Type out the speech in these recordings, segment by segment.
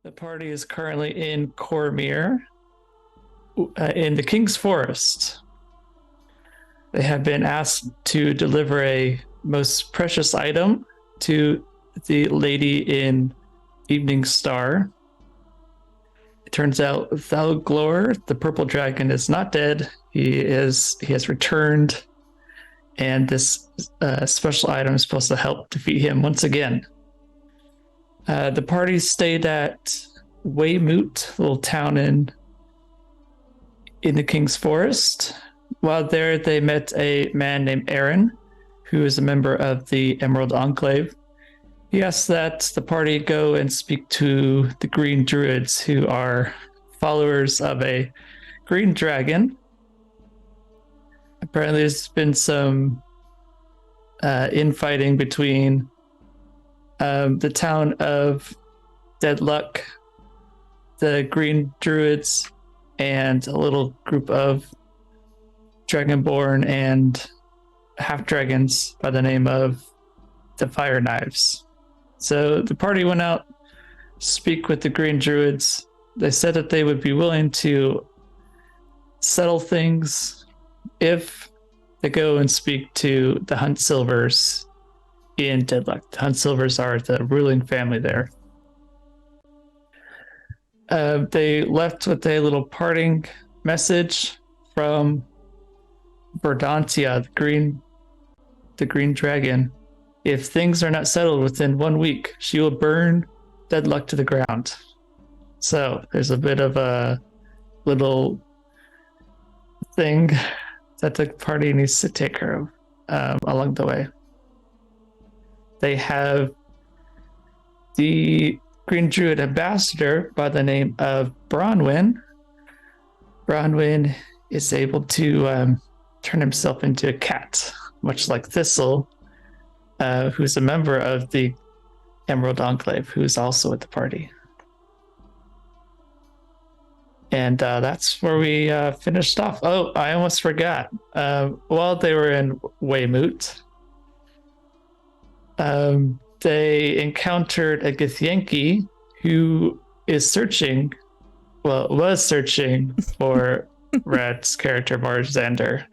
The party is currently in Cormyr, in the King's Forest. They have been asked to deliver a most precious item to the lady in Evening Star. It turns out Thalglor, the purple dragon, is not dead. He has returned, and this special item is supposed to help defeat him once again. The party stayed at Weymouth, a little town in the King's Forest. While there, they met a man named Aaron, who is a member of the Emerald Enclave. He asked that the party go and speak to the Green Druids, who are followers of a green dragon. Apparently, there's been some infighting between the town of Deadluck, the Green Druids, and a little group of Dragonborn and half-dragons by the name of the Fire Knives. So the party went out to speak with the Green Druids. They said that they would be willing to settle things if they go and speak to the Hunt Silvers in Deadluck. The Hunt Silvers are the ruling family there. They left with a little parting message from Verdantia, the green dragon. If things are not settled within 1 week, she will burn Deadluck to the ground. So there's a bit of a little thing that the party needs to take care of along the way. They have the Green Druid ambassador by the name of Bronwyn. Bronwyn is able to turn himself into a cat, much like Thistle, who's a member of the Emerald Enclave, who's also at the party. And that's where we finished off. Oh, I almost forgot. While they were in Weymouth, they encountered a Githyanki who was searching for Rad's character, Marzander.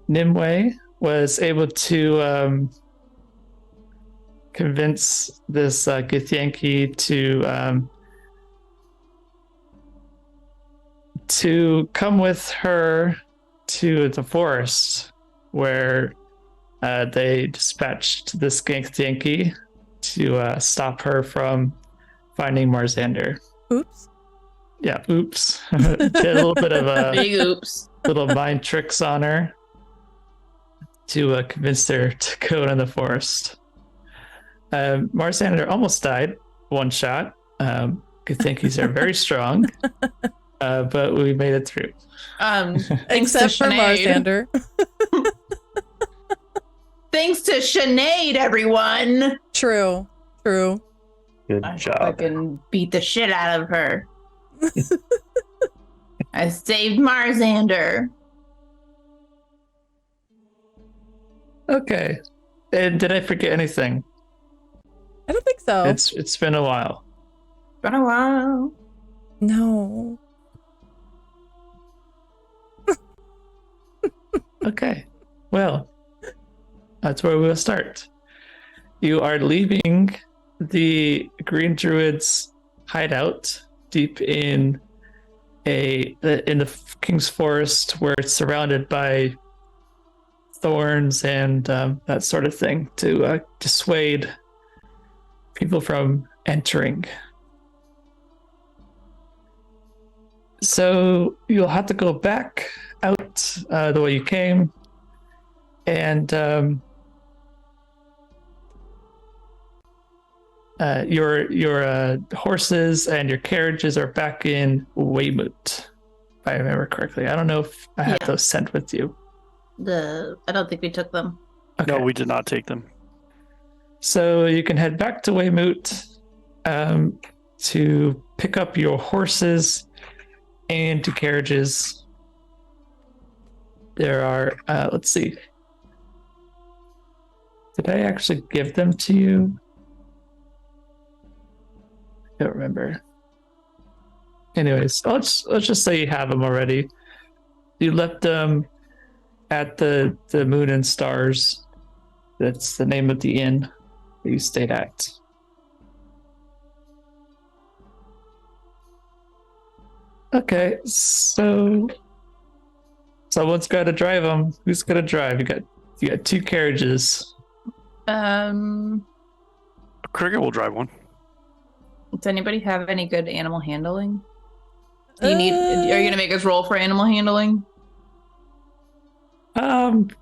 Nimue was able to convince this Githyanki to come with her to the forest, where they dispatched this Githyanki to stop her from finding Marzander. Oops. Yeah, oops. Did a little bit of a big oops. Little mind tricks on her to convince her to go in the forest. Marzander almost died, one shot. Githyankis are very strong, but we made it through. Except for Marzander. Thanks to Sinead, everyone. True. Good job. I can beat the shit out of her. I saved Marzander. Okay. And did I forget anything? I don't think so. It's been a while. Been a while. No. Okay. Well, that's where we'll start. You are leaving the Green Druids hideout deep in the King's Forest, where it's surrounded by thorns and that sort of thing, to dissuade people from entering. So you'll have to go back out the way you came, and your horses and your carriages are back in Weymouth, if I remember correctly. I don't know if I had those sent with you. I don't think we took them. Okay. No, we did not take them. So you can head back to Weymouth to pick up your horses and two carriages. There are, let's see. Did I actually give them to you? I don't remember. Anyways, let's just say you have them already. You left them at the Moon and Stars. That's the name of the inn that you stayed at. Okay, so someone's got to drive them. Who's gonna drive? You got 2 carriages. Krigga will drive one. Does anybody have any good animal handling? Are you gonna make us roll for animal handling?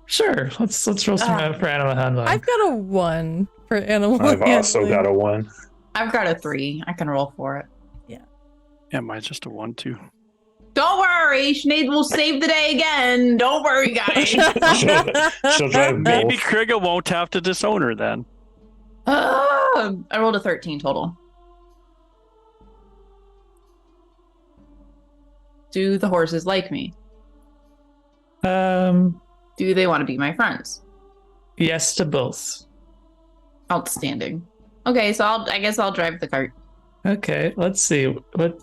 Sure. Let's roll some for animal handling. I've got a 1 for animal handling. I've also got a 1. I've got a 3. I can roll for it. Yeah, mine's just a 1 too. Don't worry, Sinead will save the day again. Don't worry, guys. She'll drive Maybe both. Krigga won't have to disown her then. I rolled a 13 total. Do the horses like me? Do they want to be my friends? Yes to both. Outstanding. Okay, so I guess I'll drive the cart. Okay, let's see what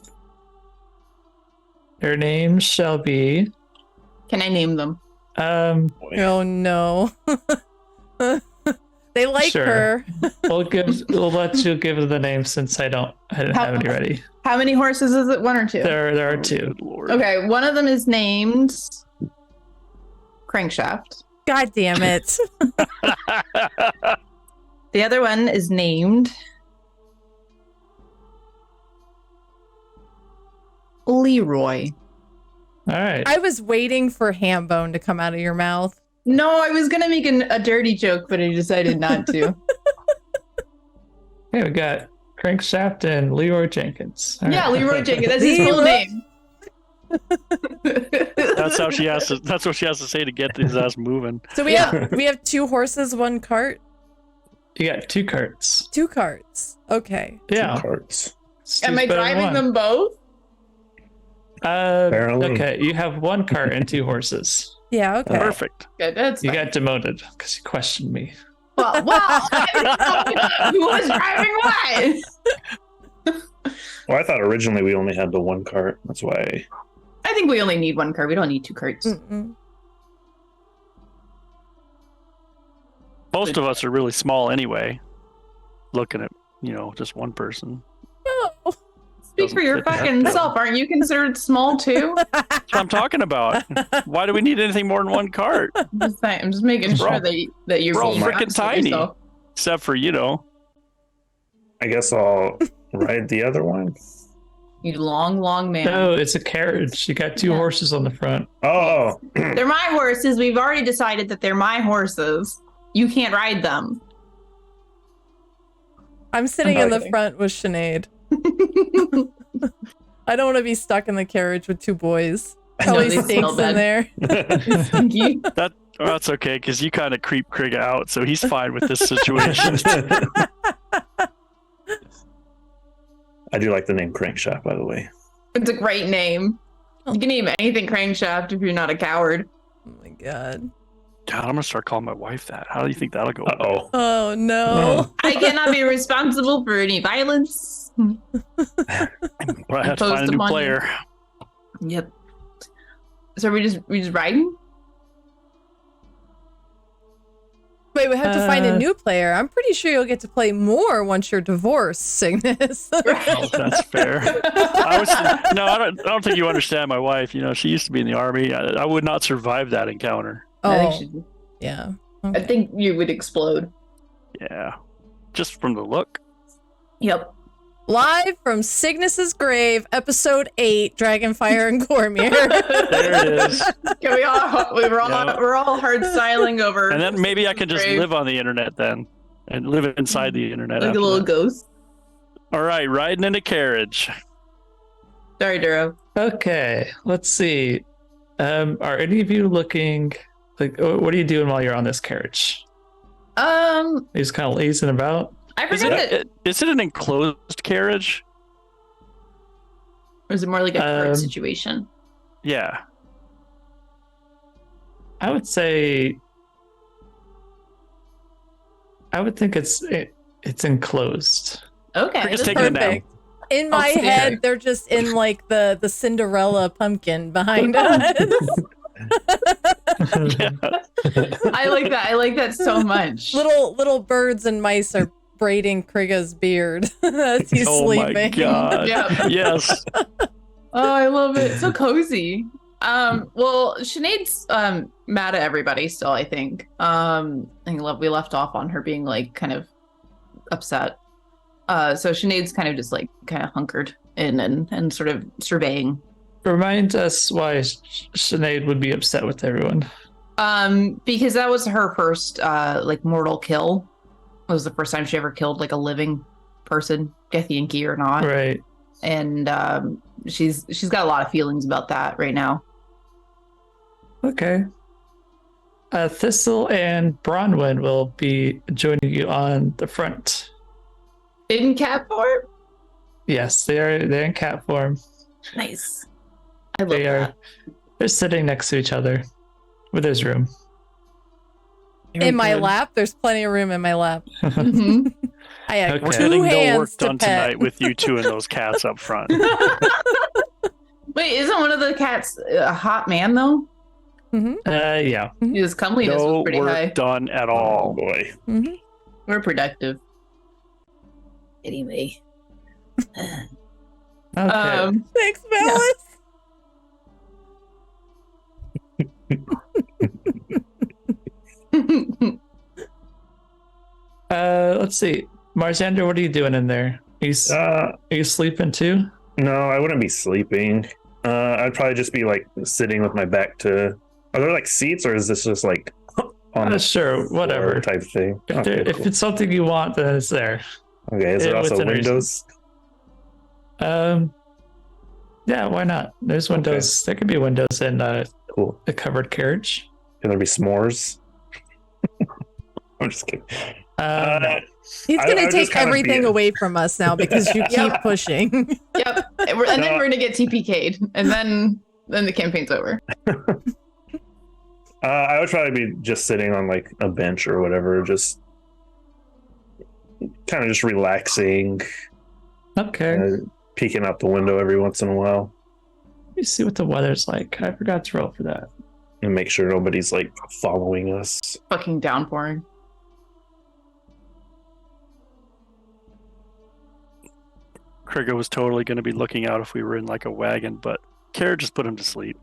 their names shall be. Can I name them? Oh no. They like Sure. her. We'll let you give the name since I didn't have any ready. How many horses is it? 1 or 2? There are 2. Good Lord. Okay, one of them is named Crankshaft. God damn it. The other one is named Leroy. All right. I was waiting for ham bone to come out of your mouth. No, I was gonna make a dirty joke, but I decided not to. Okay, we got Crankshaft and Leroy Jenkins. All Yeah, right. Leroy Jenkins. That's his full Leroy. name. That's how she has to. That's what she has to say to get his ass moving. So we have 2 horses, 1 cart, You got 2 carts. 2 carts. Okay. Yeah. Carts. Am I driving them both? Apparently. Okay, you have 1 cart and 2 horses. Yeah, okay. Perfect. Good, that's You fine. got demoted because you questioned me. Well, who was driving what? Well, I thought originally we only had the 1 cart. That's why. I think we only need 1 cart. We don't need 2 carts. Mm-mm. Most of us are really small anyway. Looking at just one person. Oh. Speak for your fucking self. Aren't you considered small too? That's what I'm talking about. Why do we need anything more than 1 cart? I'm just making We're sure all- that you're we're all being freaking honest with tiny. yourself. Except for I guess I'll ride the other one. You long man. No, it's a carriage. You got 2 Yeah. horses on the front. Oh, They're my horses. We've already decided that they're my horses. You can't ride them. I'm sitting in the Okay. front with Sinead. I don't want to be stuck in the carriage with 2 boys. I know, Probably they smell stinks in there. Stinky. that's okay because you kind of creep Krigga out, so he's fine with this situation. I do like the name Crankshaft, by the way. It's a great name. You can name anything Crankshaft if you're not a coward. Oh my god. God, I'm gonna start calling my wife that. How do you think that'll go? Uh-oh. Oh no. I cannot be responsible for any violence. Well, I have to find a Imposed new upon you. player. Yep. So we just riding? Wait, we have to find a new player. I'm pretty sure you'll get to play more once you're divorced, Cygnus. Oh, that's fair. I don't think you understand my wife. She used to be in the army. I would not survive that encounter. I Oh, think she- yeah. I Okay. think you would explode. Yeah, just from the look. Yep. Live from Cygnus's grave, episode 8, Dragonfire and Cormyr. There it is. Can we're all hard styling over. And then maybe I can just Grave. live on the internet then, and live inside the internet. like a after little that. ghost. All right, riding in a carriage. Sorry, Duro. Okay, let's see. Are any of you looking like what are you doing while you're on this carriage? You just kind of lazing about? I Is forgot that. it an enclosed carriage? Or is it more like a Um, cart situation? Yeah. I would say I would think it's enclosed. Okay. Krigga's this- taking a nap. Perfect. In my Okay. head, they're just in like the Cinderella pumpkin behind us. I like that. I like that so much. little birds and mice are braiding Krigga's beard as he's Oh sleeping. my god. Yep. Yes. Oh, I love it. So cozy. Well, Sinead's mad at everybody still, I think. I think we left off on her being like kind of upset. So Sinead's kind of just like kind of hunkered in and sort of surveying. Remind us why Sinead would be upset with everyone. Because that was her first like mortal kill. It was the first time she ever killed like a living person, Gethianki or not. Right. And she's got a lot of feelings about that right now. Okay. Thistle and Bronwyn will be joining you on the front. In cat form? Yes, they're in cat form. Nice. I love They're sitting next to each other. Well, there's room. In my lap, there's plenty of room in my lap. that. hmm I have Okay. We're two getting no hands work to done pet. tonight with you two and those cats up front. Wait, isn't one of the cats a hot man though? Yeah. His comeliness No was pretty work high. done at Oh all. boy. Mhm. We're productive. Anyway. Okay. Thanks, Mellis. Let's see. Marzander, what are you doing in there? Are you sleeping too? No, I wouldn't be sleeping. I'd probably just be like sitting with my back to. Are there like seats, or is this just like on the Sure, whatever. floor type thing? If, Okay, if cool. it's something you want, then it's there. Okay, is there also within reason. windows? Yeah, why not? There's windows. There could be windows in Cool. a covered carriage. Can there be s'mores? I'm just kidding. No. He's I gonna would take just kind of everything be- away from us now because you keep pushing. Yep. And then we're gonna get TPK'd, and then the campaign's over. I would probably be just sitting on like a bench or whatever, just kind of just relaxing, Okay. peeking out the window every once in a while, Let me see what the weather's like. I forgot to roll for that. and make sure nobody's like following us. Fucking downpouring. Krigga was totally going to be looking out if we were in like a wagon, but Kara just put him to sleep.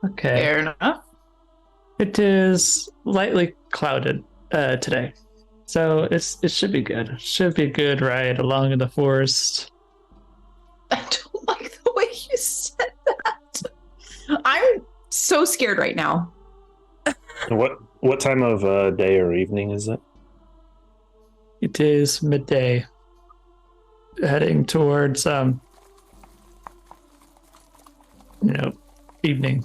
Okay. Fair enough. It is lightly clouded today. So it should be good. It should be a good ride along in the forest. I don't like the way you said that. I'm so scared right now. What time of day or evening is it? It is midday. Heading towards evening.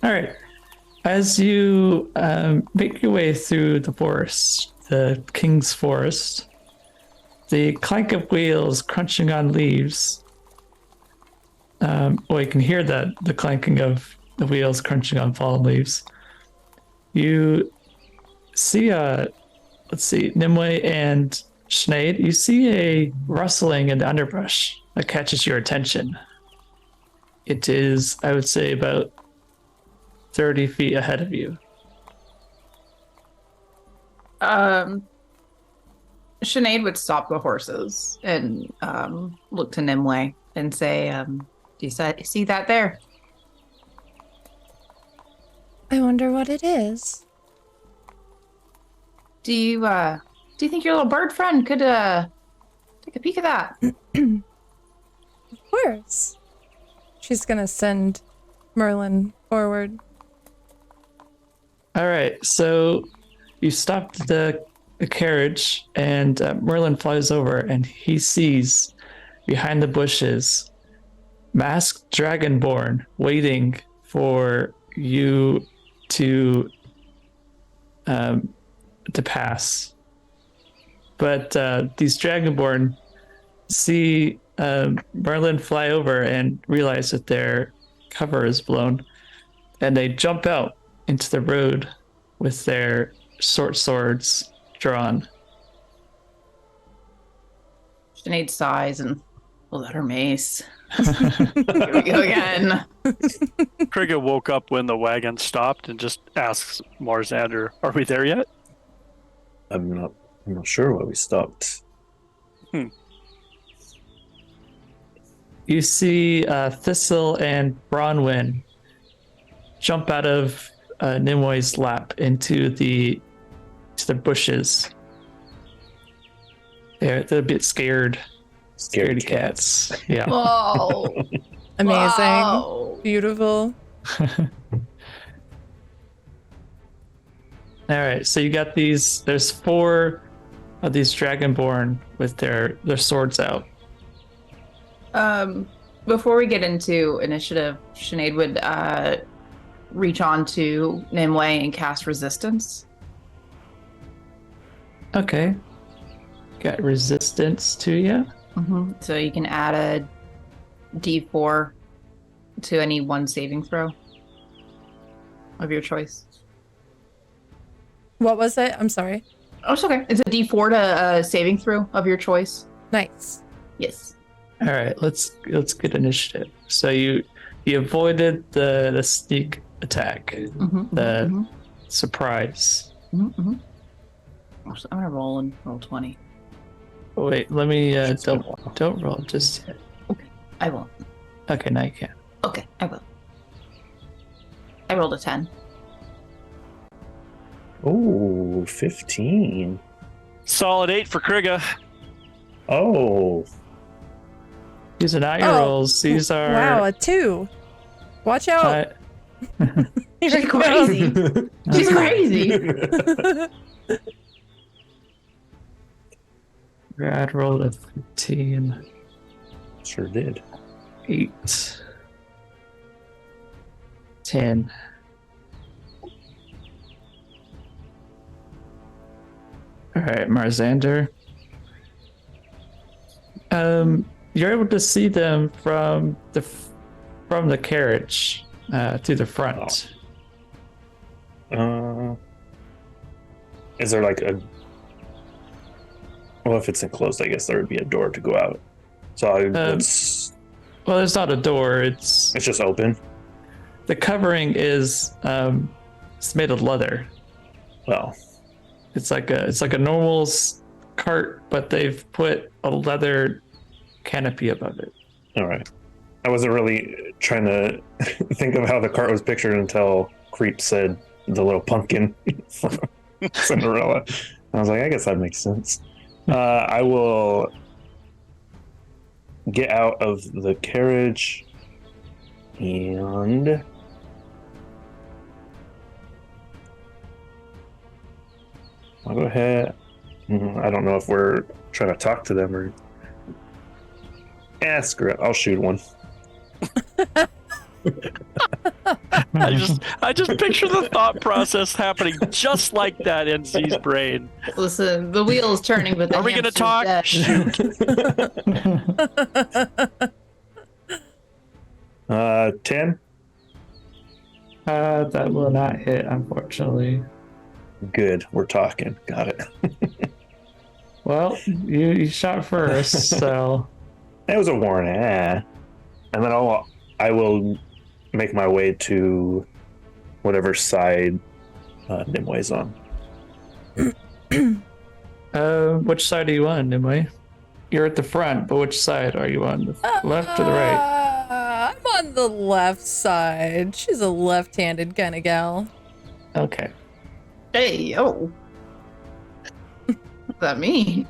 All right. As you make your way through the forest, the King's Forest, the clank of wheels crunching on leaves. You can hear the clanking of the wheels crunching on fallen leaves. You see, Nimue and Sinead, you see a rustling in the underbrush that catches your attention. It is, I would say, about 30 feet ahead of you. Sinead would stop the horses and look to Nimue and say, do you see that there? I wonder what it is. Do you think your little bird friend could take a peek at that? Of course. She's gonna send Merlin forward. All right, so you stopped the carriage, and Merlin flies over, and he sees behind the bushes masked dragonborn waiting for you to pass. But these dragonborn see Merlin fly over and realize that their cover is blown. and they jump out into the road with their short swords drawn. Sinead sighs and pulls out her mace. Here we go again. Krigga woke up when the wagon stopped and just asks Marzander, "Are we there yet?" I'm not sure why we stopped. You see Thistle and Bronwyn jump out of Nimue lap into the bushes. They're a bit scared. Scaredy cats. Yeah. Whoa. Amazing. Whoa. Beautiful. All right, so you got these. There's 4 of these Dragonborn with their swords out. Before we get into initiative, Sinead would reach on to Nimue and cast resistance. Okay. Got resistance to you. So you can add a D4 to any one saving throw of your choice. What was it? I'm sorry. Oh, it's okay. It's a D4 to saving throw of your choice. Nice. Yes. All right, let's get initiative. So you avoided the sneak attack, the surprise. So I'm gonna roll 20. Oh, wait, let me don't roll just yet. Okay, I will. Okay, now you can. Okay, I will. I rolled a 10. Oh, 15. Solid 8 for Krigga. Oh, These are not your rolls. These are Wow, a 2. Watch out. Here She's it goes. crazy. She's crazy. Brad rolled a 15. sure did. 8. 10. All right, Marzander. You're able to see them from the carriage to the front. Is there like a? Well, if it's enclosed, I guess there would be a door to go out. So it's Well, there's not a door. It's just open. the covering is it's made of leather. Well, It's like a normal cart, but they've put a leather canopy above it. all right. I wasn't really trying to think of how the cart was pictured until Creep said the little pumpkin from Cinderella. I was like, I guess that makes sense. I will get out of the carriage and I'll go ahead. I don't know if we're trying to talk to them or. Screw it. I'll shoot one. I just picture the thought process happening just like that in Z's brain. Listen, the wheel is turning, but the Are we going to hamster's talk? dead. Shoot. 10. That will not hit, unfortunately. Good. We're talking. Got it. Well, you shot first, so That was a warning. And then I will make my way to whatever side Nimue's on. which side are you on, Nimue? You're at the front, but which side are you on? The left or the right? I'm on the left side. She's a left-handed kind of gal. Okay. Hey, yo. What's that mean?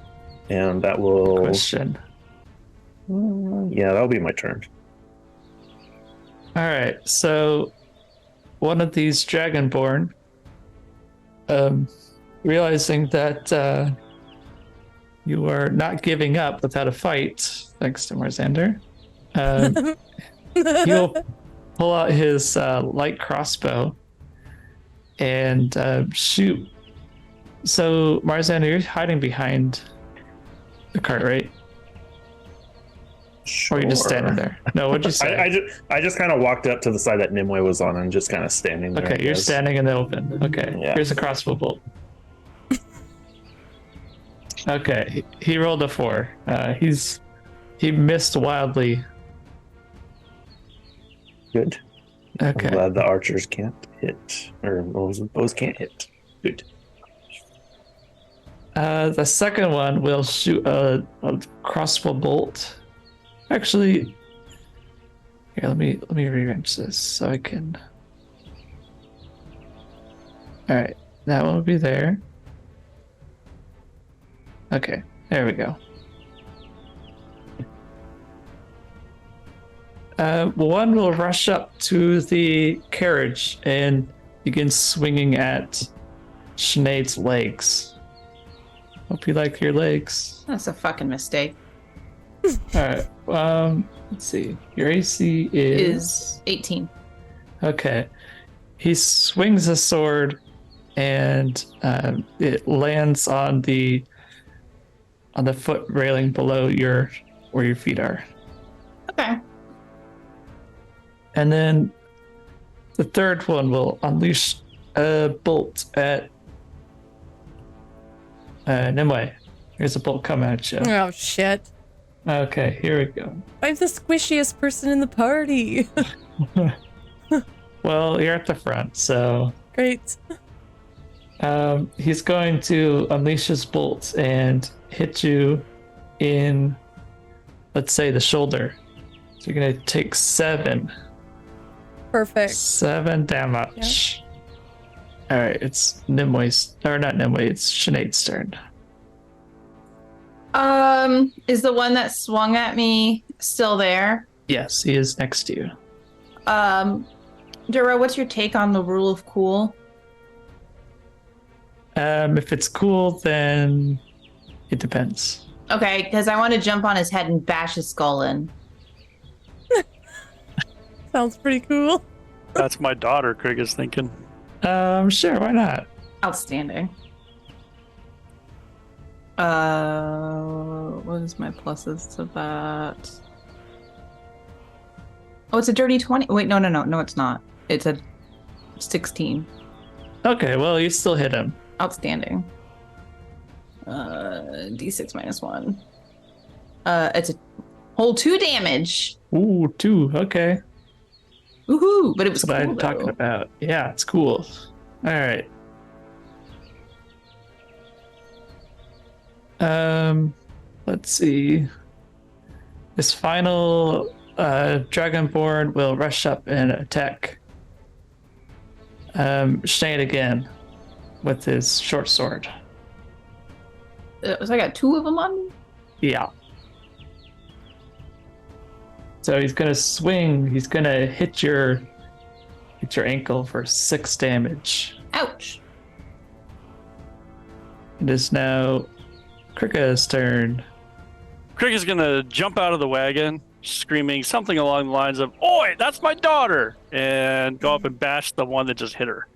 And that will. Question. Yeah, that'll be my turn. All right, so one of these Dragonborn, realizing that you are not giving up without a fight, thanks to Marzander, he'll pull out his light crossbow and shoot. So Marzander, you're hiding behind the cart, right? Or are you just standing there? No, what'd you say? I just kind of walked up to the side that Nimue was on and just kind of standing there. Okay, you're standing in the open. Okay, Yeah. here's a crossbow bolt. Okay, he rolled a 4. He missed wildly. Good. Okay. I'm glad the archers can't hit, or bows can't hit. Good. The second one will shoot a crossbow bolt. Actually, here, let me rearrange this so I can. All right, that one will be there. Okay, there we go. One will rush up to the carriage and begin swinging at Sinead's legs. Hope you like your legs. That's a fucking mistake. All right. Let's see. Your AC Is 18. okay. He swings a sword, and it lands on the foot railing below where your feet are. Okay. And then the third one will unleash a bolt at Nimue. Here's a bolt coming at you. Oh, shit. Okay, here we go. I'm the squishiest person in the party. Well, you're at the front, so Great. he's going to unleash his bolts and hit you in, let's say, the shoulder. So you're gonna take 7 Perfect. damage. All right, it's Nimue's, or not Nimue, it's Sinead's turn. Is the one that swung at me still there? Yes, he is next to you. Duro, what's your take on the rule of cool? If it's cool, then it depends. Okay, because I want to jump on his head and bash his skull in. Sounds pretty cool. That's my daughter, Krigga is thinking. Sure, why not? Outstanding. What is my pluses to that? Oh, it's a dirty 20. Wait, no, it's not. It's a 16. Okay, well, you still hit him. Outstanding. D6 minus 1. It's a whole 2 damage. Ooh, 2. Okay. Woohoo! But it was That's what cool, I'm talking though. about. Yeah, it's cool. All right. Let's see. This final Dragonborn will rush up and attack Sinead again with his short sword. So I got 2 of them on me? Yeah. So he's gonna swing. He's gonna hit your ankle for 6 damage. Ouch. It is now Krigga's turn. Krigga's gonna jump out of the wagon, screaming something along the lines of, "Oi, that's my daughter!" and go up and bash the one that just hit her.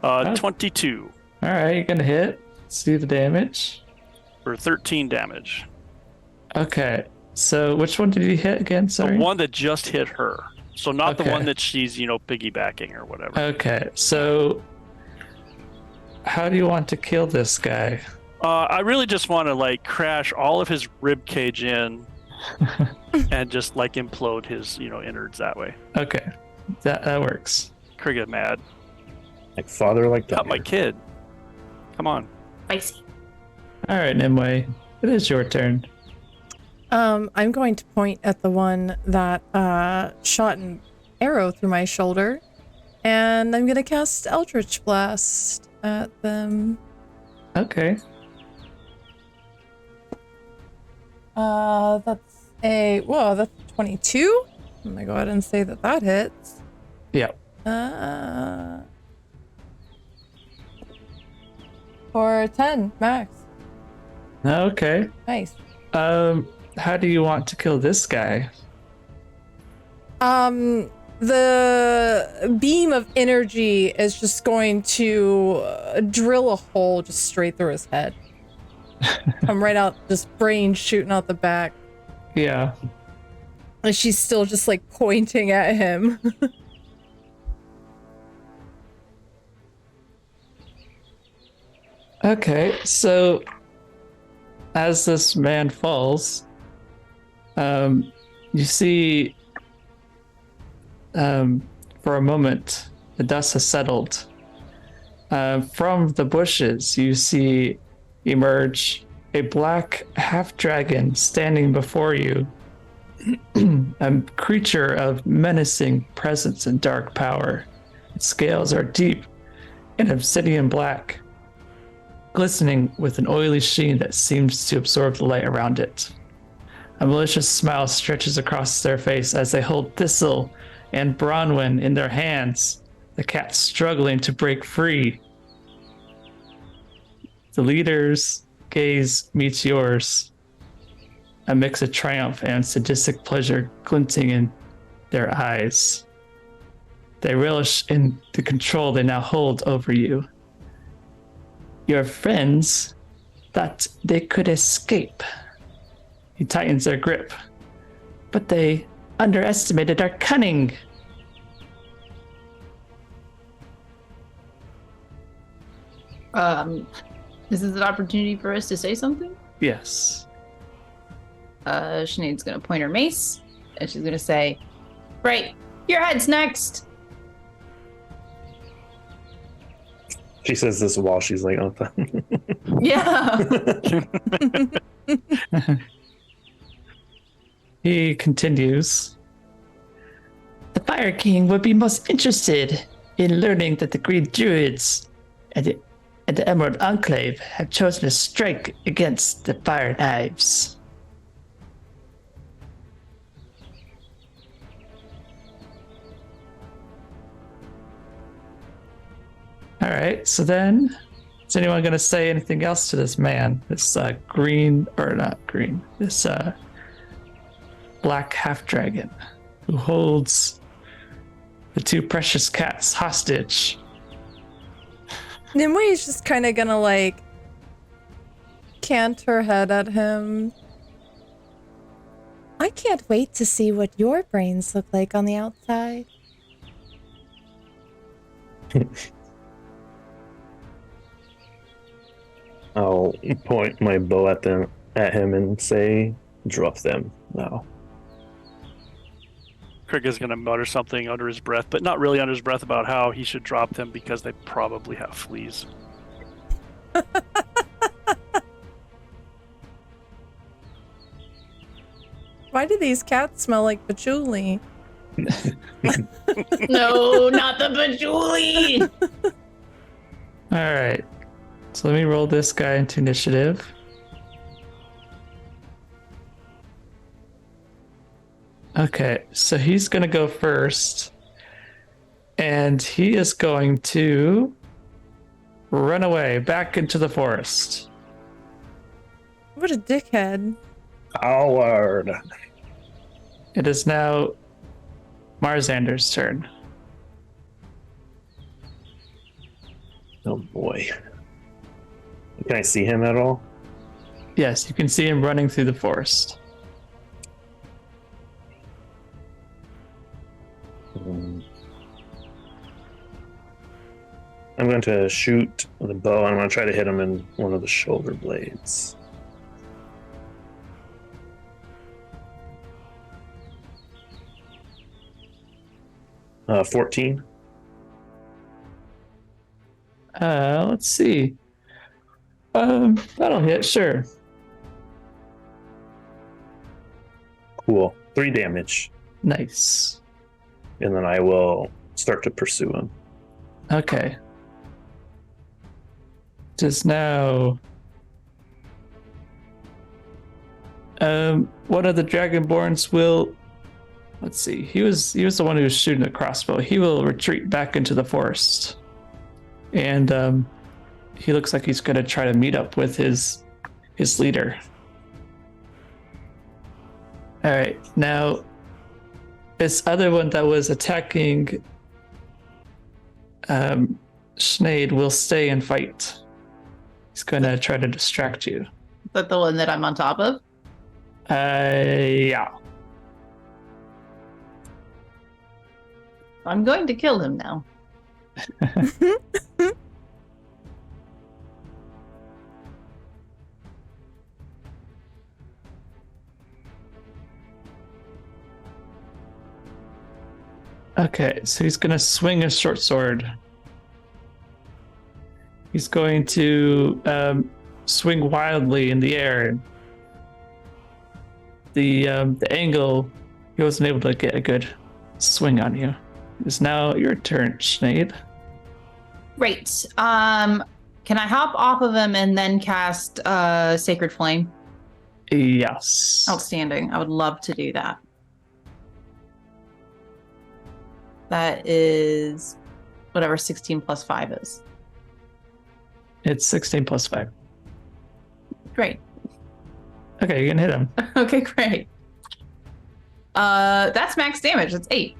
22 All right, you're gonna hit. See the damage. for 13 damage. Okay, so which one did he hit again? Sorry. The one that just hit her. So not the Okay. one that she's, piggybacking or whatever. Okay, so how do you want to kill this guy? I really just want to crash all of his rib cage in and just implode his, innards that way. Okay, that works. Krigga mad. Like father, like Got my daughter. kid. Come on. Spicy. All right, Nimue, it is your turn. I'm going to point at the one that shot an arrow through my shoulder, and I'm gonna cast Eldritch Blast at them. Okay. That's 22. I'm gonna go ahead and say that hits. Yeah. For 10 max. Okay. Nice. How do you want to kill this guy? The beam of energy is just going to drill a hole just straight through his head. come right out, just brains shooting out the back. Yeah. And she's still just like pointing at him. Okay, so as this man falls, you see, for a moment, the dust has settled. From the bushes, you see emerge a black half-dragon standing before you, a creature of menacing presence and dark power. Its scales are deep and obsidian black, glistening with an oily sheen that seems to absorb the light around it. A malicious smile stretches across their face as they hold Thistle and Bronwyn in their hands, the cat struggling to break free. The leader's gaze meets yours, a mix of triumph and sadistic pleasure glinting in their eyes. They relish in the control they now hold over you. Your friends thought they could escape. He tightens their grip, but they underestimated our cunning. This is an opportunity for us to say something. Yes. Sinead's gonna point her mace, and she's gonna say, "Right, your head's next." She says this while she's like on the Yeah. He continues. The Fire King would be most interested in learning that the Green Druids and the Emerald Enclave have chosen to strike against the Fire Knives. All right, so then, is anyone going to say anything else to this man? This this black half-dragon who holds the two precious cats hostage. Nimue just kind of gonna like cant her head at him. I can't wait to see what your brains look like on the outside. I'll point my bow at him and say, "Drop them now." Krigga's going to mutter something under his breath, but not really under his breath about how he should drop them because they probably have fleas. Why do these cats smell like patchouli? No, not the patchouli. All right, so let me roll this guy into initiative. Okay, so he's going to go first, and he is going to run away back into the forest. What a dickhead. Howard. It is now Marzander's turn. Oh boy. Can I see him at all? Yes, you can see him running through the forest. I'm going to shoot with a bow. I'm going to try to hit him in one of the shoulder blades. Uh, 14. Let's see. That'll hit, sure. Cool. 3 damage. Nice. And then I will start to pursue him. Okay. Just now. One of the Dragonborns will. Let's see. He was the one who was shooting the crossbow. He will retreat back into the forest, and he looks like he's going to try to meet up with his leader. All right, now this other one that was attacking Sinead will stay and fight. He's going to try to distract you. that the one that I'm on top of? Yeah. I'm going to kill him now. Okay, so he's gonna swing a short sword. He's going to swing wildly in the air. The angle, he wasn't able to get a good swing on you. It's now your turn, Sinead. Great. Can I hop off of him and then cast Sacred Flame? Yes. Outstanding. I would love to do that. That is whatever 16 plus 5 is. It's 16 plus 5. Great. Okay, you can hit him. Okay, great. That's max damage. That's 8.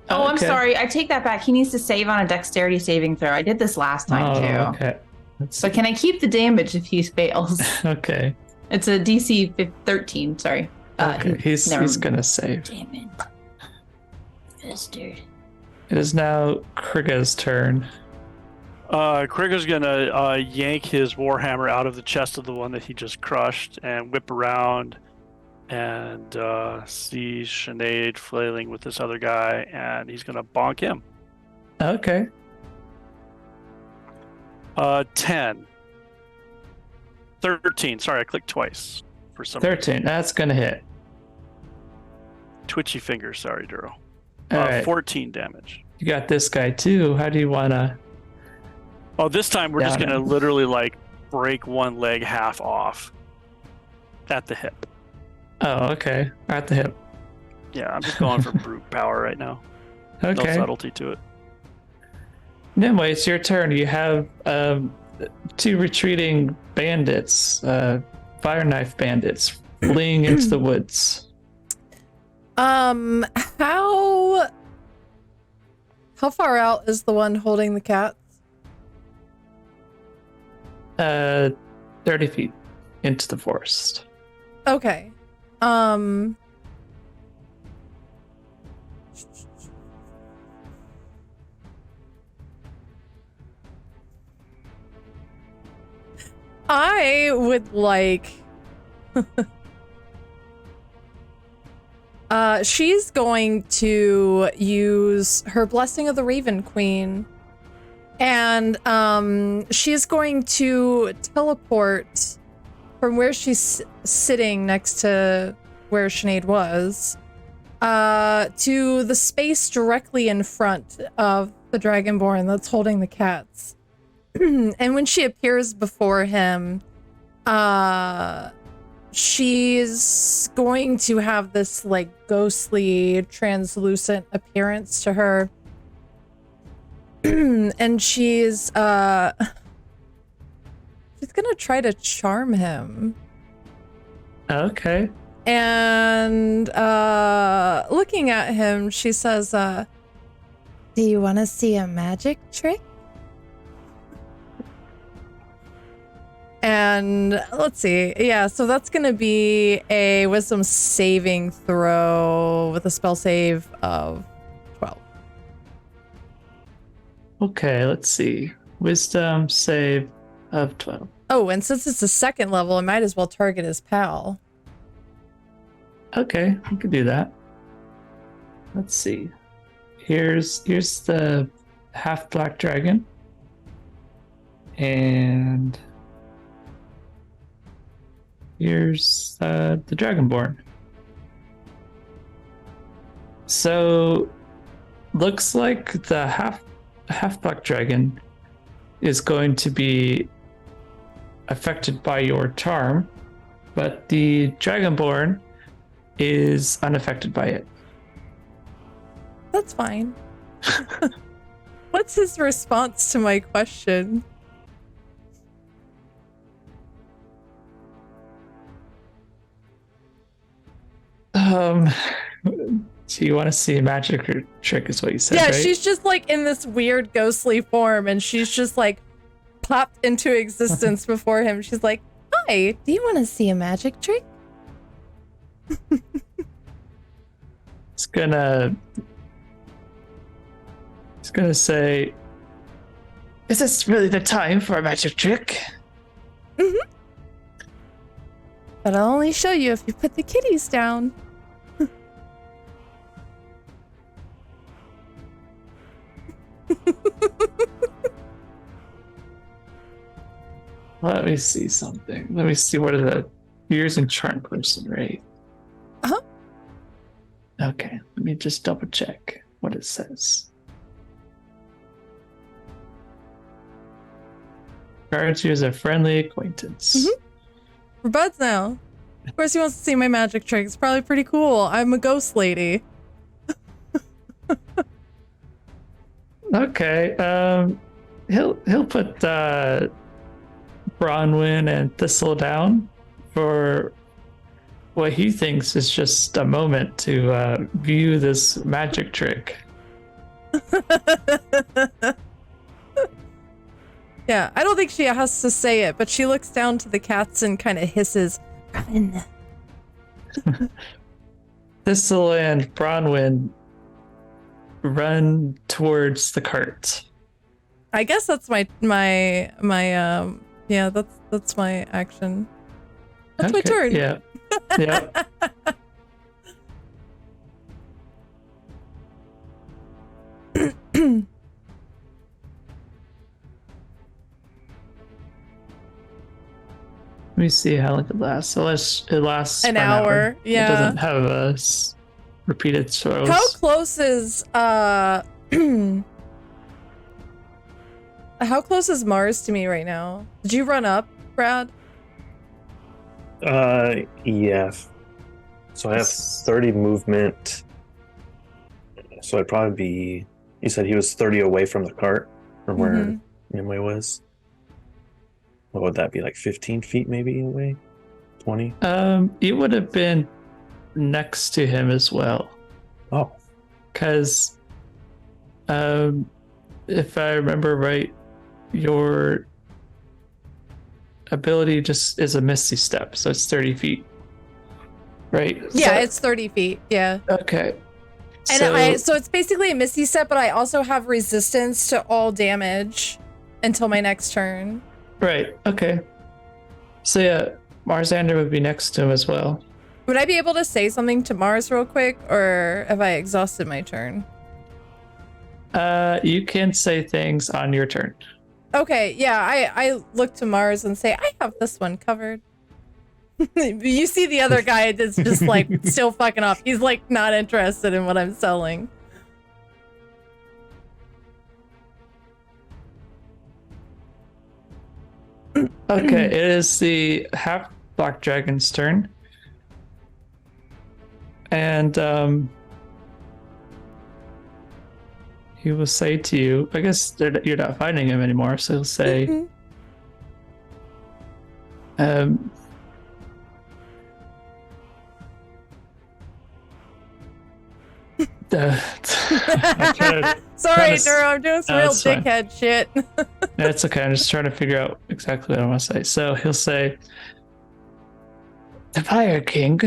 Oh, I'm Okay. sorry. I take that back. He needs to save on a dexterity saving throw. I did this last time too. Okay. Let's But can I keep the damage if he fails? Okay. It's a DC 13. Sorry. Okay. He's gonna save. Damn it. Bastard. It is now Krigga's turn. Krigga's gonna yank his warhammer out of the chest of the one that he just crushed and whip around and see Sinead flailing with this other guy, and he's gonna bonk him. Okay. 10. 13. Sorry, I clicked twice for some 13. That's gonna hit. twitchy fingers. Sorry, Duro. All right. 14 damage. You got this guy too. How do you wanna? Oh, this time we're just Down gonna him. literally like break one leg half off at the hip. Oh, okay. At the hip. Yeah, I'm just going for brute power right now. No Okay. subtlety to it. Nimue, it's your turn. You have 2 retreating bandits, fire knife bandits, fleeing into the woods. How far out is the one holding the cats? 30 feet into the forest. Okay. I would like she's going to use her Blessing of the Raven Queen, and she's going to teleport from where she's sitting next to where Sinead was to the space directly in front of the Dragonborn that's holding the cats. And when she appears before him, she's going to have this like ghostly, translucent appearance to her. And she's gonna try to charm him. Okay. And looking at him, she says, do you want to see a magic trick? And let's see. Yeah, so that's going to be a wisdom saving throw with a spell save of 12. Okay, let's see. Wisdom save of 12. Oh, and since it's a second level, I might as well target his pal. Okay, you could do that. Let's see. Here's the half black dragon. And here's the Dragonborn. So looks like the half black dragon is going to be affected by your charm, but the Dragonborn is unaffected by it. That's fine. What's his response to my question? So you want to see a magic trick is what you said, Yeah, right? she's just like in this weird ghostly form, and she's just like popped into existence before him. She's like, Hi, do you want to see a magic trick? It's gonna say, is this really the time for a magic trick? Mm-hmm. But I'll only show you if you put the kitties down. Let me see something. Let me see what are the years in charm person, right? Uh-huh. Okay, let me just double check what it says. Regards you as a friendly acquaintance. Mm-hmm. We're buds now. Of course he wants to see my magic trick. It's probably pretty cool. I'm a ghost lady. Okay. He'll put Bronwyn and Thistle down for what he thinks is just a moment to view this magic trick. Yeah, I don't think she has to say it, but she looks down to the cats and kind of hisses, "Run." Thistle and Bronwyn run towards the cart. I guess that's my yeah, that's my action. That's my turn. Yeah. Yeah. Let me see how long it lasts. It lasts An for hour, yeah. It doesn't have repeated throws. How close is how close is Mars to me right now? Did you run up, Brad? Yeah. So I have 30 movement. So I'd probably be. You said he was 30 away from the cart, from where Nimue was. What would that be, like 15 feet maybe away? 20? You would have been next to him as well. Oh. Because, if I remember right, your ability just is a misty step, so it's 30 feet. Right? Yeah, So- it's 30 feet. Yeah. Okay. And so it's basically a misty step, but I also have resistance to all damage until my next turn. Right. Okay. So yeah, Marsander would be next to him as well. Would I be able to say something to Mars real quick, or have I exhausted my turn? You can say things on your turn. Okay, yeah, I look to Mars and say, I have this one covered. You see the other guy that's just like still fucking off. He's like not interested in what I'm selling. Okay, it is the half black dragon's turn. And he will say to you, I guess you're not fighting him anymore, so he'll say, Sorry, Duro, I'm doing some real that's fine. dickhead shit. That's okay. I'm just trying to figure out exactly what I want to say. So he'll say, the Fire King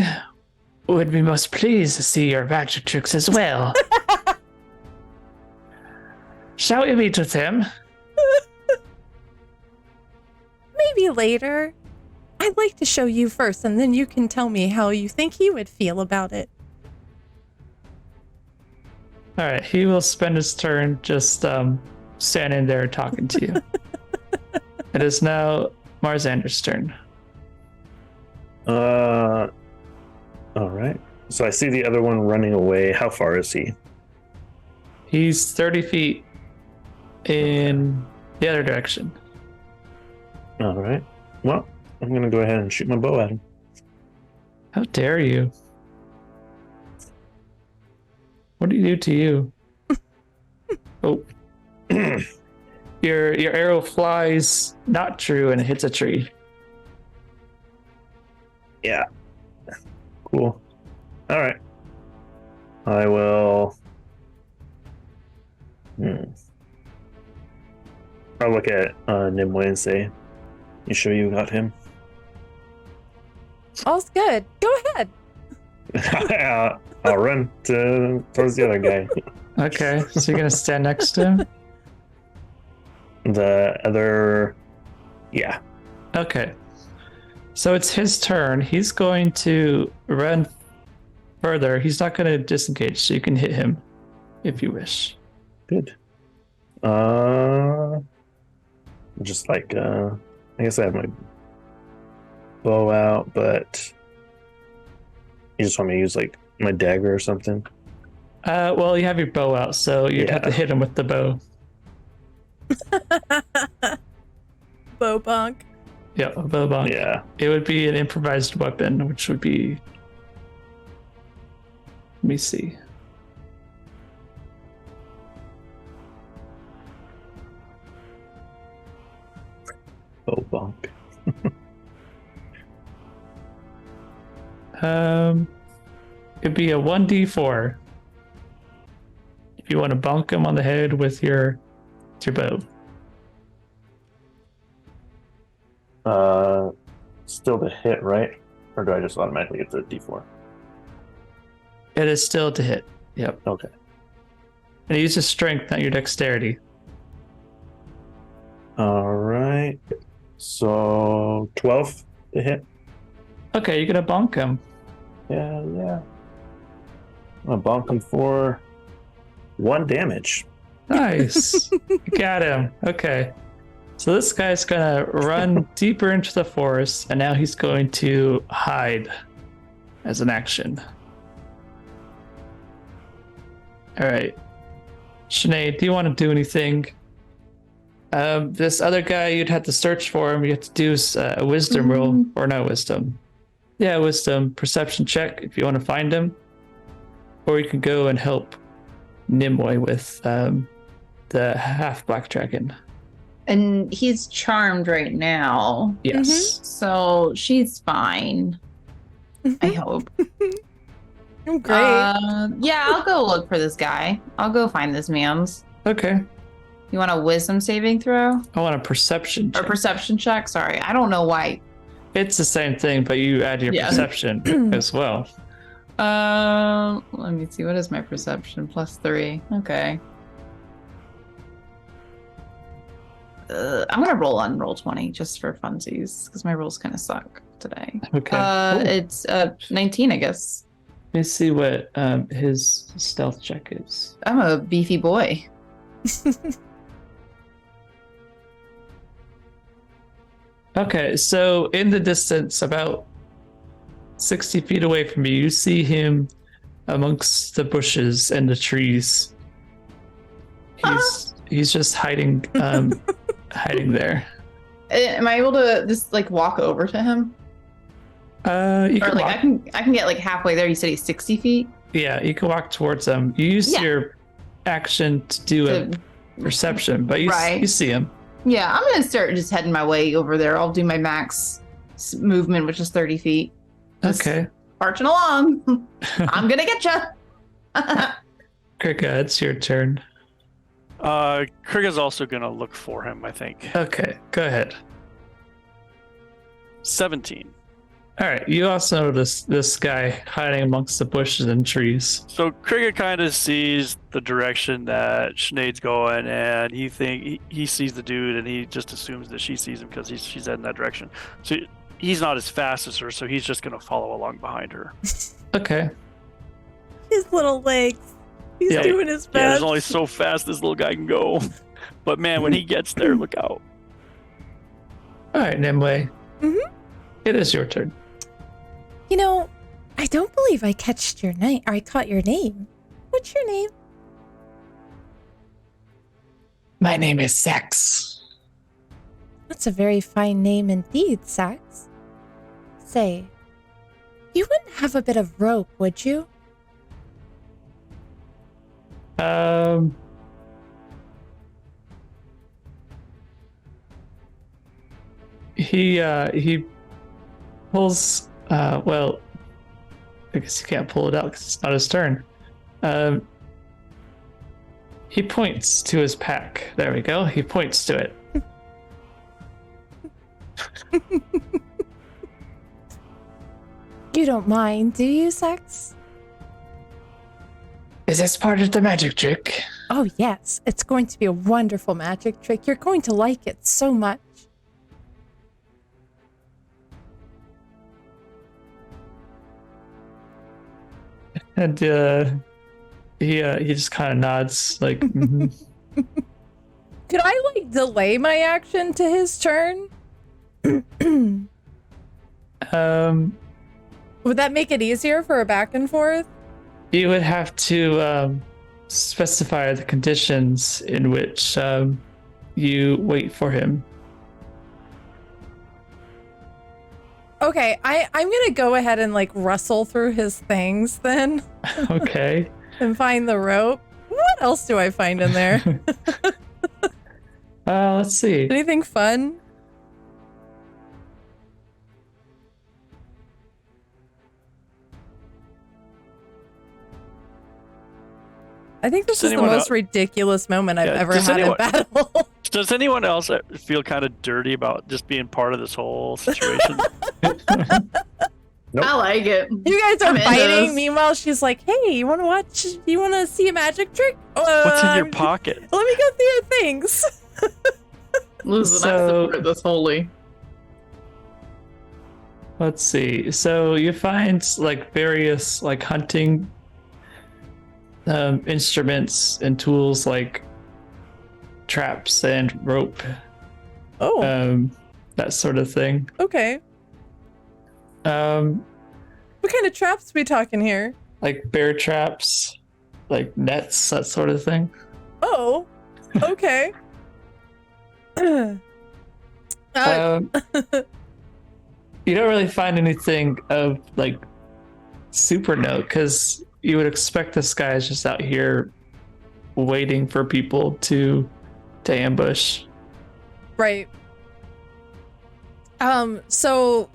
would be most pleased to see your magic tricks as well. Shall we meet with him? Maybe later. I'd like to show you first, and then you can tell me how you think he would feel about it. All right. He will spend his turn just standing there talking to you. It is now Marsander's turn. All right. So I see the other one running away. How far is he? He's 30 feet in the other direction. All right. Well, I'm going to go ahead and shoot my bow at him. How dare you? What do you do to you? Oh. Your arrow flies not true and it hits a tree. Yeah. Cool. All right. I will. I'll look at Nimue and say, "You sure you got him?" All's good. Go ahead. I'll run towards the other guy. Okay, so you're gonna stand next to him? The other, yeah. Okay. So it's his turn. He's going to run further. He's not going to disengage, so you can hit him if you wish. Good. Just like, I guess I have my bow out, but you just want me to use like my dagger or something? Well, you have your bow out, so you'd have to hit him with the bow. Bow bonk. Yeah, a bow bonk. Yeah. It would be an improvised weapon, which would be. Let me see. Bow bonk. It'd be a 1d4. If you want to bonk him on the head with your bow. Still to hit, right? Or do I just automatically get the D4? It is still to hit. Yep. Okay. And it uses strength, not your dexterity. All right. So 12 to hit. Okay, you're gonna bonk him. Yeah. I'm gonna bonk him for 1 damage. Nice. You got him. Okay. So this guy's gonna run deeper into the forest, and now he's going to hide as an action. All right. Sinead, do you want to do anything? This other guy, you'd have to search for him. You have to do a wisdom roll, or no wisdom. Yeah, wisdom perception check if you want to find him. Or you can go and help Nimue with the half black dragon. And he's charmed right now. Yes. So she's fine. I hope. Oh, great. Yeah, I'll go look for this guy. I'll go find this man's. Okay. You want a wisdom saving throw? I want a perception Or check. perception check? Sorry. I don't know why. It's the same thing, but you add your perception as well. Let me see. What is my perception? +3. Okay. I'm gonna roll on roll 20 just for funsies because my rolls kind of suck today. Okay. Cool. It's 19, I guess. Let me see what his stealth check is. I'm a beefy boy. Okay, so in the distance, about 60 feet away from you, you see him amongst the bushes and the trees. He's just hiding hiding there. Am I able to just like walk over to him? You Or can like walk, I can get like halfway there. You said he's 60 feet. yeah, you can walk towards him. You use your action to do a perception, but you see him. Yeah, I'm gonna start just heading my way over there. I'll do my max movement, which is 30 feet. Just Okay. marching along. I'm gonna get you. Krigga, it's your turn. Krigga's also gonna look for him, I think. Okay, go ahead. 17. All right, you also notice this guy hiding amongst the bushes and trees. So Krigga kind of sees the direction that Sinead's going, and he sees the dude, and he just assumes that she sees him because she's heading that direction. So he's not as fast as her, so he's just gonna follow along behind her. Okay. His little legs. He's doing his best. Yeah, there's only so fast this little guy can go. But man, when he gets there, look out. All right, Nimue. It is your turn. You know, I don't believe I catched your name, or I caught your name. What's your name? My name is Sax. That's a very fine name indeed, Sax. Say, you wouldn't have a bit of rope, would you? He pulls. Well, I guess he can't pull it out because it's not his turn. He points to his pack. There we go. He points to it. You don't mind, do you, Sex? Is this part of the magic trick? Oh, yes. It's going to be a wonderful magic trick. You're going to like it so much. And he just kind of nods, like, mhm. Could I, like, delay my action to his turn? Would that make it easier for a back and forth? You would have to specify the conditions in which you wait for him. Okay, I'm gonna go ahead and like rustle through his things then. Okay. And find the rope. What else do I find in there? Let's see. Anything fun? I think this is the most ridiculous moment I've ever had in battle. Does anyone else feel kind of dirty about just being part of this whole situation? Nope. I like it. You guys are I'm into fighting. this. Meanwhile, she's like, "Hey, you want to watch? You want to see a magic trick? What's in your pocket? Let me go through your things." Listen, I So- support this wholly. Let's see. So you find like various like hunting instruments and tools like traps and rope, Oh, that sort of thing. okay. What kind of traps we talking here? Like bear traps, like nets, that sort of thing. Oh, okay. You don't really find anything of like super note because you would expect this guy is just out here waiting for people to ambush. Right. So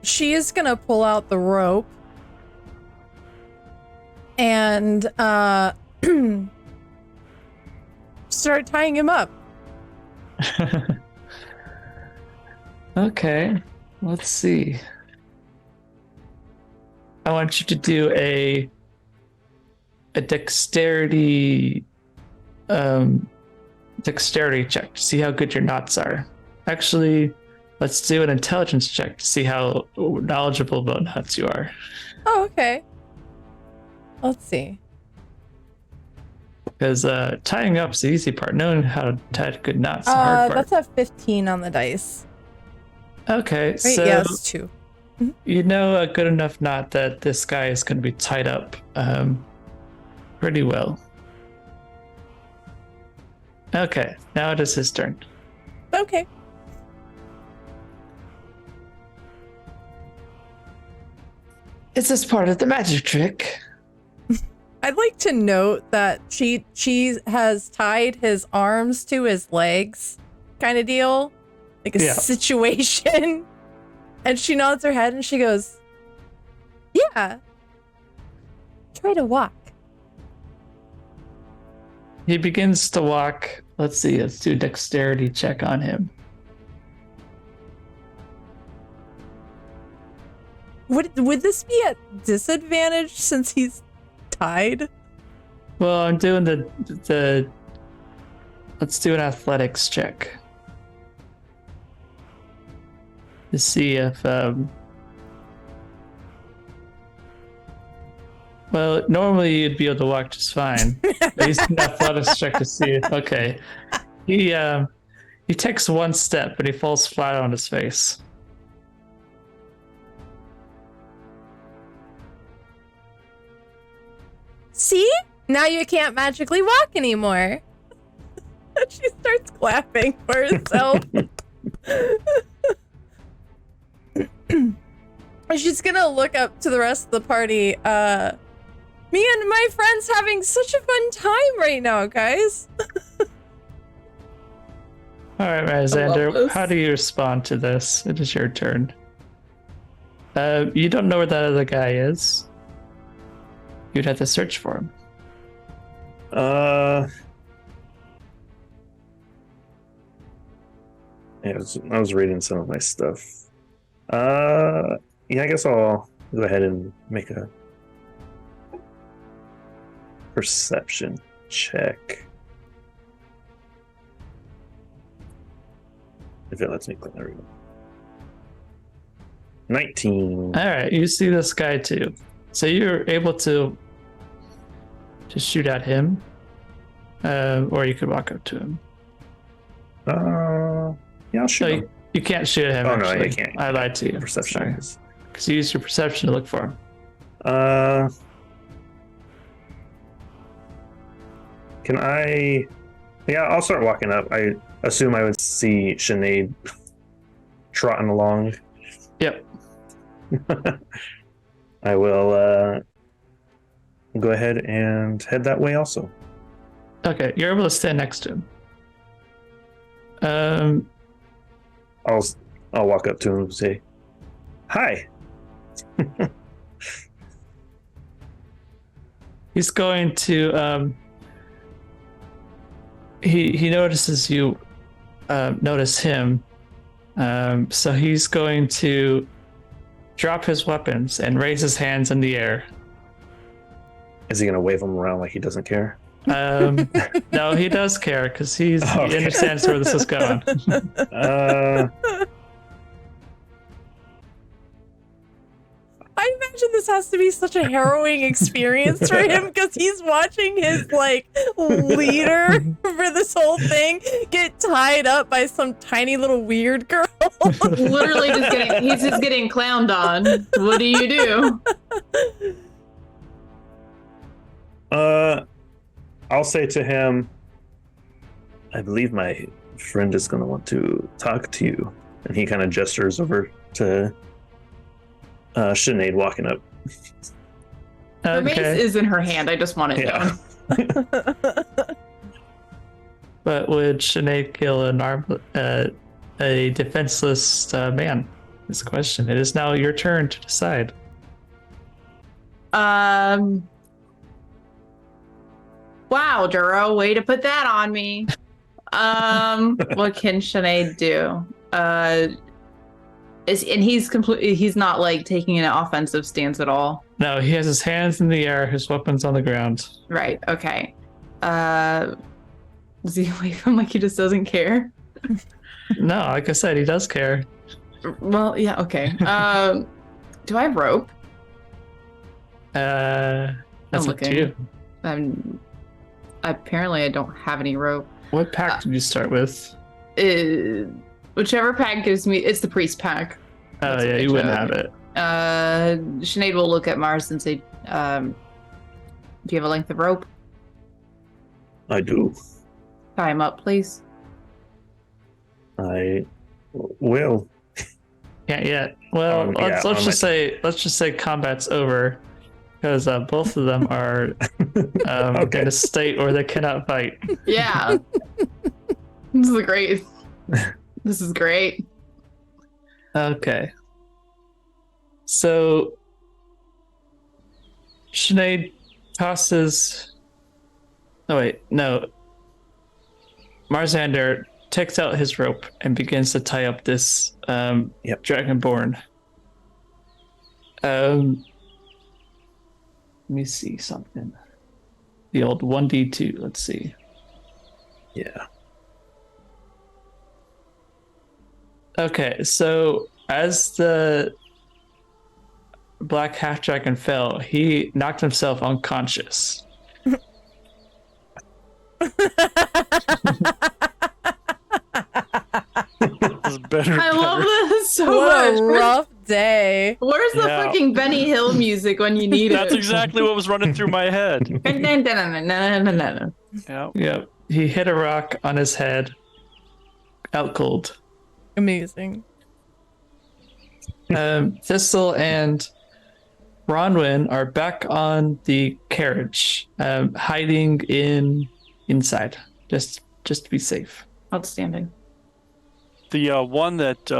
she is gonna pull out the rope and start tying him up. Okay, let's see. I want you to do a dexterity check to see how good your knots are. Actually, let's do an intelligence check to see how knowledgeable about knots you are. Oh, okay. Let's see. Because tying up's the easy part. Knowing how to tie good knots is the hard part. That's a 15 on the dice. Okay, Right? so Yeah, it's 2. you know a good enough knot that this guy is going to be tied up pretty well. Okay, now it is his turn. Okay. Is this part of the magic trick? I'd like to note that she has tied his arms to his legs, kind of deal, like a Yeah. situation. And she nods her head and she goes, "Yeah, try to walk." He begins to walk. Let's see, let's do a dexterity check on him. Would this be at disadvantage since he's tied? Well, I'm doing the let's do an athletics check to see if well, normally you'd be able to walk just fine. But he's an athletics check to see if okay. He takes one step but he falls flat on his face. See? Now you can't magically walk anymore. She starts clapping for herself. She's gonna look up to the rest of the party. Me and my friends having such a fun time right now, guys. All right, love Alexander, this. how do you respond to this? It is your turn. You don't know where that other guy is. You'd have to search for him. Yeah, I was reading some of my stuff. I Yeah, I guess I'll go ahead and make a perception check. If it lets me click, there we go. 19. All right, you see this guy too. So you're able to just shoot at him, or you could walk up to him. Yeah, I'll shoot So him. you can't shoot at him. Oh, no, actually. I can't. I lied to you. Perception. Sorry. is- Because you used your perception to look for him. Can I? Yeah, I'll start walking up. I assume I would see Sinead trotting along. Yep. I will go ahead and head that way also. Okay, you're able to stand next to him. I'll walk up to him and say, "Hi." He's going to he notices you notice him, so he's going to drop his weapons and raise his hands in the air. Is he gonna wave them around like he doesn't care? No, he does care because he Okay. understands where this is going. I imagine this has to be such a harrowing experience for him because he's watching his like leader for this whole thing get tied up by some tiny little weird girl. Literally he's just getting clowned on. What do you do? I'll say to him, "I believe my friend is gonna want to talk to you," and he kind of gestures over to Sinead walking up. Her mace Okay, is in her hand. I just want it Yeah. known. but would Sinead kill a defenseless man? Is the question. It is now your turn to decide. Wow, Duro, way to put that on me. What can Sinead do? He's not like taking an offensive stance at all. No, he has his hands in the air, his weapons on the ground. Right, okay. Does he wave him like he just doesn't care? No, like I said, he does care. Well, yeah, okay. Do I have rope? That's I'm up to looking. you. Apparently I don't have any rope. What pack did you start with? Whichever pack gives me, it's the priest pack. Oh That's yeah, what you I wouldn't chose. have it. Sinead will look at Mars and say, do you have a length of rope? I do. Tie him up, please. I will. Can't yet. Well, Yeah, let's just say combat's over because both of them are Okay. in a state where they cannot fight. Yeah. This is great. This is great. Okay. So Sinead tosses. Oh wait, no. Marzander takes out his rope and begins to tie up this Dragonborn. Let me see something. The old 1d2, let's see. Yeah. Okay, so as the black half dragon fell, he knocked himself unconscious. It's better. I love this so What much. a rough day. Where's the Yeah. fucking Benny Hill music when you need That's it? exactly what was running through my head. Yeah. Yep. He hit a rock on his head. Out cold. Amazing. Thistle and Bronwyn are back on the carriage, hiding inside, just to be safe. Outstanding. The one that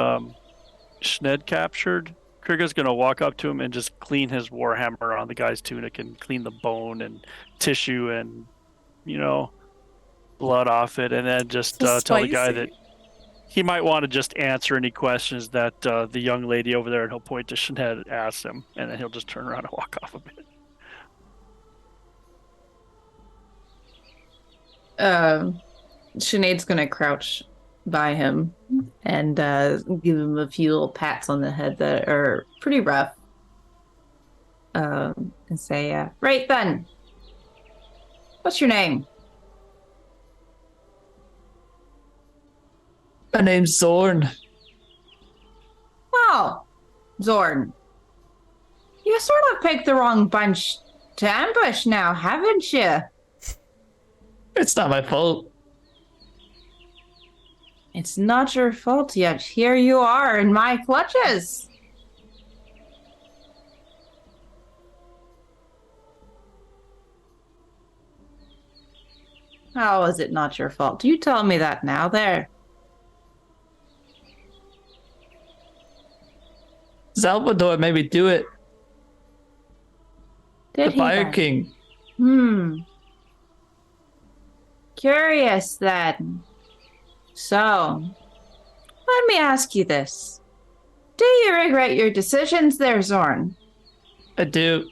Schned captured, Krigga's gonna walk up to him and just clean his warhammer on the guy's tunic and clean the bone and tissue and blood off it, and then just So tell the guy spicy. that he might want to just answer any questions that the young lady over there, and he'll point to Sinead, asks him, and then he'll just turn around and walk off a bit. Sinead's gonna crouch by him and give him a few little pats on the head that are pretty rough. And say, right then, what's your name? My name's Zorn. Well, Zorn, you sort of picked the wrong bunch to ambush now, haven't you? It's not my fault. It's not your fault yet. Here you are in my clutches. How is it not your fault? You tell me that now, there. Salvador made me do it. Did The he Fire then? King. Curious then. So, let me ask you this. Do you regret your decisions there, Zorn? I do.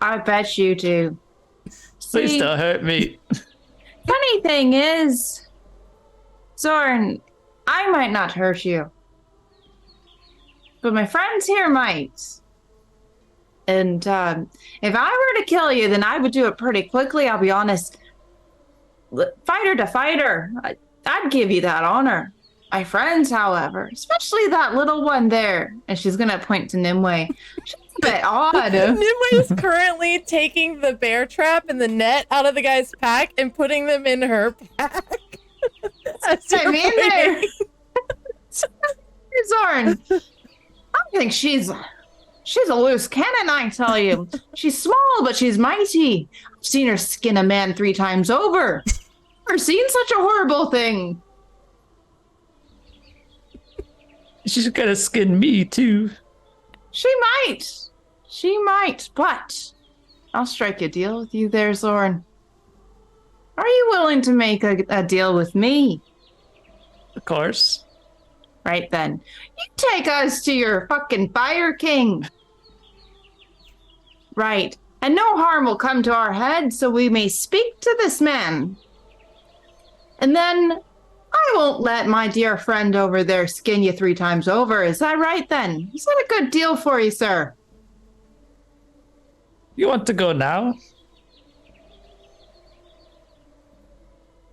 I bet you do. Please See, don't hurt me. funny thing is, Zorn, I might not hurt you. But my friends here might. And if I were to kill you, then I would do it pretty quickly, I'll be honest. Fighter to fighter, I'd give you that honor. My friends, however, especially that little one there, and she's gonna point to Nimue. She's a bit odd. Nimue is currently taking the bear trap and the net out of the guy's pack and putting them in her pack. I mean, there. Zorn, I think she's a loose cannon, I tell you. She's small, but she's mighty. I've seen her skin a man 3 times over. Never seen such a horrible thing. She's gonna skin me too. She might, but I'll strike a deal with you there, Zorn. Are you willing to make a deal with me? Of course. Right then. You take us to your fucking Fire King. Right. And no harm will come to our head, so we may speak to this man. And then I won't let my dear friend over there skin you 3 times over. Is that right then? Is that a good deal for you, sir? You want to go now?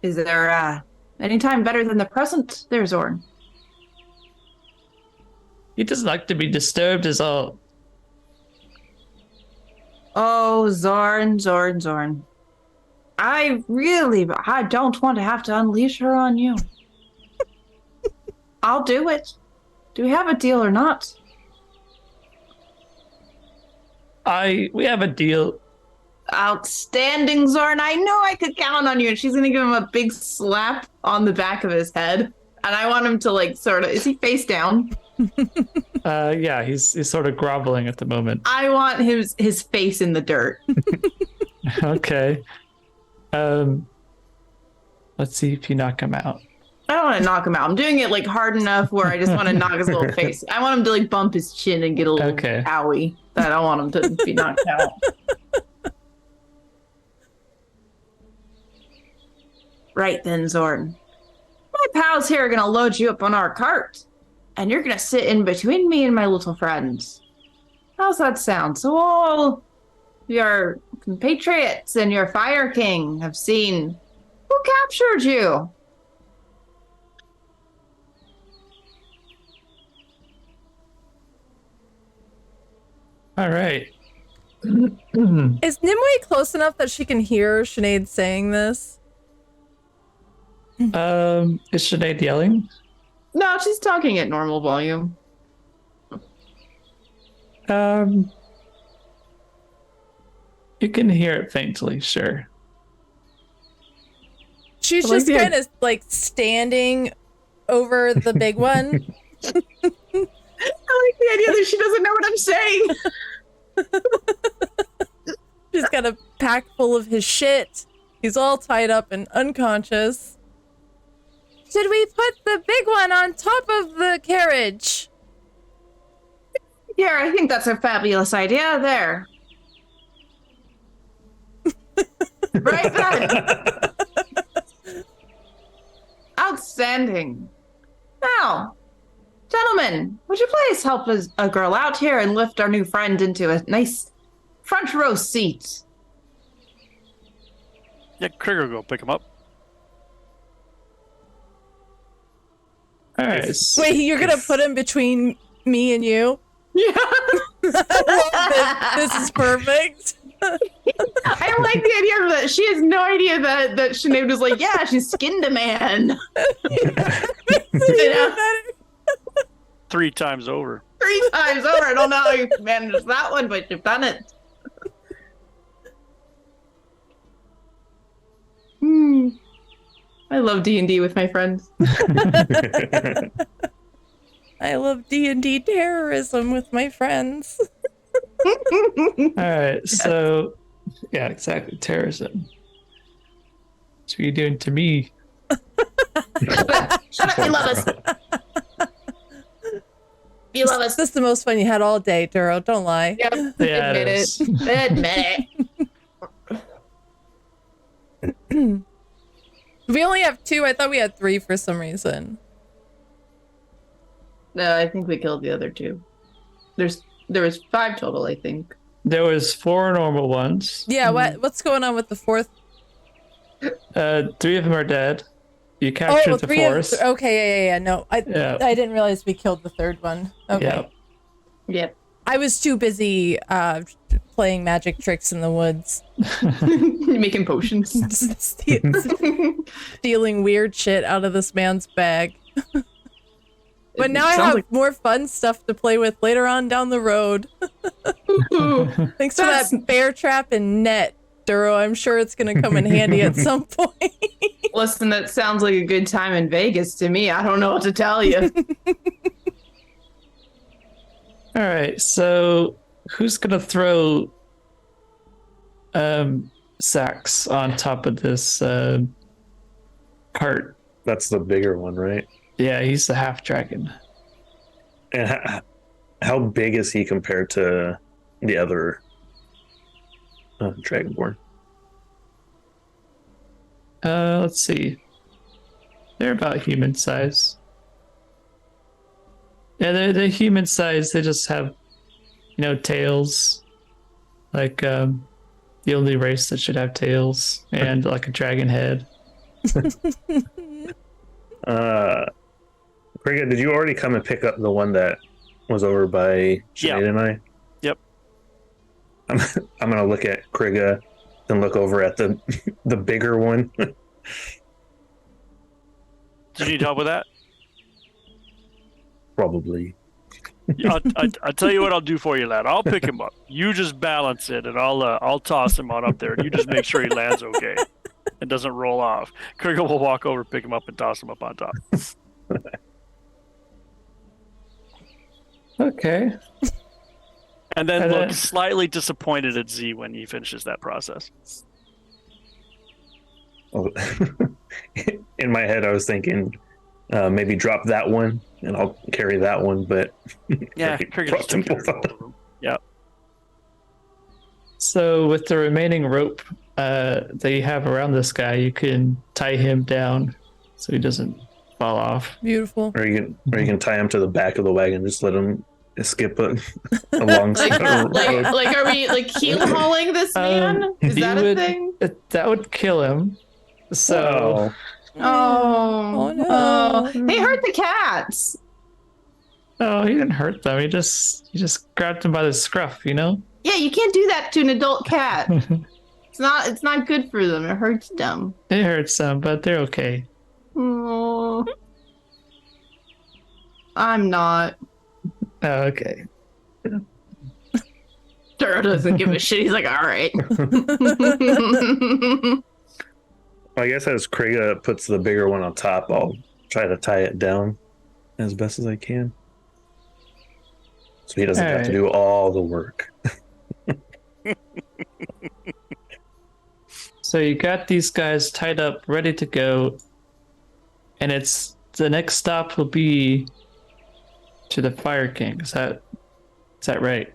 Is there any time better than the present there, Zorn? He doesn't like to be disturbed is all. Oh, Zorn. I don't want to have to unleash her on you. I'll do it. Do we have a deal or not? We have a deal. Outstanding, Zorn. I know I could count on you. And she's going to give him a big slap on the back of his head. And I want him to is he face down? Yeah, he's sort of groveling at the moment. I want his face in the dirt. Okay. Let's see if you knock him out. I don't want to knock him out. I'm doing it hard enough where I just want to knock his little face. I want him to bump his chin and get a little owie. That I want him to be knocked out. Right then, Zorn. My pals here are going to load you up on our cart. And you're going to sit in between me and my little friends. How's that sound? So all your compatriots and your Fire King have seen who captured you. All right. Is Nimue close enough that she can hear Sinead saying this? Is Sinead yelling? No, she's talking at normal volume. You can hear it faintly, sure. She's I like just the kind of standing over the big one. I like the idea that she doesn't know what I'm saying. She's got a pack full of his shit. He's all tied up and unconscious. should we put the big one on top of the carriage? Yeah, I think that's a fabulous idea. There. Right then. Outstanding. Now, gentlemen, would you please help a girl out here and lift our new friend into a nice front row seat? Yeah, Krigga will go pick him up. All right. Wait, you're gonna put him between me and you? Yeah. This is perfect. I like the idea that she has no idea that Sinead was like, yeah, she skinned a man. Yeah. 3 times over. 3 times over. I don't know how you managed that one, but you've done it. I love D&D with my friends. I love D&D terrorism with my friends. All right. So, yeah, exactly. Terrorism. That's what you're doing to me. Shut up, you love us. You love us. This is the most fun you had all day, Duro. Don't lie. Yep. Yeah, Admit it it. is. Admit it. We only have 2. I thought we had 3 for some reason. No, I think we killed the other 2. There was 5 total, I think. There was 4 normal ones. Yeah, what's going on with the 4th? 3 of them are dead. You captured the 4th. Okay, yeah. No, I didn't realize we killed the 3rd one. Okay. Yep. Yep. I was too busy playing magic tricks in the woods. Making potions. Stealing weird shit out of this man's bag. But now I have more fun stuff to play with later on down the road. Thanks for that bear trap and net, Duro. I'm sure it's going to come in handy at some point. Listen, that sounds like a good time in Vegas to me. I don't know what to tell you. All right. So, who's gonna throw sacks on top of this cart? That's the bigger one, right? Yeah, he's the half dragon. And how big is he compared to the other Dragonborn? Let's see. They're about human size. Yeah, they're human size. They just have, tails. Like the only race that should have tails and like a dragon head. Krigga, did you already come and pick up the one that was over by Sinead and I? Yep. I'm gonna look at Krigga and look over at the bigger one. Do you need help with that? Probably. I'll tell you what I'll do for you, lad. I'll pick him up. You just balance it, and I'll toss him on up there. And you just make sure he lands okay and doesn't roll off. Krigga will walk over, pick him up, and toss him up on top. Okay. And then look slightly disappointed at Z when he finishes that process. In my head, I was thinking maybe drop that one and I'll carry that one, but yeah, Krigga just took care of both of them. Yeah. So with the remaining rope that you have around this guy, you can tie him down so he doesn't fall off. Beautiful. Or you can tie him to the back of the wagon, just let him skip a long road. Like, are we like heel hauling this man? Is that a thing? That would kill him. So. Oh no! They hurt the cats. Oh, he didn't hurt them. He just grabbed him by the scruff, Yeah, you can't do that to an adult cat. It's not good for them. It hurts them. It hurts them, but they're okay. Oh, I'm not. Oh, okay. Duro doesn't give a shit. He's like, all right. I guess as Krigga puts the bigger one on top, I'll try to tie it down as best as I can. So he doesn't have to do all the work. So you got these guys tied up, ready to go. and it's the next stop will be to the Fire King. Is that right?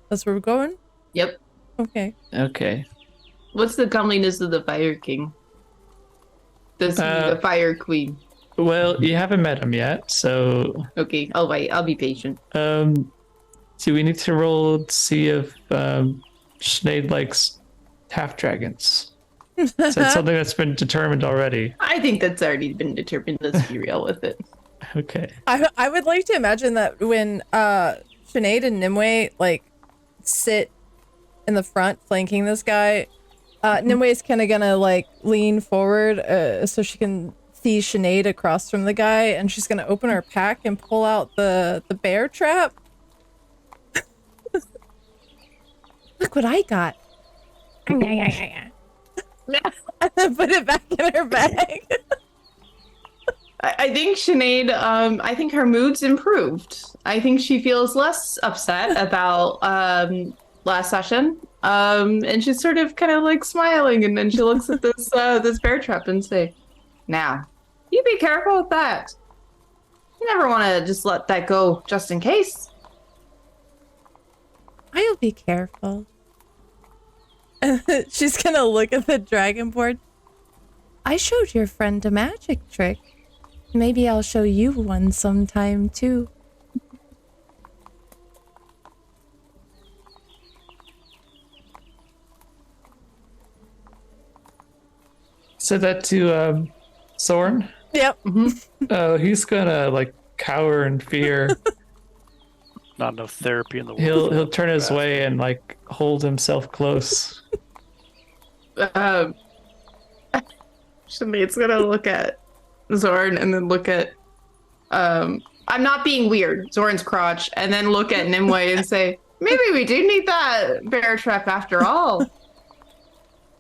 That's where we're going? Yep. Okay. Okay. What's the comeliness of the Fire King? The Fire Queen. Well, you haven't met him yet, so Okay, I'll wait. I'll be patient. see, we need to roll to see if Sinead likes half dragons. So it's something that's been determined already. I think that's already been determined. Let's be real with it. Okay. I would like to imagine that when Sinead and Nimue like sit in the front flanking this guy, Nimue is kind of gonna like lean forward so she can see Sinead across from the guy, and she's gonna open her pack and pull out the bear trap. Look what I got. And then put it back in her bag. I think Sinead, I think her mood's improved. I think she feels less upset about last session. And she's sort of kind of like smiling, and then she looks at this bear trap and say, "Now, you be careful with that. You never want to just let that go just in case." I'll be careful. She's gonna look at the dragon board. I showed your friend a magic trick. Maybe I'll show you one sometime too. Said that to Soren. Yep. Oh, he's gonna like cower in fear. Not enough therapy in the world. He'll turn his way and like hold himself close. Sinead's gonna look at Zorn and then look at I'm not being weird, Zorn's crotch, and then look at Nimue and say, "Maybe we do need that bear trap after all."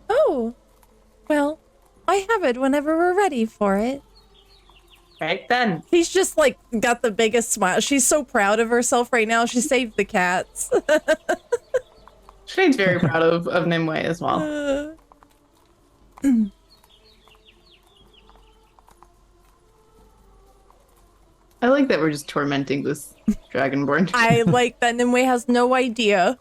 Oh, well, I have it whenever we're ready for it. Right then. He's just like got the biggest smile. She's so proud of herself right now. She saved the cats. Sinead's very proud of Nimue as well. I like that we're just tormenting this dragonborn. I like that Nimue has no idea.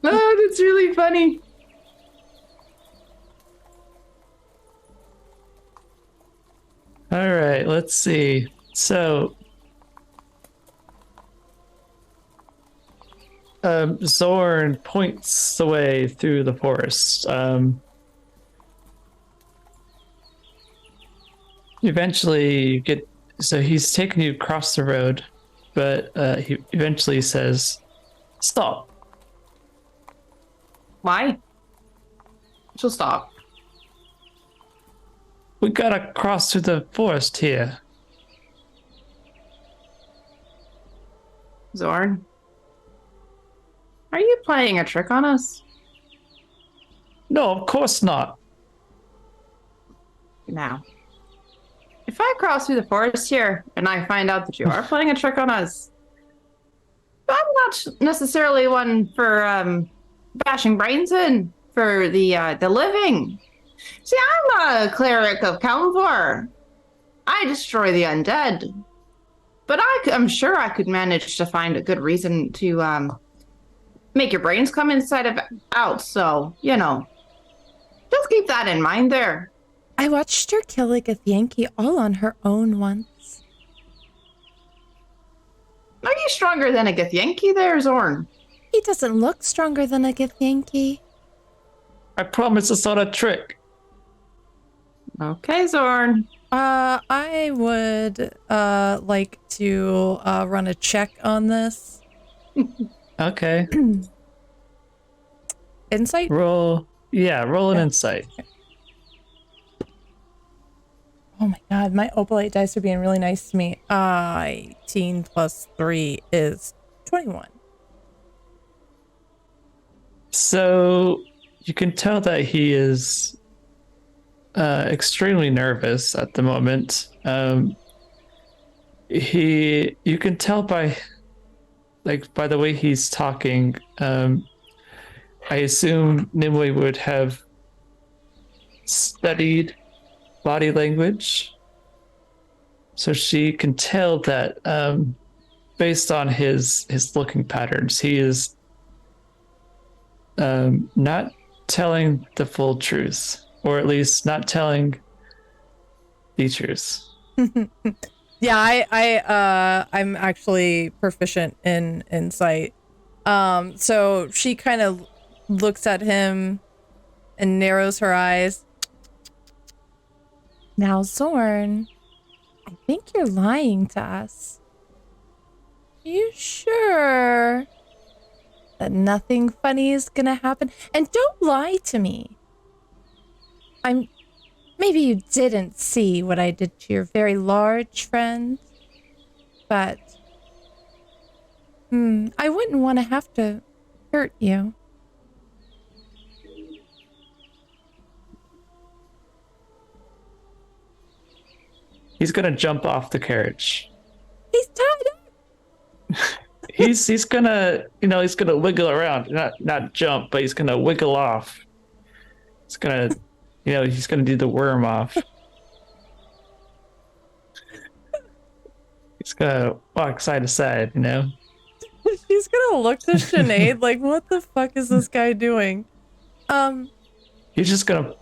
Oh, that's really funny. All right, let's see. So, Zorn points the way through the forest. Eventually, you get. So he's taking you across the road, but he eventually says, "Stop." Why? She'll stop. We gotta cross through the forest here. Zorn, are you playing a trick on us? No, of course not. Now, if I cross through the forest here and I find out that you are playing a trick on us, I'm not necessarily one for bashing brains in for the living. See, I'm a cleric of Kalmvor. I destroy the undead. But I'm sure I could manage to find a good reason to make your brains come inside of out. So, just keep that in mind there. I watched her kill a Githyanki all on her own once. Are you stronger than a Githyanki there, Zorn? He doesn't look stronger than a Githyanki. I promise it's not a trick. Okay, Zorn. I would like to run a check on this. Okay. Insight? Roll an insight. Oh my god, my opalite dice are being really nice to me. 18 plus 3 is 21. So you can tell that he is extremely nervous at the moment. You can tell by the way he's talking. I assume Nimue would have studied body language, so she can tell that based on his looking patterns, he is not telling the full truth, or at least not telling the truth. Yeah, I'm actually proficient in insight. So she kind of looks at him and narrows her eyes. Now, Zorn, I think you're lying to us. Are you sure that nothing funny is gonna happen? And don't lie to me. Maybe you didn't see what I did to your very large friend, but I wouldn't want to have to hurt you. He's gonna jump off the carriage. He's tied up. He's gonna he's gonna wiggle around, not jump, but he's gonna wiggle off. He's gonna he's gonna do the worm off. He's gonna walk side to side, She's gonna look to Sinead like, what the fuck is this guy doing? He's just gonna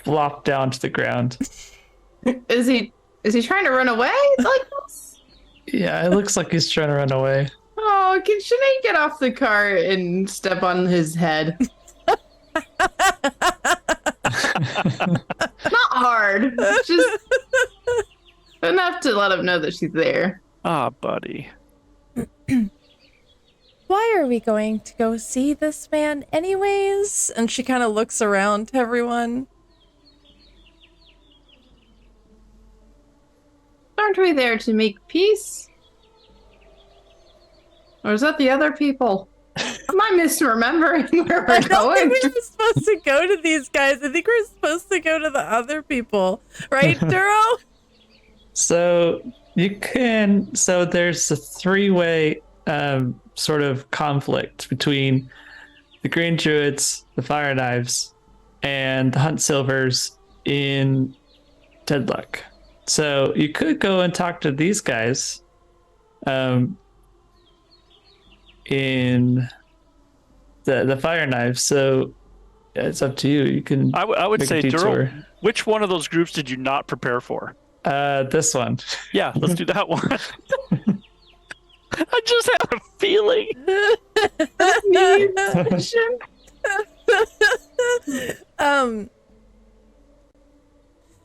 flop down to the ground. Is he trying to run away like this? Yeah, it looks like he's trying to run away. Oh, can Sinead get off the car and step on his head? Not hard. Just enough to let him know that she's there. Ah, buddy. Why are we going to go see this man anyways? And she kind of looks around to everyone. Aren't we there to make peace? Or is that the other people? Am I misremembering where I we're don't going? think we were supposed to go to these guys. I think we're supposed to go to the other people. Right, Duro? So there's a three-way sort of conflict between the Green Druids, the Fire Knives, and the Hunt Silvers in Deadlock. So you could go and talk to these guys in the Fire Knives. So it's up to you. You can. I would make a say, detour. Duro, which one of those groups did you not prepare for? This one. Yeah, let's do that one. I just had a feeling.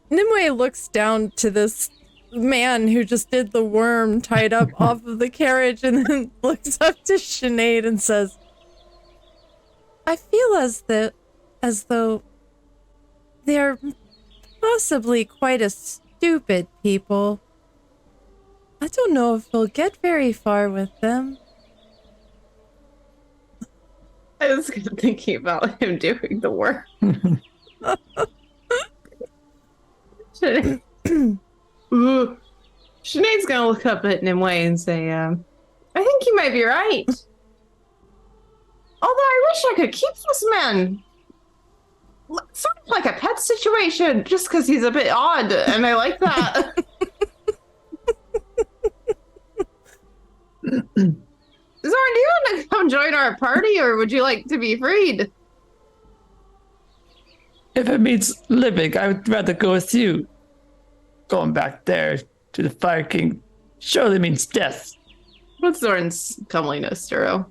Nimue looks down to this man who just did the worm tied up off of the carriage and then looks up to Sinead and says, I feel as though they're possibly quite a stupid people. I don't know if we'll get very far with them. I was thinking about him doing the work. Ooh. Sinead's gonna look up at Nimue and say, I think you might be right. Although I wish I could keep this man. Sort of like a pet situation, just because he's a bit odd, and I like that. Zorn, do you want to come join our party, or would you like to be freed? If it means living, I would rather go with you. Going back there to the Fire King surely means death. What's Zorn's comeliness, Duro?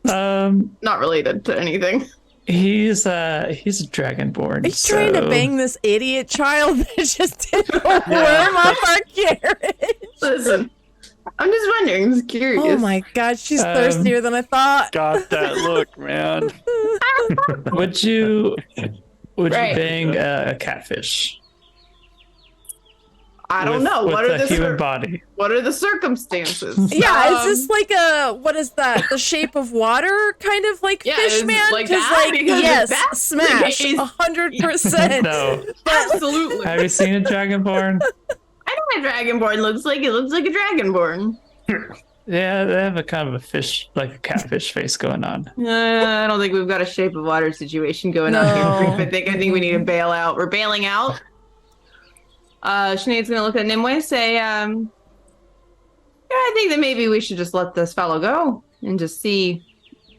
Um, Not related to anything. he's a dragonborn. He's trying to bang this idiot child that just did a worm off our carriage. Listen, I'm just wondering. I'm just curious. Oh my god, she's thirstier than I thought. Got that look, man. Would you Right. you bang a catfish? I don't with- know. with What are a the human body? what are the circumstances? Yeah, is this like a, what is that? The shape of water kind of like Yeah, fish is it man? like Because that? like, Because if yes, that's the smash, case- 100%. No. Absolutely. Have you seen a dragonborn? I know what a dragonborn looks like. It looks like a dragonborn. Yeah, they have a kind of a fish, like a catfish face going on. I don't think we've got a shape of water situation going on No. here. I think we need to bail out. We're bailing out. Sinead's gonna look at Nimue and say, yeah, I think that maybe we should just let this fellow go and just see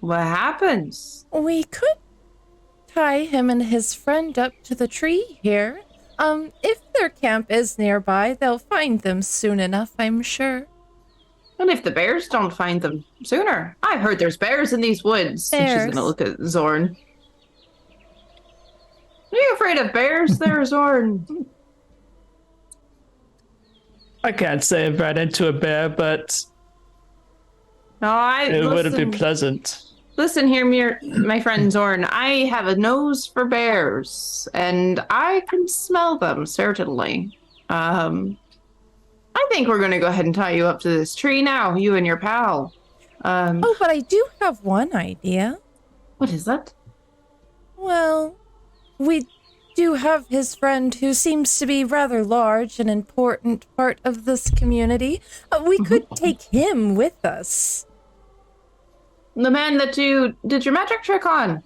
what happens. We could tie him and his friend up to the tree here. If their camp is nearby, they'll find them soon enough, I'm sure. And if the bears don't find them sooner, I heard there's bears in these woods. And she's Bears. gonna look at Zorn. Are you afraid of bears there, Zorn? I can't say I've ran into a bear, but No, it wouldn't be pleasant. Listen here, my friend Zorn. I have a nose for bears, and I can smell them, certainly. I think we're going to go ahead and tie you up to this tree now, you and your pal. Oh, but I do have one idea. What is that? Well, we do have his friend who seems to be rather large and important part of this community. We could take him with us. The man that you did your magic trick on.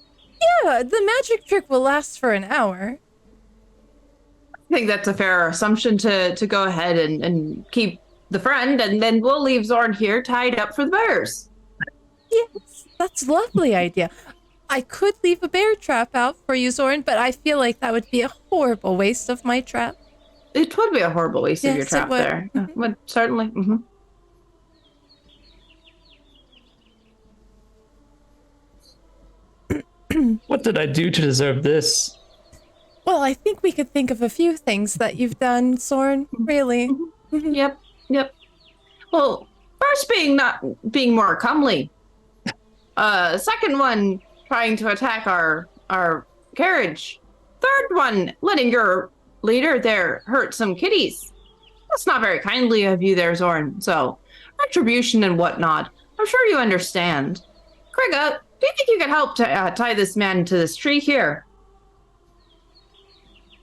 Yeah, the magic trick will last for an hour. I think that's a fair assumption to go ahead and keep the friend, and then we'll leave Zorn here tied up for the bears. Yes, that's a lovely idea. I could leave a bear trap out for you, Zorn, but I feel like that would be a horrible waste of my trap. It would be a horrible waste of your Yes, it trap would. there. Mhm. Would certainly. Mm-hmm. What did I do to deserve this? Well, I think we could think of a few things that you've done, Zorn, really. Yep. Well, first not being more comely. Second one, trying to attack our carriage. Third one, letting your leader there hurt some kitties. That's not very kindly of you there, Zorn. So, retribution and whatnot. I'm sure you understand. Krigga, do you think you could help to tie this man to this tree here?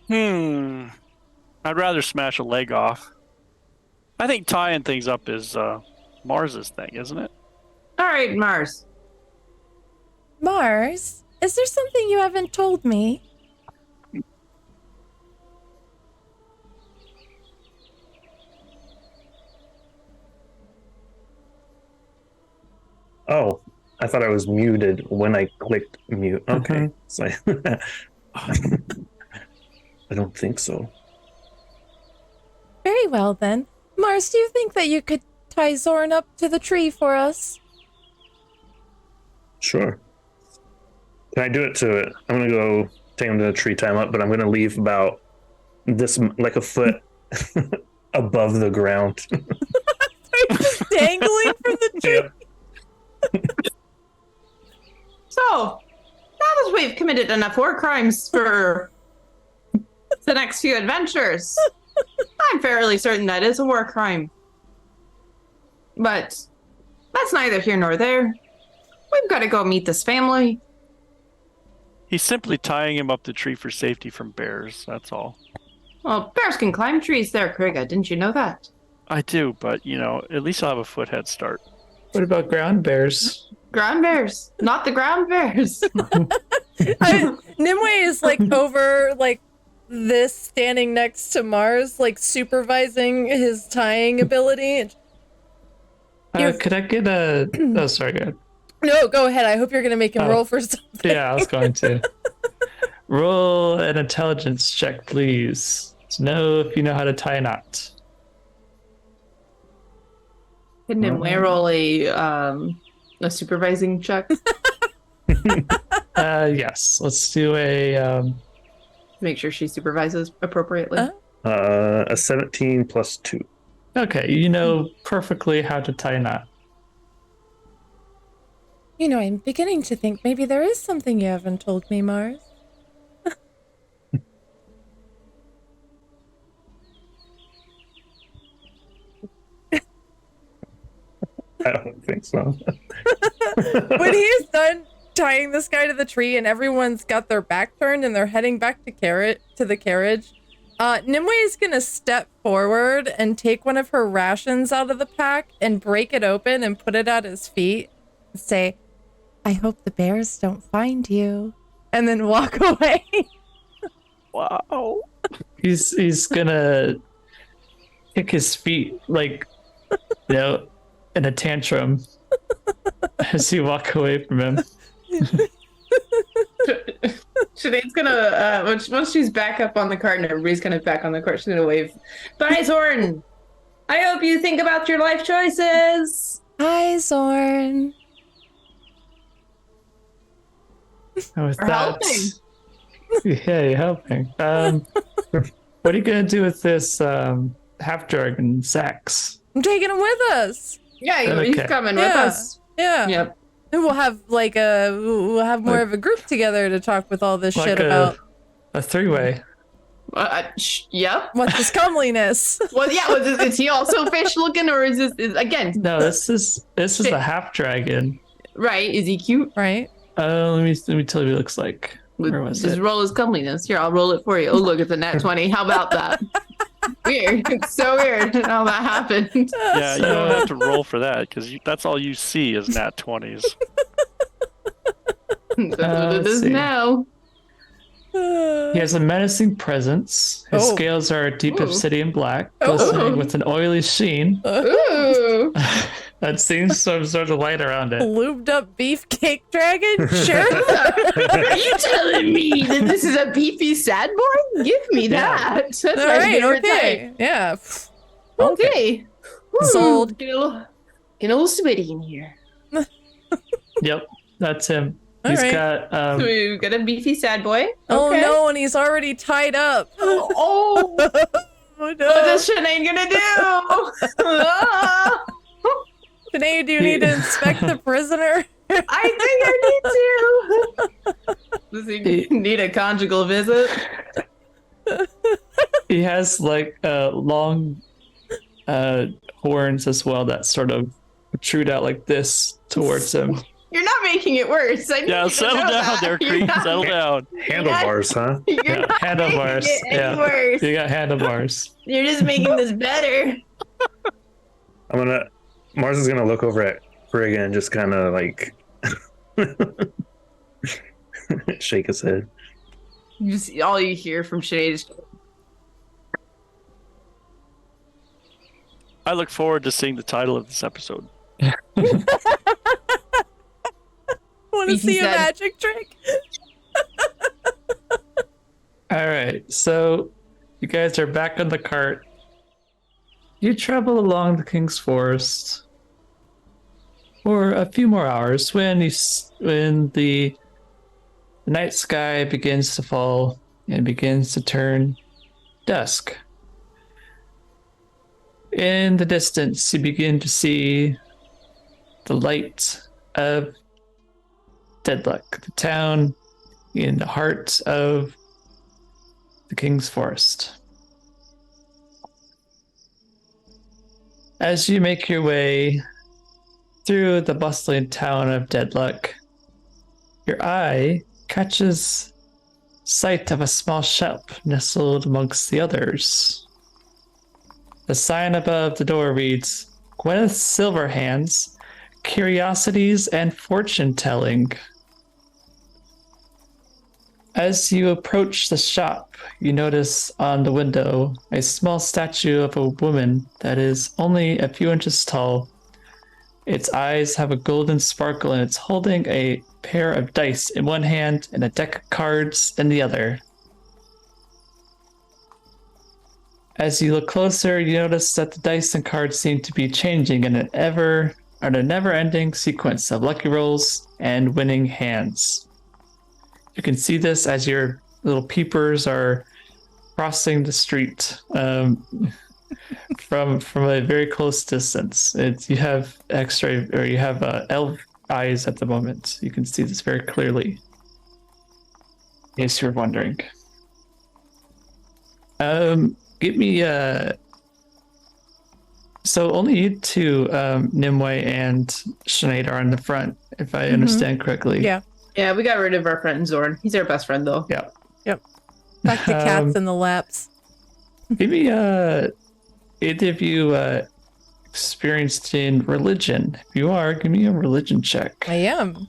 I'd rather smash a leg off. I think tying things up is Mars's thing, isn't it? All right, Mars. Mars, is there something you haven't told me? Oh, I thought I was muted when I clicked mute. Okay. So I don't think so. Very well, then. Mars, do you think that you could tie Zorn up to the tree for us? Sure. Can I do it to it? I'm gonna go take him to the tree, tie him up, but I'm gonna leave about this, like a foot above the ground. Just dangling from the tree? Yeah. So, now that we've committed enough war crimes for the next few adventures, I'm fairly certain that is a war crime. But that's neither here nor there. We've got to go meet this family. He's simply tying him up the tree for safety from bears, that's all. Well, bears can climb trees there, Krigga. Didn't you know that? I do, but, at least I'll have a foot head start. What about ground bears? Ground bears, not the ground bears. Nimue is over this, standing next to Mars, supervising his tying ability. Could I get a... Oh, sorry, go ahead. No, go ahead. I hope you're going to make him Oh. roll for something. Yeah, I was going to. Roll an intelligence check, please. To know if you know how to tie a knot. Can Nimue roll a supervising check? Yes. Let's do a... Make sure she supervises appropriately. A 17 plus 2. Okay, you know perfectly how to tie a knot. I'm beginning to think maybe there is something you haven't told me, Mars. I don't think so. When he's done tying this guy to the tree and everyone's got their back turned and they're heading back to the carriage, Nimue is gonna step forward and take one of her rations out of the pack and break it open and put it at his feet and say, I hope the bears don't find you. And then walk away. Wow. He's gonna kick his feet like, in a tantrum as you walk away from him. Sinead's gonna once she's back up on the cart and everybody's kind of back on the cart, she's gonna wave. Bye, Zorn. I hope you think about your life choices. Hi, Zorn. And with We're that, helping. yeah, you're helping. What are you gonna do with this half dragon Sax? I'm taking him with us. Yeah, he's Okay. coming with us. Yeah. Yep. And we'll have we'll have more of a group together to talk with all this Like shit about a three-way. Yep. what's this comeliness. Well, yeah. Is he also fish looking, or is this again? No, this is a half dragon. Right? Is he cute? Right? Let me tell you what it looks like. Where was Just it? roll his comeliness. Here, I'll roll it for you. Oh, look, it's a nat 20. How about that? Weird. It's so weird how that happened. Yeah, you don't have to roll for that because that's all you see is nat 20s. That's what it let's is see. now. He has a menacing presence. His Oh. scales are deep Ooh. obsidian black, Oh. glistening with an oily sheen Ooh. that seems some sort of light around it. Lubed up beefcake dragon? Sure. Are you telling me that this is a beefy sad boy? Give me that. That's All my right, favorite okay. type. Yeah. Okay. Sold. Get a little sweaty in here. Yep, that's him. All He's right. got So we've got a beefy sad boy. Oh Okay. no, and he's already tied up. Oh, Oh no. what is Sinead gonna do? Ah, Sinead, do you need to inspect the prisoner? I think I need to. Does he need a conjugal visit? he has like long horns as well that sort of protrude out like this towards him. You're not making it worse. I need Yeah, you to settle know down that. there, You're Creed. not- Settle down. Handlebars, huh? You're Yeah, not handlebars. making it any Yeah, worse. you got handlebars. You're just making this better. Mars is gonna look over at Krigga and just kind of like shake his head. All you hear from Sinead is I look forward to seeing the title of this episode. Want to Beefy see a said- magic trick? All right, so you guys are back on the cart. You travel along the King's Forest for a few more hours when the night sky begins to fall and begins to turn dusk. In the distance, you begin to see the light of Deadluck, the town in the heart of the King's Forest. As you make your way through the bustling town of Deadluck, your eye catches sight of a small shop nestled amongst the others. The sign above the door reads, Gwyneth Silverhands, Curiosities and Fortune Telling. As you approach the shop, you notice on the window a small statue of a woman that is only a few inches tall. Its eyes have a golden sparkle and it's holding a pair of dice in one hand and a deck of cards in the other. As you look closer, you notice that the dice and cards seem to be changing in a never-ending sequence of lucky rolls and winning hands. You can see this as your little peepers are crossing the street from a very close distance. You have elf eyes at the moment. You can see this very clearly. In case you're wondering. Give me so only you two, Nimue and Sinead, are on the front, if I understand correctly. Yeah. Yeah, we got rid of our friend Zorn. He's our best friend, though. Yeah. Back to cats Um, in the laps. Give me either of you experienced in religion. If you are, give me a religion check. I am.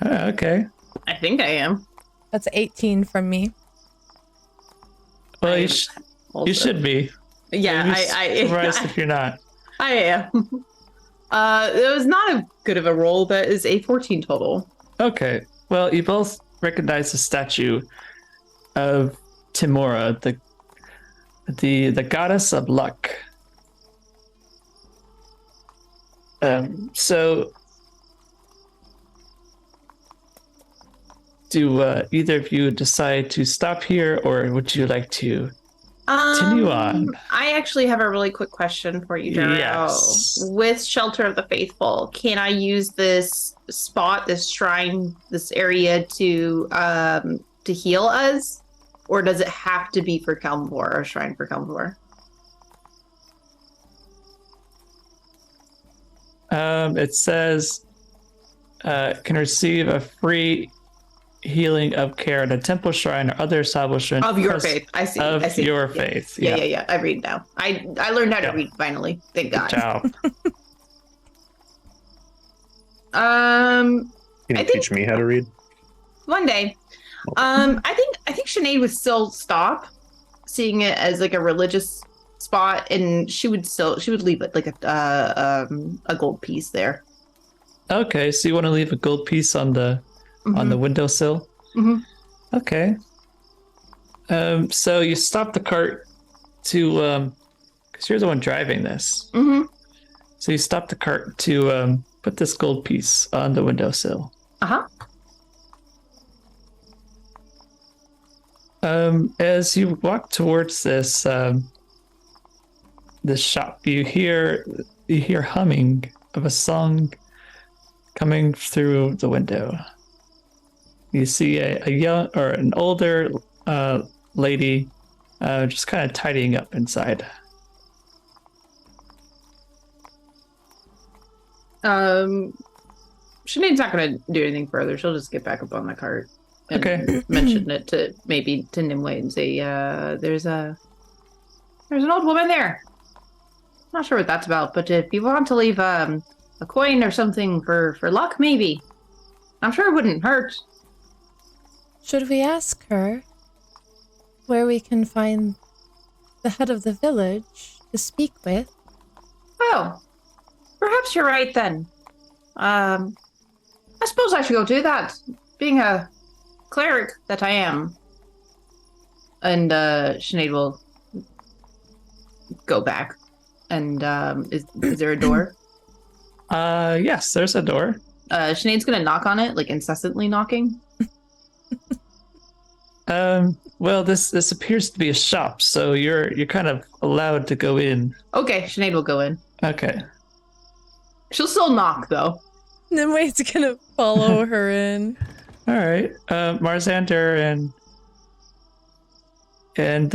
Okay. I think I am. That's 18 from me. Well, I you, am you should be. Yeah, I'd be surprised if you're not. I am. It was not a good of a roll. That is a 14 total. Okay. Well, you both recognize the statue of Timora, the goddess of luck. So do either of you decide to stop here, or would you like to continue on? I actually have a really quick question for you, Jero. Yes. With Shelter of the Faithful, can I use this spot, this shrine, this area to heal us? Or does it have to be for Kelmvor, or a shrine for Kelmvor? It says can receive a free healing of care at a temple shrine or other establishment Of your faith. I see. of I see. your Yeah. faith. Yeah. I read now. I learned how to Yeah. read finally. Thank God. Ciao. Can you I think- teach me how to read? One day. I think Sinead would still stop seeing it as like a religious spot, and she would leave it like a gold piece there. Okay, so you want to leave a gold piece on the windowsill? Mhm. Okay. So you stop the cart to because you're the one driving this. Mm-hmm. So you stop the cart to put this gold piece on the windowsill. Uh-huh. As you walk towards this this shop, you hear humming of a song coming through the window. You see a young or an older lady just kind of tidying up inside. Sinead's not gonna do anything further. She'll just get back up on the cart. And Okay. mention it to Nimue and say, there's an old woman there. Not sure what that's about, but if you want to leave a coin or something for luck, maybe. I'm sure it wouldn't hurt. Should we ask her where we can find the head of the village to speak with? Oh, perhaps you're right then. I suppose I should go do that, being a cleric that I am. And Sinead will go back. And is there a door? Yes, there's a door. Sinead's gonna knock on it, like incessantly knocking. Well, this appears to be a shop, so you're kind of allowed to go in. Okay, Sinead will go in. Okay. She'll still knock though. Nimue's gonna follow her in. All right. Marzander and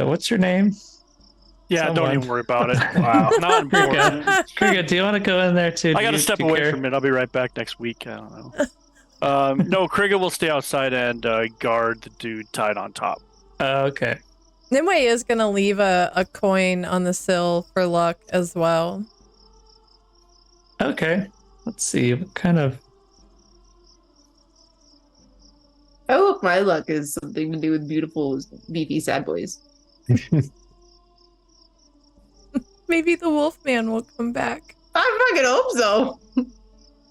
what's your name? Yeah, Someone. don't even worry about it. Wow, not important. Krigga, do you want to go in there too? I gotta step away from it. I'll be right back next week. I don't know. No, Krigga will stay outside and guard the dude tied on top. Okay. Nimue is gonna leave a coin on the sill for luck as well. Okay. Let's see. What kind of? I hope my luck is something to do with beautiful, beefy sad boys. Maybe the Wolfman will come back. I fucking hope so.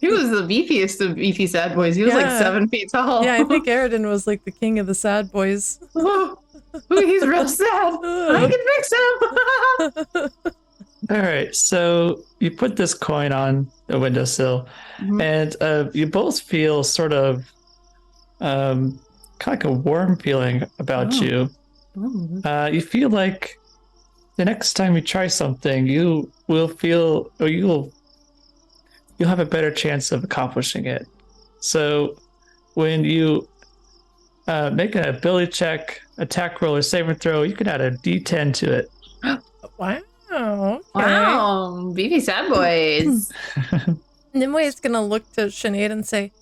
He was the beefiest of beefy sad boys. He was like Yeah. 7 feet tall. Yeah, I think Aridin was like the king of the sad boys. Ooh, he's real sad. I can fix him. All right. So you put this coin on the windowsill, Mhm. and you both feel sort of kind of like a warm feeling about Oh. you. You feel like the next time you try something, you will feel, or you'll have a better chance of accomplishing it. So when you make an ability check, attack roll, or saving throw, you can add a D10 to it. Wow. Okay. Wow, beefy sad boys. Nimue is gonna look to Sinead and say,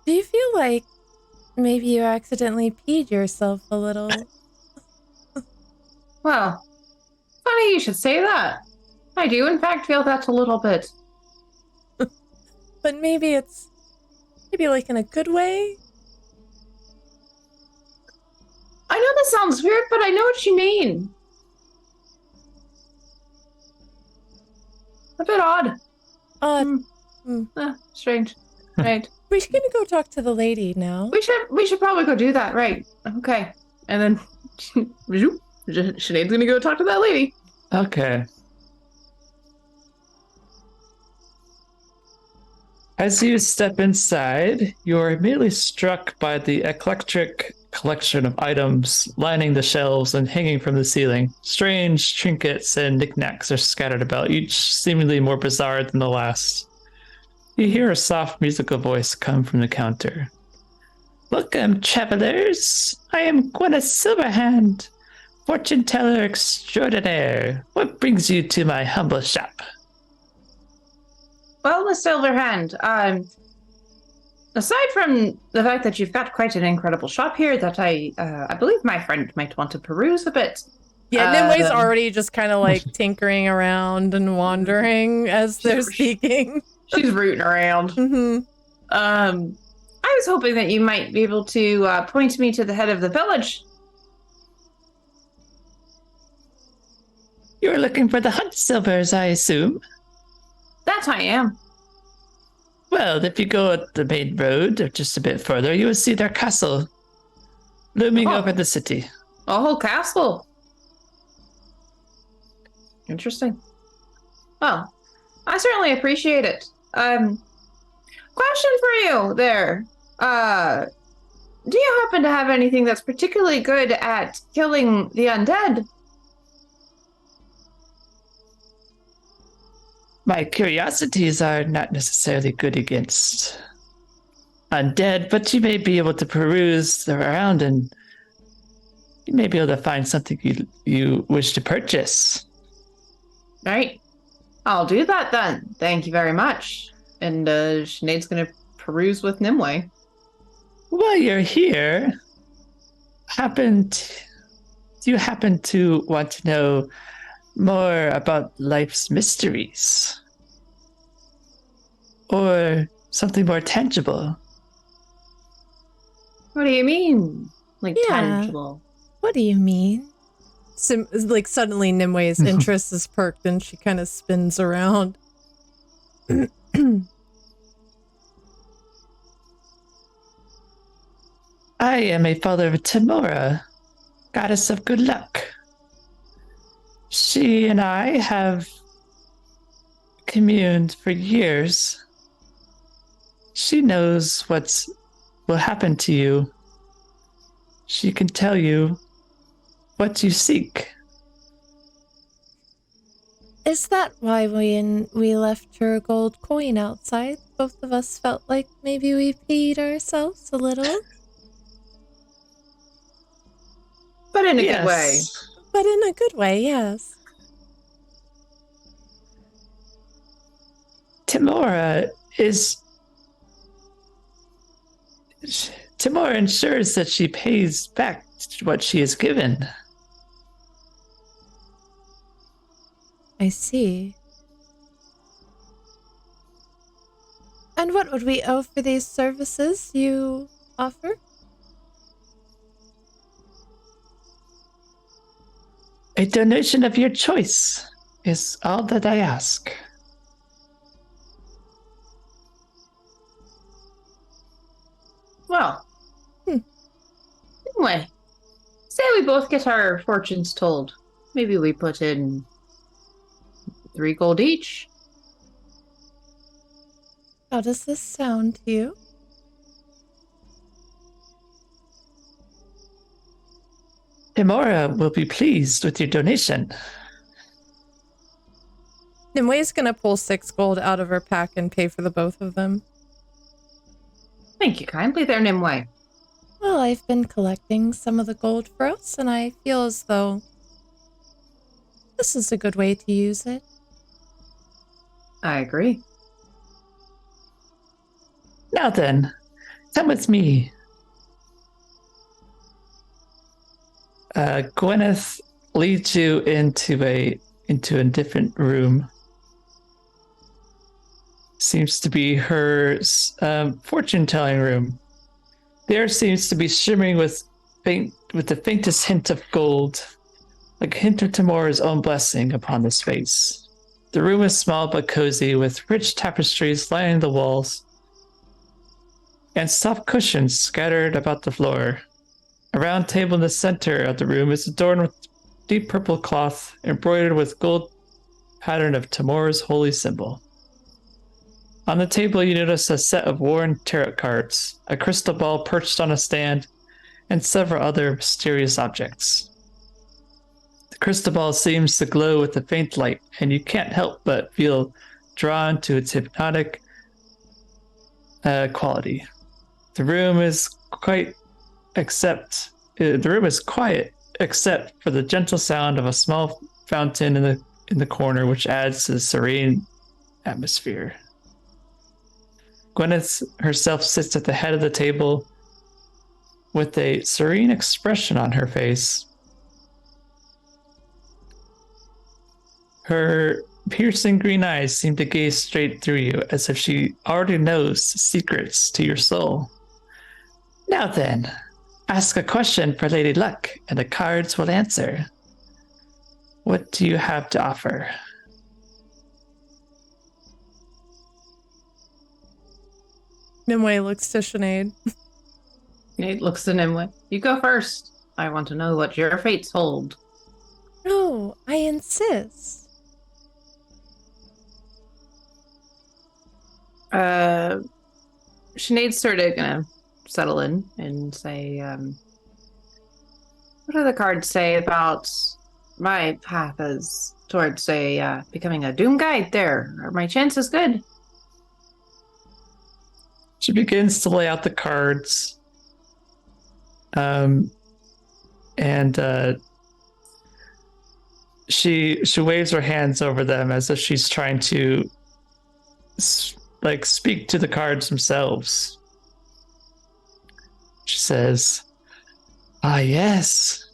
"Do you feel like maybe you accidentally peed yourself a little?" Well, funny you should say that. I do, in fact, feel that a little bit. But maybe it's like in a good way. I know this sounds weird, but I know what you mean. A bit odd. Strange. Right. We're gonna go talk to the lady now. We should probably go do that, right? Okay. And then Sinead's gonna go talk to that lady. Okay. As you step inside, you are immediately struck by the eclectic collection of items lining the shelves and hanging from the ceiling. Strange trinkets and knickknacks are scattered about, each seemingly more bizarre than the last. You hear a soft musical voice come from the counter. Welcome, travelers. I am Gwyneth Silverhand, fortune teller extraordinaire. What brings you to my humble shop? Well, Miss Silverhand, aside from the fact that you've got quite an incredible shop here that I believe my friend might want to peruse a bit. Yeah, Nimwe's already just kind of like tinkering around and wandering as they're speaking. She's rooting around. Mm-hmm. I was hoping that you might be able to point me to the head of the village. You're looking for the Hunt Silvers, I assume? That I am. Well, if you go up the main road or just a bit further, you will see their castle looming over the city. A whole castle. Interesting. Well, I certainly appreciate it. Question for you there. Do you happen to have anything that's particularly good at killing the undead? My curiosities are not necessarily good against undead, but you may be able to peruse around and you may be able to find something you wish to purchase. Right. I'll do that then. Thank you very much. And Sinead's going to peruse with Nimue. While you're here, do you happen to want to know more about life's mysteries? Or something more tangible? What do you mean? Like Yeah. tangible? What do you mean? Like suddenly Nimwe's interest is perked and she kind of spins around. I am a follower of Tamora, goddess of good luck. She and I have communed for years. She knows what will happen to you. She can tell you what you seek. Is that why we left your gold coin outside? Both of us felt like maybe we paid ourselves a little. But in a good way. But in a good way, yes. Tamora ensures that she pays back what she is given. I see. And what would we owe for these services you offer? A donation of your choice is all that I ask. Well, anyway, say we both get our fortunes told. Maybe we put in 3 gold each. How does this sound to you? Tamora will be pleased with your donation. Nimwe's gonna pull 6 gold out of her pack and pay for the both of them. Thank you kindly there, Nimue. Well, I've been collecting some of the gold for us, and I feel as though this is a good way to use it. I agree. Now then, come with me. Gwyneth leads you into a different room. Seems to be her fortune-telling room. The air seems to be shimmering with the faintest hint of gold, like a hint of Tamor's own blessing upon this face. The room is small but cozy, with rich tapestries lining the walls and soft cushions scattered about the floor. A round table in the center of the room is adorned with deep purple cloth embroidered with gold pattern of Tamor's holy symbol. On the table, you notice a set of worn tarot cards, a crystal ball perched on a stand, and several other mysterious objects. The crystal ball seems to glow with a faint light, and you can't help but feel drawn to its hypnotic quality. The room is quiet except for the gentle sound of a small fountain in the corner, which adds to the serene atmosphere. Gwyneth herself sits at the head of the table with a serene expression on her face. Her piercing green eyes seem to gaze straight through you, as if she already knows secrets to your soul. Now then, ask a question for Lady Luck, and the cards will answer. What do you have to offer? Nimue looks to Sinead. Nate looks to Nimue. You go first. I want to know what your fates hold. No, I insist. Sinead's sort of gonna settle in and say, what do the cards say about my path as towards becoming a doom guide there? Are my chances good? She begins to lay out the cards. She waves her hands over them as if she's trying to speak to the cards themselves. She says, "Ah, yes.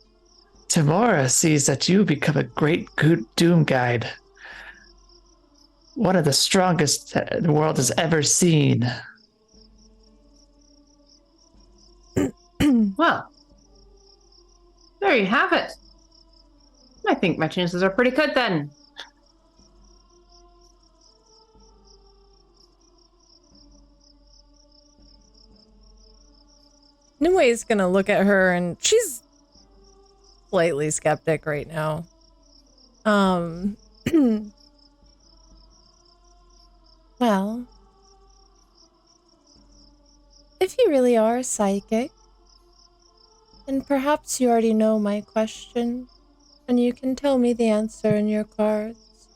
Tamora sees that you become a great good doom guide. One of the strongest that the world has ever seen." Well, there you have it. I think my chances are pretty good then. Nimue's gonna look at her, and she's slightly skeptic right now. Well, if you really are psychic, then perhaps you already know my question, and you can tell me the answer in your cards.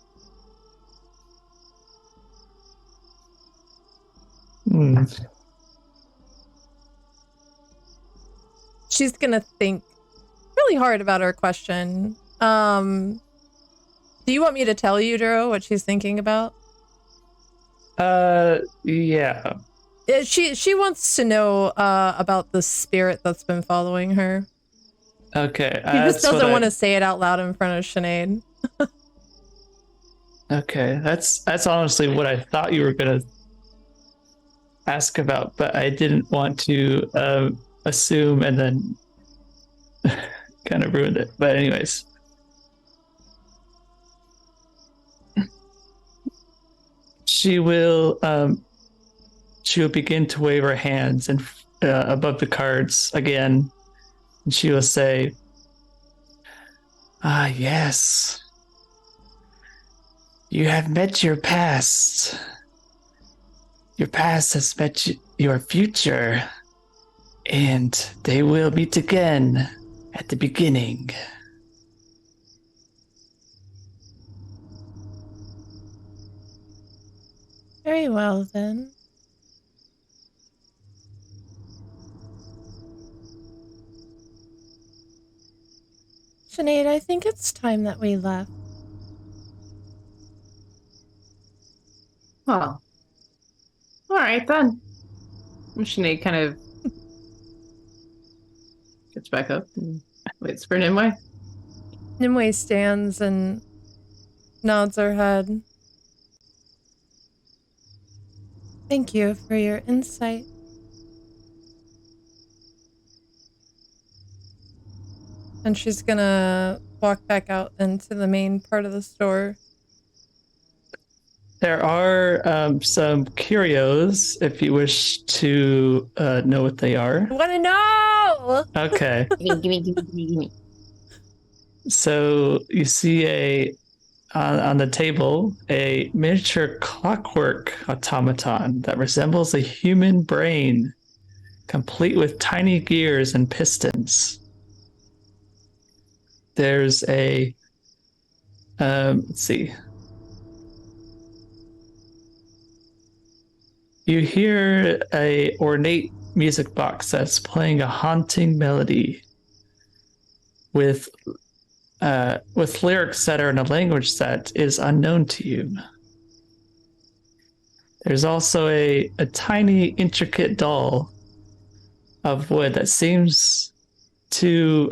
She's gonna think really hard about her question. Do you want me to tell you, Duro, what she's thinking about? Yeah. She wants to know about the spirit that's been following her. Okay. She just doesn't want to say it out loud in front of Sinead. Okay, that's honestly what I thought you were gonna ask about, but I didn't want to assume and then kind of ruined it. But anyways. She will begin to wave her hands and above the cards again, and she will say, "Ah, yes. You have met your past. Your past has met your future, and they will meet again at the beginning." Very well, then. Sinead, I think it's time that we left. Well, all right then. Sinead kind of gets back up and waits for Nimue. Nimue stands and nods her head. Thank you for your insight. And she's gonna walk back out into the main part of the store. There are some curios if you wish to know what they are. I want to know! Okay. Gimme. So you see on the table a miniature clockwork automaton that resembles a human brain, complete with tiny gears and pistons. There's a let's see. You hear a ornate music box that's playing a haunting melody with lyrics that are in a language that is unknown to you. There's also a tiny, intricate doll of wood that seems to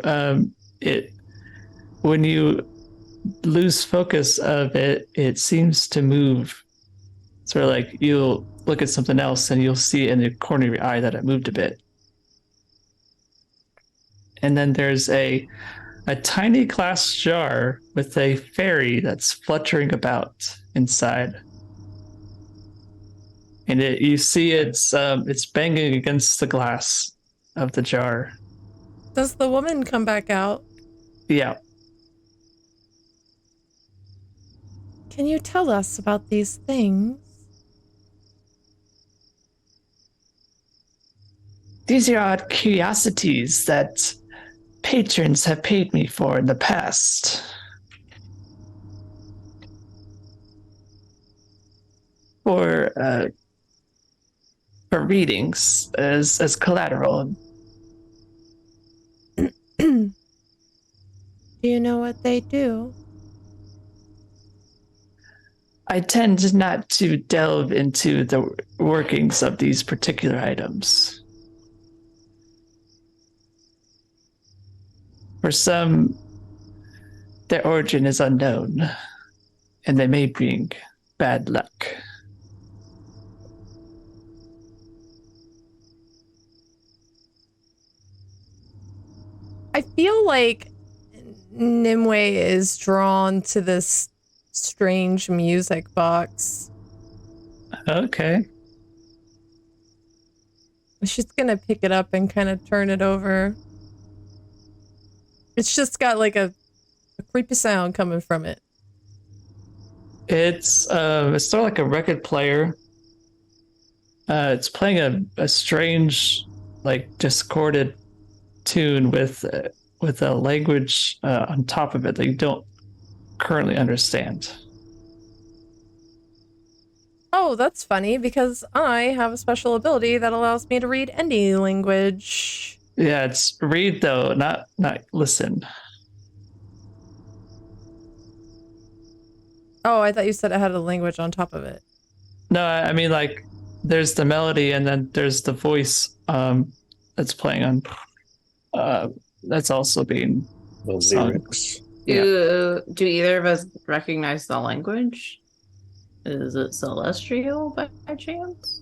when you lose focus of it, it seems to move. Sort of like you'll look at something else and you'll see in the corner of your eye that it moved a bit. And then there's a tiny glass jar with a fairy that's fluttering about inside. And you see it's banging against the glass of the jar. Does the woman come back out? Yeah. Can you tell us about these things? These are odd curiosities that patrons have paid me for in the past. For readings as collateral. Do you know what they do? I tend not to delve into the workings of these particular items. For some, their origin is unknown, and they may bring bad luck. I feel like Nimue is drawn to this strange music box. Okay. She's gonna pick it up and kind of turn it over. It's just got like a creepy sound coming from it. It's sort of like a record player. It's playing a strange, like discorded tune with a language on top of it that you don't currently understand. Oh, that's funny because I have a special ability that allows me to read any language. Yeah, it's read though, not listen. Oh, I thought you said it had a language on top of it. No, I mean like there's the melody and then there's the voice that's playing on that's also being The sung. lyrics. Do either of us recognize the language? Is it celestial by chance?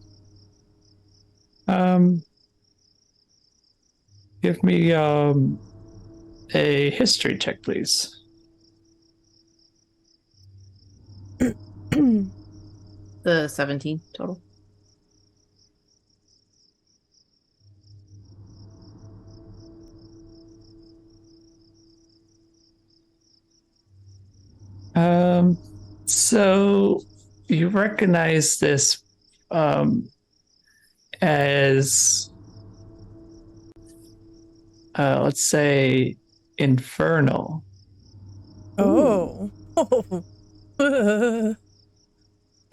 Give me a history check, please. The 17 total. So you recognize this as let's say infernal. Oh. The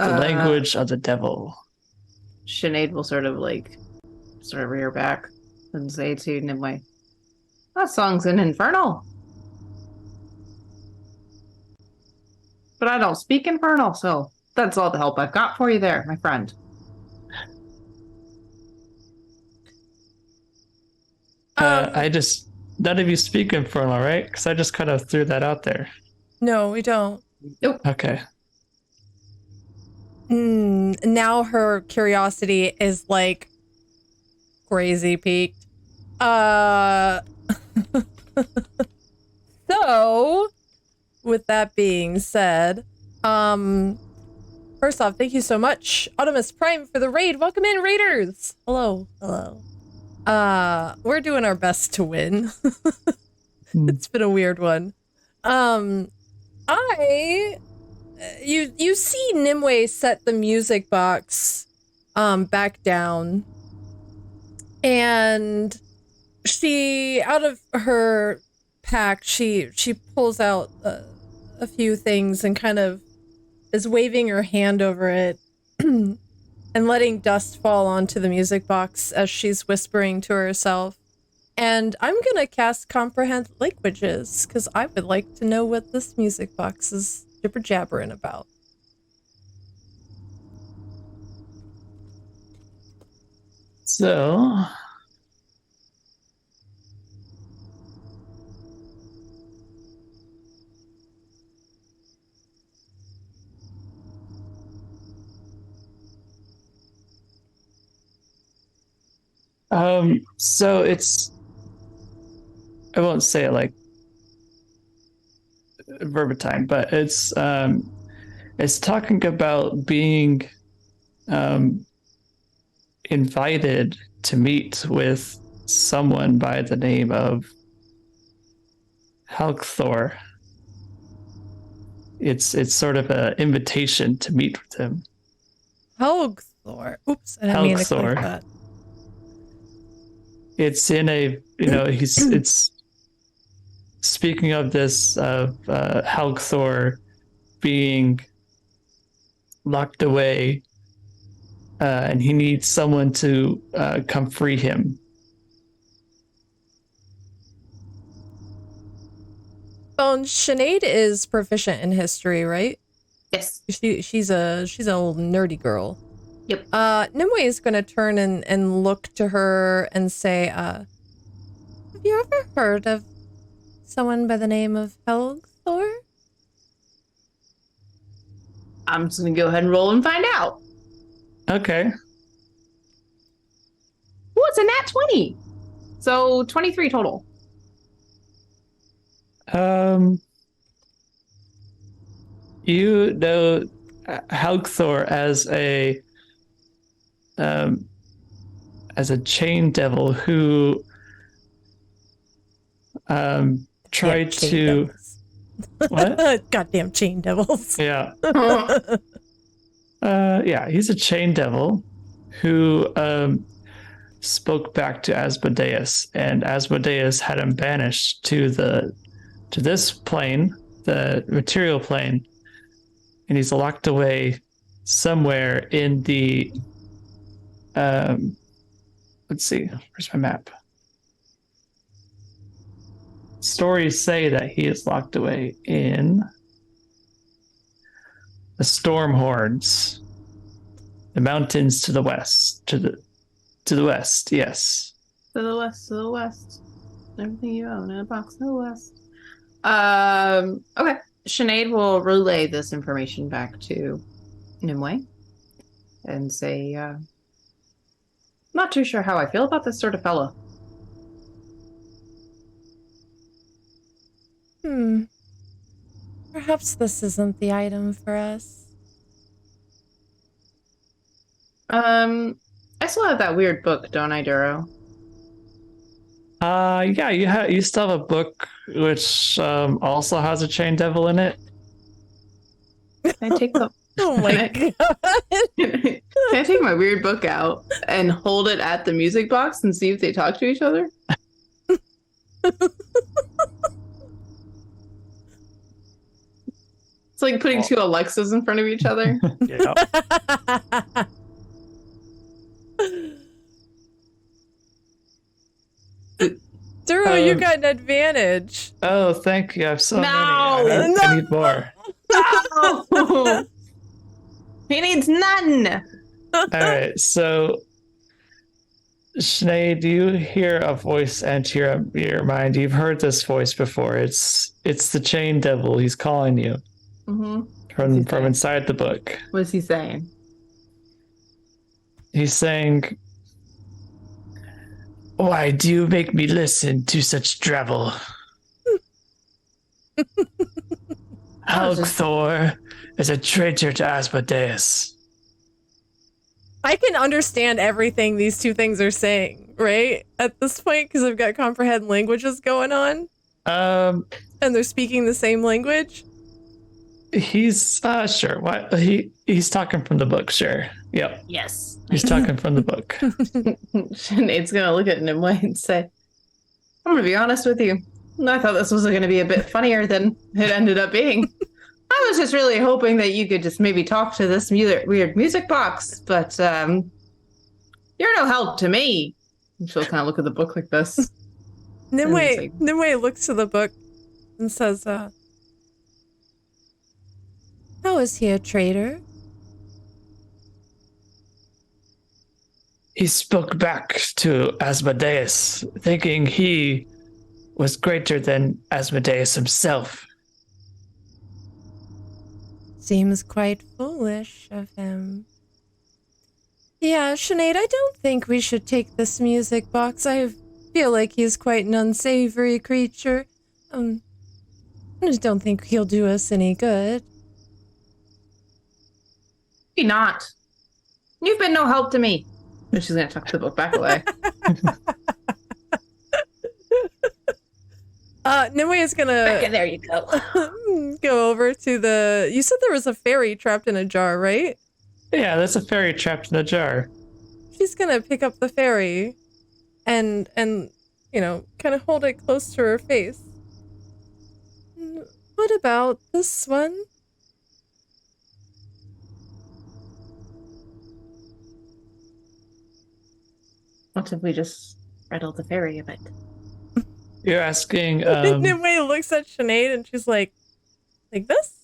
language of the devil. Sinead will sort of rear back and say to Nimue, that song's an infernal. But I don't speak infernal, so that's all the help I've got for you there, my friend. I just none of you speak Infernal, right? Because I just kind of threw that out there. No, we don't. Okay. Now her curiosity is like crazy peaked. So, with that being said, first off, thank you so much, Audimus Prime, for the raid. Welcome in, raiders. Hello. We're doing our best to win. It's been a weird one. You see Nimue set the music box back down, and she, out of her pack, she pulls out a few things and kind of is waving her hand over it and letting dust fall onto the music box as she's whispering to herself. And I'm gonna cast Comprehend Languages because I would like to know what this music box is jibber jabbering about. So, so it's, I won't say it like verbatim, but it's talking about being invited to meet with someone by the name of Halkthor. It's sort of an invitation to meet with him. Helgthor. Oops, I didn't mean to click that. It's in a, it's speaking of this Halkthor being locked away, and he needs someone to come free him. Well, Sinead is proficient in history, right? Yes. She's a little nerdy girl. Yep. Nimue is gonna turn and look to her and say, have you ever heard of someone by the name of Helgthor? I'm just gonna go ahead and roll and find out. Okay. Oh, it's a nat 20. So 23 total. You know Halkthor as a chain devil who tried to what? Goddamn chain devils. Yeah. Yeah, he's a chain devil who spoke back to Asmodeus, and Asmodeus had him banished to this plane, the material plane, and he's locked away somewhere in the let's see, where's my map? Stories say that he is locked away in the storm horns, the mountains to the west, to the west, yes. To the west. Everything you own in a box to the west. Okay. Sinead will relay this information back to Nimue and say, not too sure how I feel about this sort of fellow. Perhaps this isn't the item for us. I still have that weird book, don't I, Duro? Yeah, you still have a book which also has a chain devil in it. Can I take the Oh my god. Can I take my weird book out and hold it at the music box and see if they talk to each other? It's like putting two Alexas in front of each other. Yeah. Duro, you got an advantage. Oh, thank you. I have so many. No! I need more. No! He needs none. All right, so Sinead, you hear a voice enter your mind. You've heard this voice before. It's the Chain Devil. He's calling you from inside the book. What's he saying? He's saying, "Why do you make me listen to such drivel? Thor is a traitor to Asmodeus." I can understand everything these two things are saying, right? At this point, because I've got comprehend languages going on. And they're speaking the same language. He's sure. What he's talking from the book, sure. Yep. Yes. He's talking from the book. Sinead's gonna look at Nimue and say, I'm gonna be honest with you. I thought this was gonna be a bit funnier than it ended up being. I was just really hoping that you could just maybe talk to this weird music box, but you're no help to me. And she'll kind of look at the book like this. Nimue looks to the book and says, "How is he a traitor?" He spoke back to Asmodeus, thinking he was greater than Asmodeus himself. Seems quite foolish of him. Yeah, Sinead, I don't think we should take this music box. I feel like he's quite an unsavory creature. I just don't think he'll do us any good. Maybe not. You've been no help to me. And she's gonna tuck the book back away. Nimue is gonna There you go. go over to the. You said there was a fairy trapped in a jar, right? Yeah, there's a fairy trapped in a jar. She's gonna pick up the fairy, and you know, kind of hold it close to her face. What about this one? What if we just rattle the fairy a bit? You're asking. Nimue looks at Sinead and she's like this?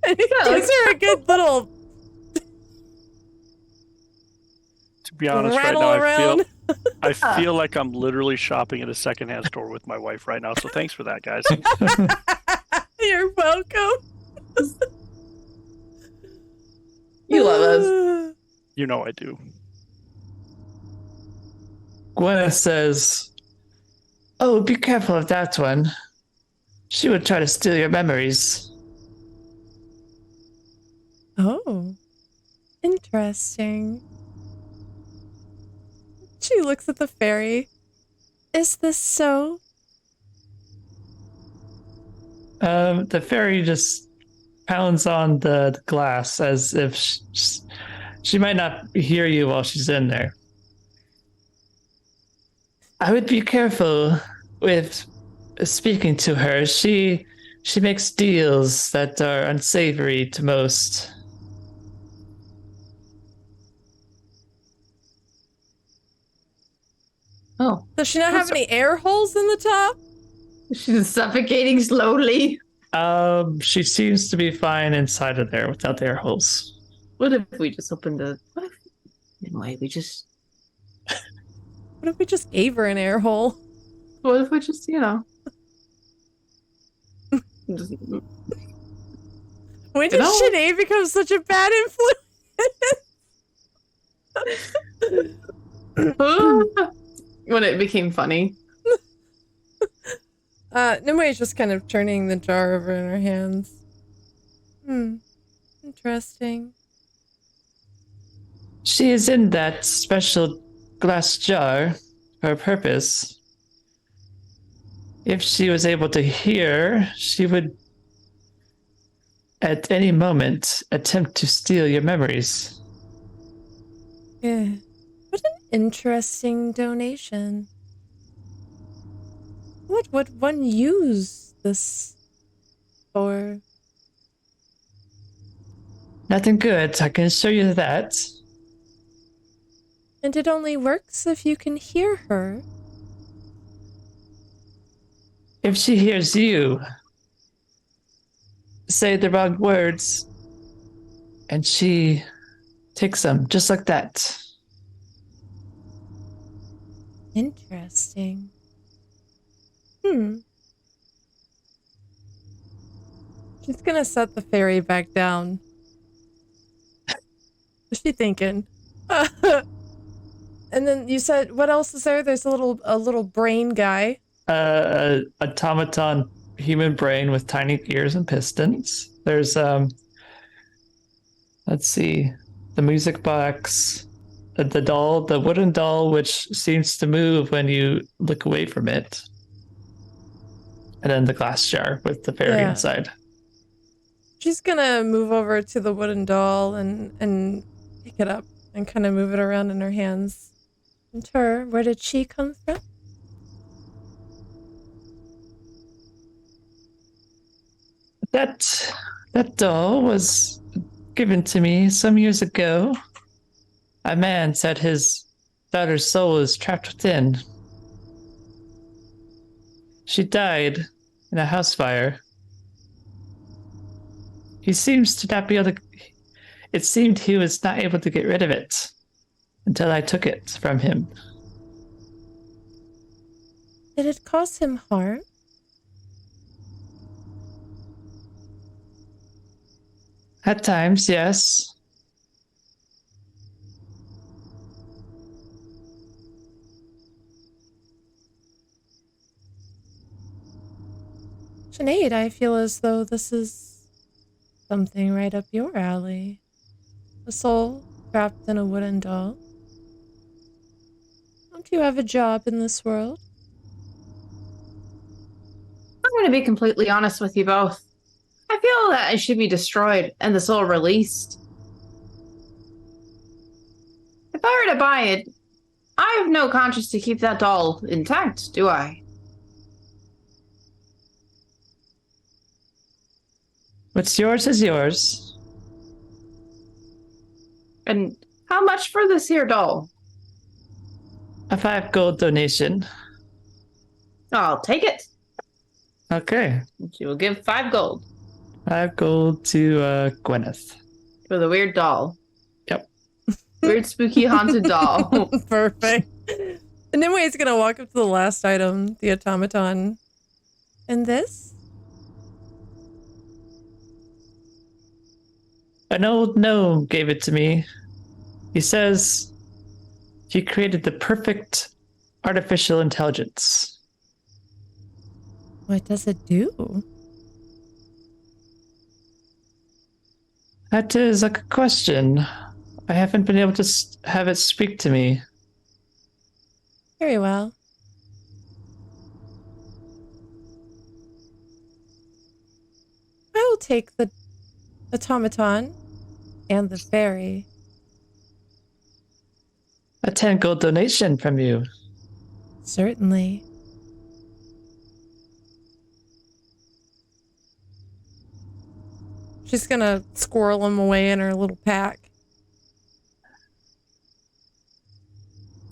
And he gives her a good little To be honest, right rattle now around. I feel like I'm literally shopping at a secondhand store with my wife right now. So thanks for that, guys. You're welcome. You love us. You know I do. Gwyneth says, "Oh, be careful of that one. She would try to steal your memories." Oh, interesting. She looks at the fairy. Is this so? The fairy just pounds on the glass as if she might not hear you while she's in there. "I would be careful with speaking to her. She makes deals that are unsavory to most." Oh. Does she not have any air holes in the top? She's suffocating slowly. She seems to be fine inside of there without the air holes. What if we just opened the... What if... Anyway, we just... What if we just gave her an air hole? What if we just, you know... just... When did Sinead become such a bad influence? When it became funny. Nimue is just kind of turning the jar over in her hands. Interesting. She is in that special glass jar for a purpose. If she was able to hear, she would at any moment attempt to steal your memories. Yeah. What an interesting donation. What would one use this for? Nothing good, I can assure you that. And it only works if you can hear her. If she hears you say the wrong words, and she takes them just like that. Interesting. She's gonna set the fairy back down. What's she thinking? And then you said, what else is there? There's a little brain guy. Automaton human brain with tiny ears and pistons. There's let's see, the music box, the doll, the wooden doll, which seems to move when you look away from it, and then the glass jar with the fairy inside. She's gonna move over to the wooden doll and pick it up and kind of move it around in her hands. And her, where did she come from? That doll was given to me some years ago. A man said his daughter's soul is trapped within. She died in a house fire. He seems to not be able to. It seemed he was not able to get rid of it until I took it from him. Did it cause him harm? At times, yes. Sinead, I feel as though this is something right up your alley. A soul trapped in a wooden doll. Don't you have a job in this world? I'm going to be completely honest with you both. I feel that it should be destroyed and the soul released. If I were to buy it, I have no conscience to keep that doll intact, do I? What's yours is yours. And how much for this here doll? A 5 gold donation. I'll take it. Okay. She will give 5 gold 5 gold to Gwyneth. for the weird doll. Yep. Weird, spooky, haunted doll. Perfect. And then he's gonna walk up to the last item, the automaton. And this? An old gnome gave it to me. He says he created the perfect artificial intelligence. What does it do? That is a good question. I haven't been able to have it speak to me. Very well. I will take the automaton and the fairy. A 10 gold donation from you. Certainly. She's gonna squirrel him away in her little pack.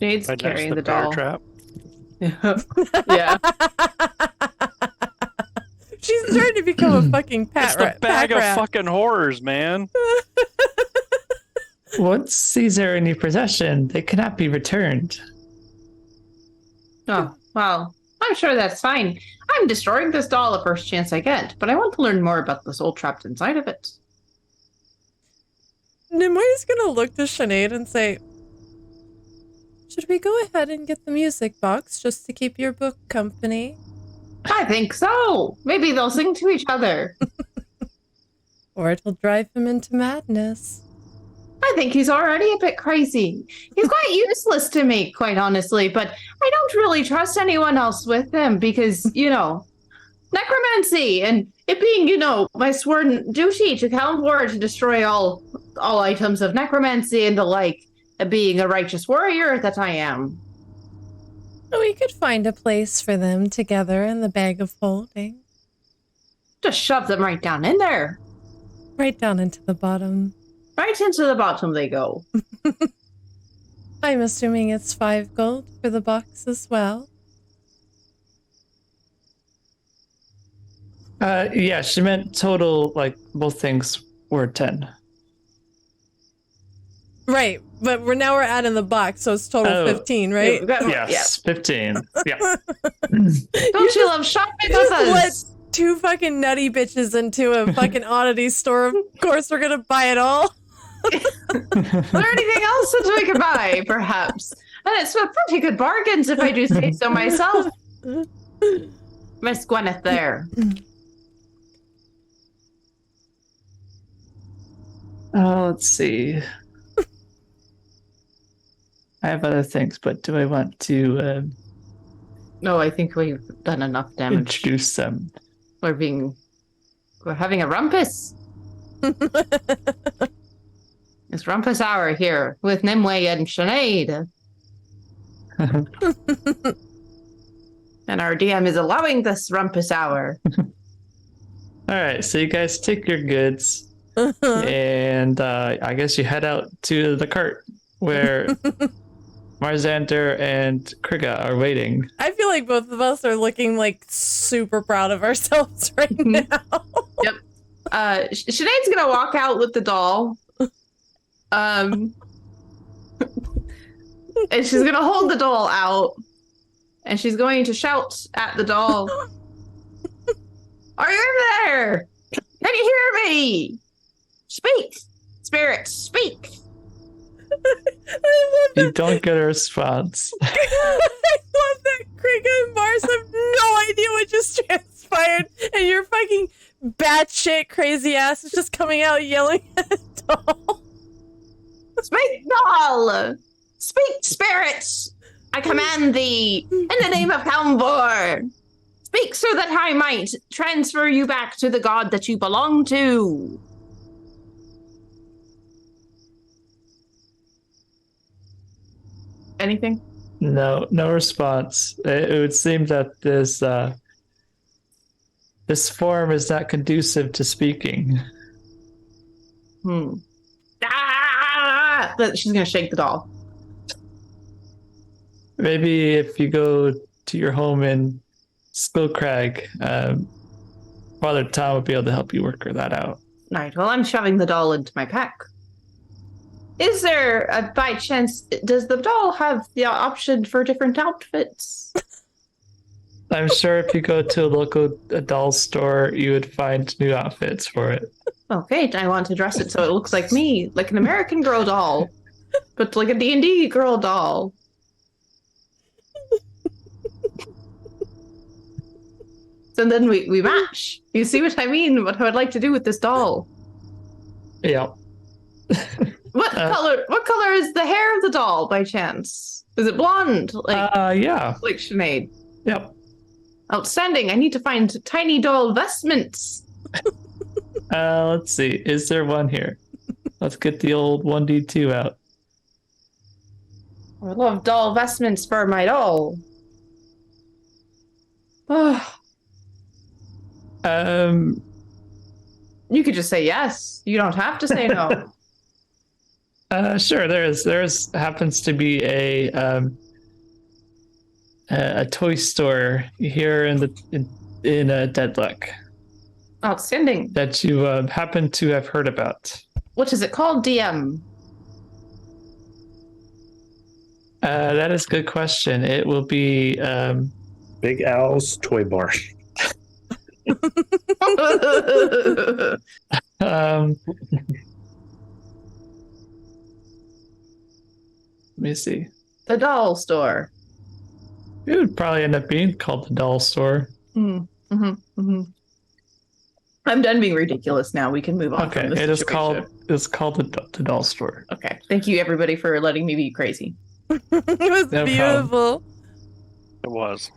Jade's Right next carrying to the bear doll. trap. Yeah. She's trying to become a fucking It's the bag of fucking horrors, man. Once these are in your possession, they cannot be returned. Oh, well, I'm sure that's fine. I'm destroying this doll the first chance I get, but I want to learn more about the soul trapped inside of it. Nimoy's gonna look to Sinead and say, should we go ahead and get the music box just to keep your book company? I think so. Maybe they'll sing to each other. Or it'll drive him into madness. I think he's already a bit crazy. He's quite useless to me, quite honestly, but I don't really trust anyone else with him because, necromancy and it being, my sworn duty to count war to destroy all items of necromancy and the like, being a righteous warrior that I am. We could find a place for them together in the bag of holding. Just shove them right down in there. Right down into the bottom. Right into the bottom they go. I'm assuming it's 5 gold for the box as well. Yeah, she meant total, both things were 10. Right. but we're adding the box, so it's total 15, right? Yes, 15. Yeah. Don't you love shopping with Let us? two fucking nutty bitches into a fucking oddity store. Of course, we're gonna buy it all. Is there anything else that we could buy, perhaps? And it's a pretty good bargains, if I do say so myself. Miss Gwyneth there. Oh, let's see. I have other things, but do I want to No, I think we've done enough damage. introduce them? We're having a rumpus. It's rumpus hour here with Nimue and Sinead. And our DM is allowing this rumpus hour. All right, so you guys take your goods, and I guess you head out to the cart where Marzander and Krigga are waiting. I feel like both of us are looking like super proud of ourselves right now. Yep. Sinead's gonna walk out with the doll. And she's gonna hold the doll out, and she's going to shout at the doll. Are you in there? Can you hear me? Speak, spirit, speak. You don't get a response. I love that Krigga and Mars have no idea what just transpired, and your fucking batshit crazy ass is just coming out yelling at a doll. Speak, doll. Speak, spirit. I command thee in the name of Kalmvor. Speak so that I might transfer you back to the god that you belong to. Anything? No response. It would seem that this form is not conducive to speaking. Ah! She's gonna shake the doll. Maybe if you go to your home in Skullcrag, Father Tom would be able to help you work that out. Right, well, I'm shoving the doll into my pack. Is there, by chance, does the doll have the option for different outfits? I'm sure if you go to a local doll store, you would find new outfits for it. Okay, I want to dress it so it looks like me, like an American Girl doll, but like a D&D girl doll. So then we match. You see what I mean? What I would like to do with this doll. Yeah. What color is the hair of the doll, by chance? Is it blonde? Yeah. Like Sinead. Yep. Outstanding. I need to find tiny doll vestments. Let's see. Is there one here? Let's get the old 1d2 out. I love doll vestments for my doll. Oh, you could just say yes. You don't have to say no. Sure. There's happens to be a toy store here in Deadlock Outstanding. that you happen to have heard about. What is it called, DM? That is a good question. It will be Big Al's Toy Bar. let me see. The doll store. It would probably end up being called the doll store. I'm done being ridiculous now. We can move on. Okay, from this it is situation. called the doll store. Okay. Thank you, everybody, for letting me be crazy. It was No beautiful. It was.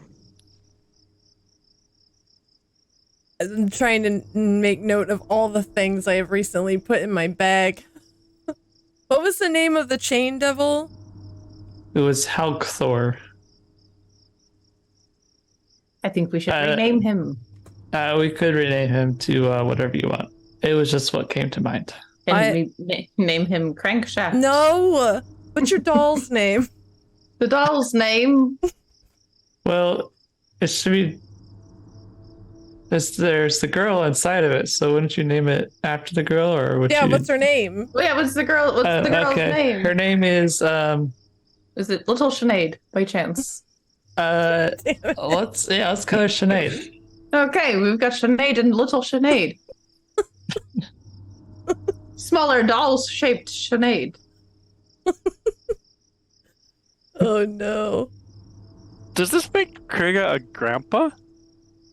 I'm trying to make note of all the things I have recently put in my bag. What was the name of the chain devil? It was Halkthor. I think we should rename him. We could rename him to whatever you want. It was just what came to mind. And we name him Crankshaft. No! What's your doll's name? The doll's name. Well, it should be. there's the girl inside of it. So wouldn't you name it after the girl, or would Yeah, you? what's her name? Oh, yeah, what's the girl's name? Her name is Is it Little Sinead by chance? let's call her Sinead. Okay, we've got Sinead and Little Sinead. Smaller doll-shaped Sinead. Oh no. Does this make Krigga a grandpa?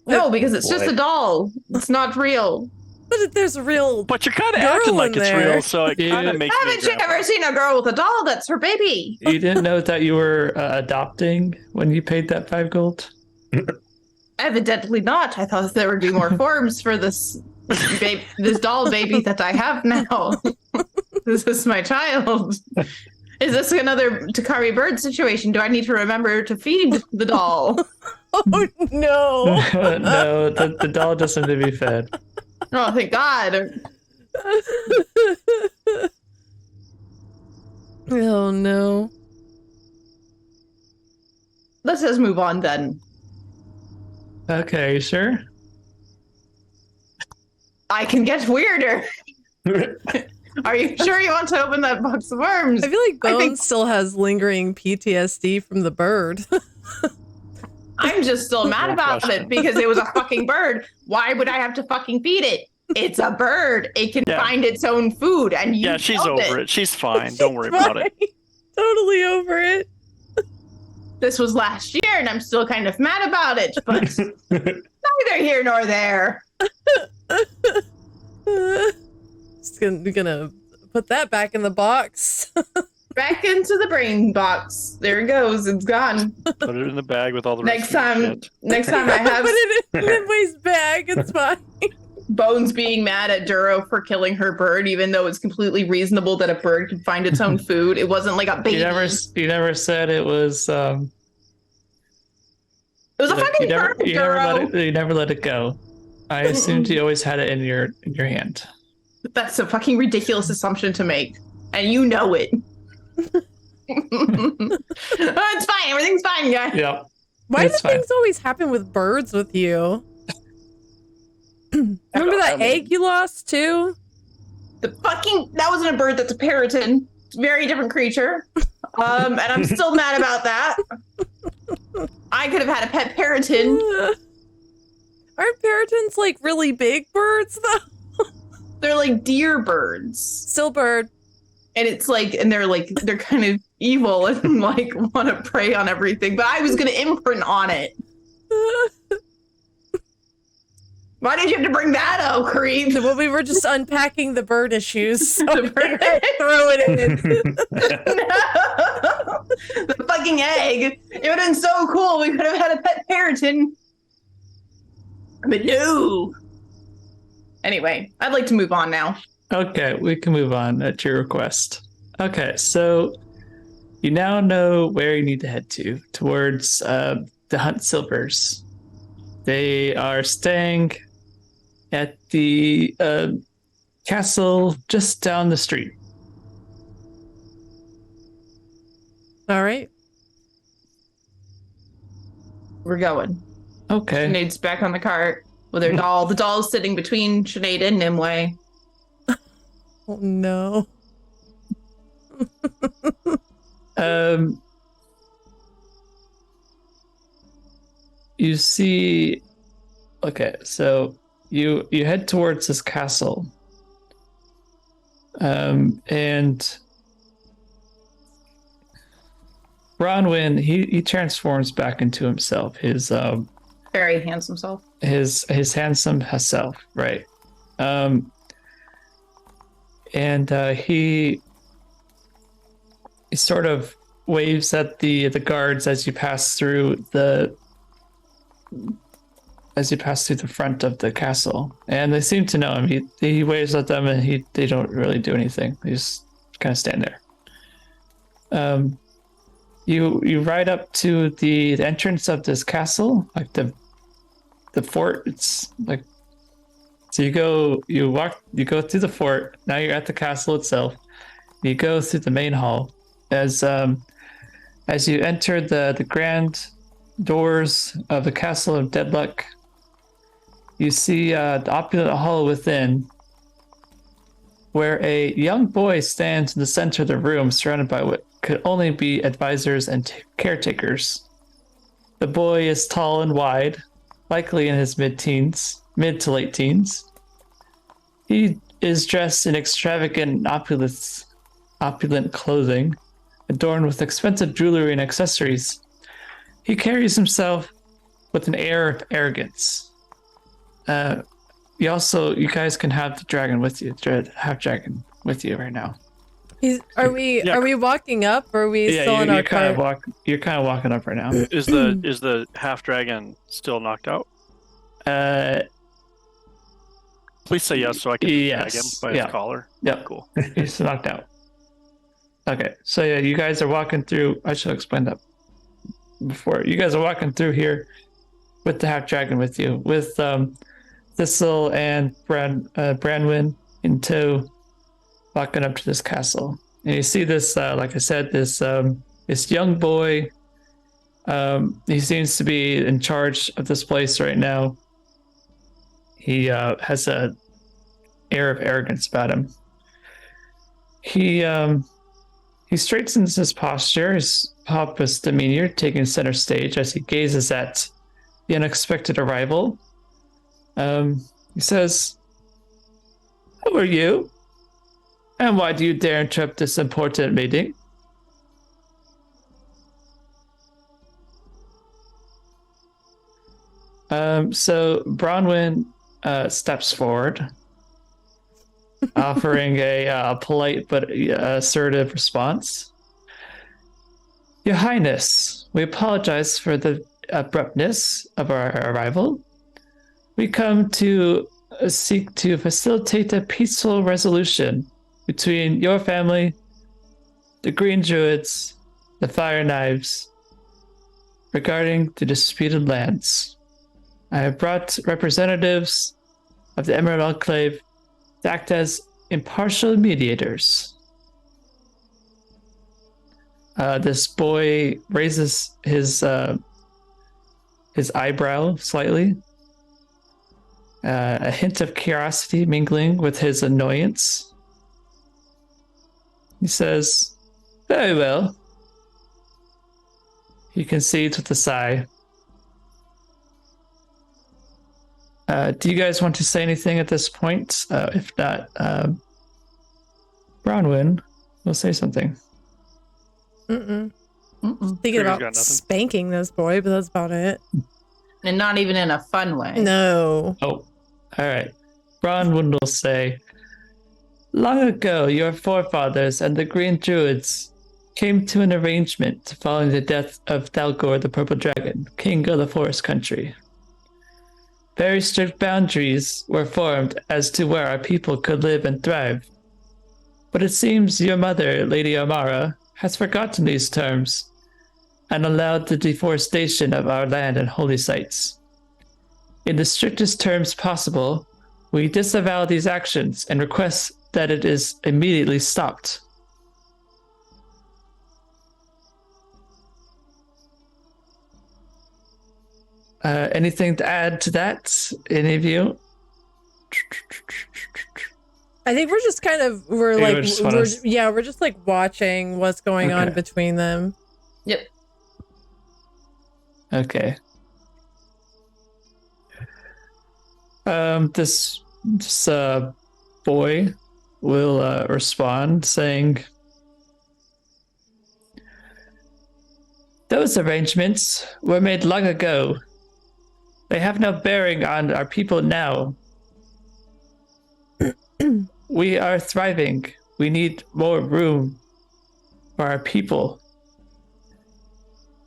No, because it's just What? a doll. It's not real. But there's a real But you're kind of Girl acting like in it's there. real, so it kind Yeah. of makes me a Haven't you grandpa. ever seen a girl with a doll? That's her baby. You didn't know that you were adopting when you paid that 5 gold? Evidently not. I thought there would be more forms for this doll baby that I have now. This is my child. Is this another Takari bird situation? Do I need to remember to feed the doll? Oh no. No, the doll doesn't need to be fed. Oh, thank God. Oh no. Let's just move on then. Okay, you sure? I can get weirder. Are you sure you want to open that box of worms? I feel like I Bones think- still has lingering PTSD from the bird. I'm just still mad Good about question. it because it was a fucking bird. Why would I have to fucking feed it? It's a bird. It can Yeah. find its own food, and you Yeah, she's killed over it. She's fine. Don't worry about it. Totally over it. This was last year, and I'm still kind of mad about it, but neither here nor there. Just gonna put that back in the box. Back into the brain box. There it goes. It's gone. Put it in the bag with all the Next rest of the time, shit. next time I have Put it in Midway's bag. It's fine. Bones being mad at Duro for killing her bird, even though it's completely reasonable that a bird can find its own food. It wasn't like a baby. You never said it was. It was a fucking bird, Duro. You never let it go. I assumed you always had it in your hand. That's a fucking ridiculous assumption to make, and you know it. It's fine. Everything's fine, guys. Yep. Why do It's fine. things always happen with birds with you? Remember that egg you lost too? That wasn't a bird. That's a parrotin. It's a very different creature. And I'm still mad about that. I could have had a pet parrotin. Aren't parrotins like really big birds though? They're like deer birds. Still bird. And it's like, and they're kind of evil and like want to prey on everything. But I was going to imprint on it. Why did you have to bring that up, creep? Well, we were just unpacking the bird issues. So The we bird- throw it in. No! The fucking egg. It would have been so cool. We could have had a pet parrotin. But no. Anyway, I'd like to move on now. Okay, we can move on at your request. Okay, so you now know where you need to head towards the Hunt Silvers. They are staying at the castle just down the street. All right. We're going. Okay. Sinead's back on the cart with her doll. The doll's sitting between Sinead and Nimue. Oh no. You see. Okay, so you head towards this castle, and Bronwyn he transforms back into himself. His Very handsome self. his handsome self, right? And he sort of waves at the guards as you pass through the front of the castle, and they seem to know him. He waves at them, and they don't really do anything. They just kind of stand there. You ride up to the entrance of this castle, like the fort. It's like, so you go through the fort. Now you're at the castle itself. You go through the main hall. As you enter the grand doors of the Castle of Deadluck, you see the opulent hall within, where a young boy stands in the center of the room, surrounded by what could only be advisors and caretakers. The boy is tall and wide, likely in his mid to late teens. He is dressed in extravagant opulent clothing, adorned with expensive jewelry and accessories. He carries himself with an air of arrogance. You guys can have the dragon with you. Have dragon with you right now. Are we walking up, or are we still in our cart? You're kind of walking up right now. Is the half dragon still knocked out? Please say yes, so I can tag him by his collar. Yep. Cool. He's knocked out. Okay, so yeah, you guys are walking through. I should explain that before. You guys are walking through here with the half dragon with you, with Thistle and Branwyn in tow, walking up to this castle. And you see this, like I said, this young boy. He seems to be in charge of this place right now. He has a air of arrogance about him. He straightens his posture, his pompous demeanor taking center stage as he gazes at the unexpected arrival. He says, "Who are you? And why do you dare interrupt this important meeting?" So Bronwyn steps forward, offering a polite but assertive response. "Your Highness, we apologize for the abruptness of our arrival. We come to seek to facilitate a peaceful resolution between your family, the Green Druids, the Fire Knives, regarding the disputed lands. I have brought representatives of the Emerald Enclave to act as impartial mediators." This boy raises his eyebrow slightly, a hint of curiosity mingling with his annoyance. He says, "Very well." He concedes with a sigh. Do you guys want to say anything at this point? If not, Bronwyn will say something. Thinking about spanking this boy, but that's about it. And not even in a fun way. No. Oh, all right. Bronwyn will say, "Long ago, your forefathers and the Green Druids came to an arrangement following the death of Thalgor the Purple Dragon, king of the Forest Country. Very strict boundaries were formed as to where our people could live and thrive. But it seems your mother, Lady Amara, has forgotten these terms and allowed the deforestation of our land and holy sites. In the strictest terms possible, we disavow these actions and request that it is immediately stopped." Anything to add to that? Any of you? I think we're just kind of we're just like watching what's going on between them. Yep. Okay. This boy will respond saying, "Those arrangements were made long ago. They have no bearing on our people now. We are thriving. We need more room for our people.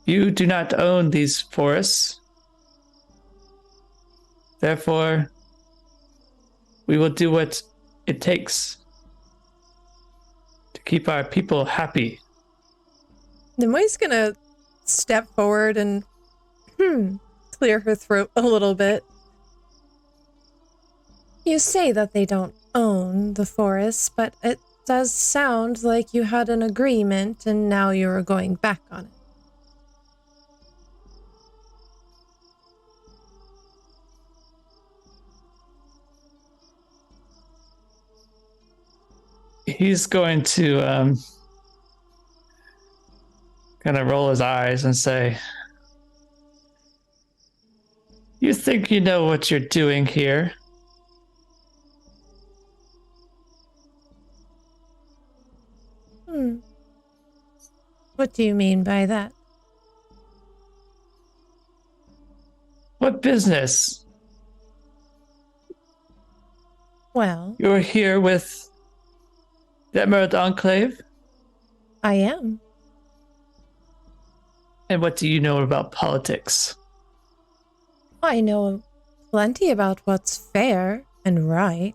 You do not own these forests. Therefore, we will do what it takes to keep our people happy." Nemoy's gonna step forward and clear her throat a little bit. "You say that they don't own the forests, but it does sound like you had an agreement and now you're going back on it." he's going to kind of roll his eyes and say, "You think you know what you're doing here?" What do you mean by that? What business? Well, You're here with the Emerald Enclave? I am. And what do you know about politics? I know plenty about what's fair and right.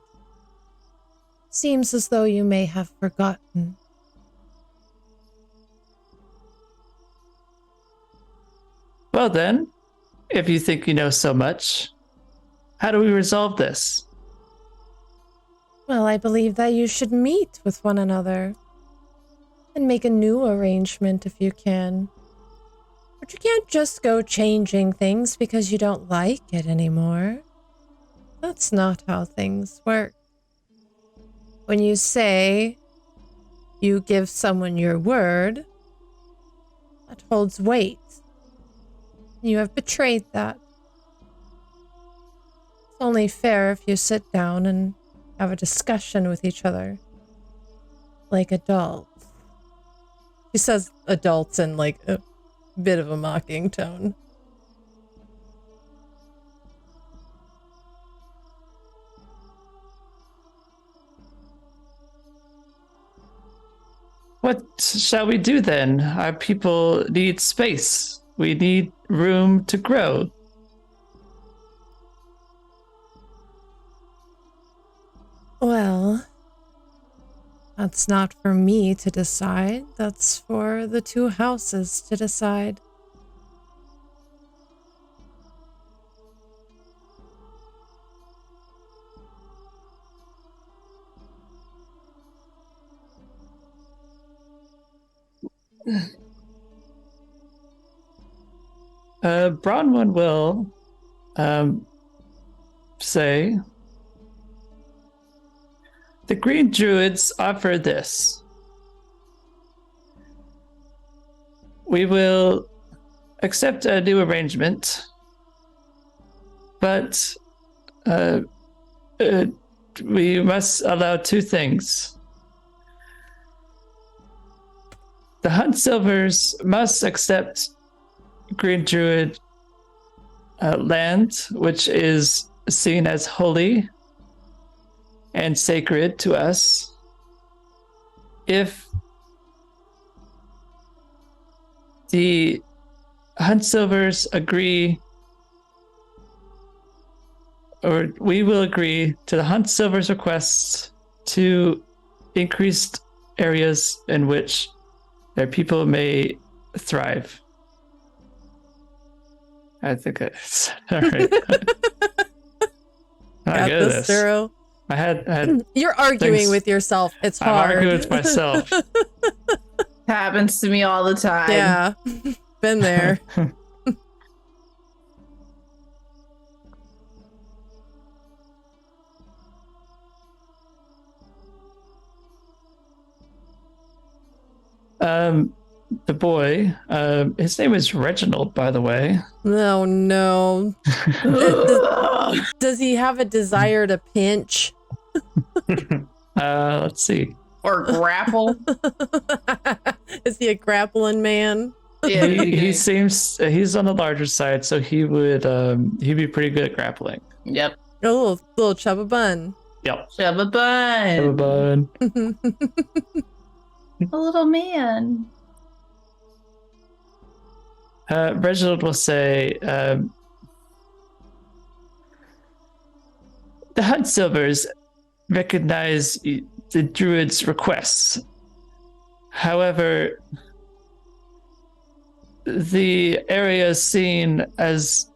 Seems as though you may have forgotten. Well then, if you think you know so much, how do we resolve this? Well, I believe that you should meet with one another and make a new arrangement if you can. But you can't just go changing things because you don't like it anymore. That's not how things work. When you say you give someone your word, that holds weight. You have betrayed that. It's only fair if you sit down and have a discussion with each other. Like adults. She says adults in like a bit of a mocking tone. What shall we do then? Our people need space. We need room to grow. Well, that's not for me to decide. That's for the two houses to decide. Bronwyn will say, the Green Druids offer this. We will accept a new arrangement, but we must allow two things. The Hunt Silvers must accept Green Druid land, which is seen as holy and sacred to us. If the Hunt Silvers agree, or we will agree to the Hunt Silvers' requests to increased areas in which their people may thrive. I think it's all right. Got this, Duro. I had You're arguing things- with yourself. It's I'm hard. arguing with myself. Happens to me all the time. Yeah, been there. The boy, his name is Reginald, by the way. Oh no. Does he have a desire to pinch? Let's see. Or grapple. Is he a grappling man? Yeah, He seems he's on the larger side, so he'd be pretty good at grappling. Yep. Oh, little chubba bun. Yep. Shabba bun. Have a bun. A little man. Reginald will say, the Hunt Silvers recognize the Druid's requests. However, the area seen as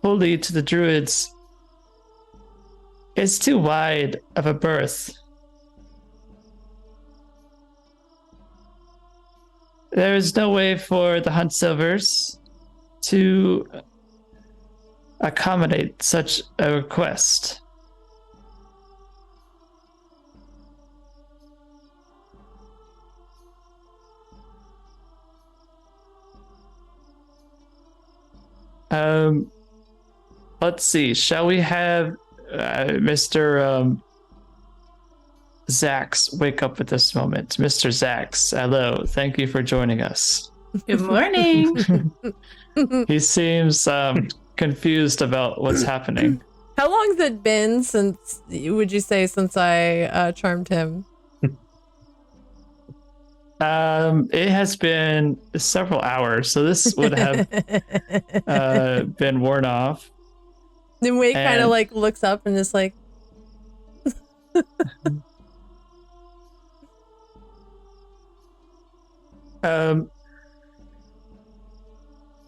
holy to the Druids is too wide of a berth. There is no way for the Hunt Silvers to accommodate such a request. Let's see. Shall we have Mr. Zax wake up at this moment? Mr. Zax, hello. Thank you for joining us. Good morning. He seems confused about what's happening. How long's it been since, would you say, since I charmed him? It has been several hours, so this would have been worn off. Then Wade kind of like looks up and is like,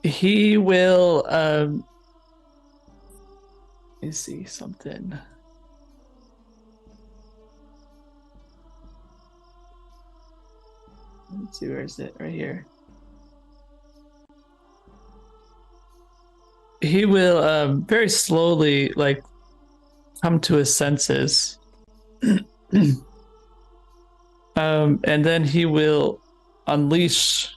he will let me see something. Let's see, where is it? Right here. He will very slowly like come to his senses. And then he will unleash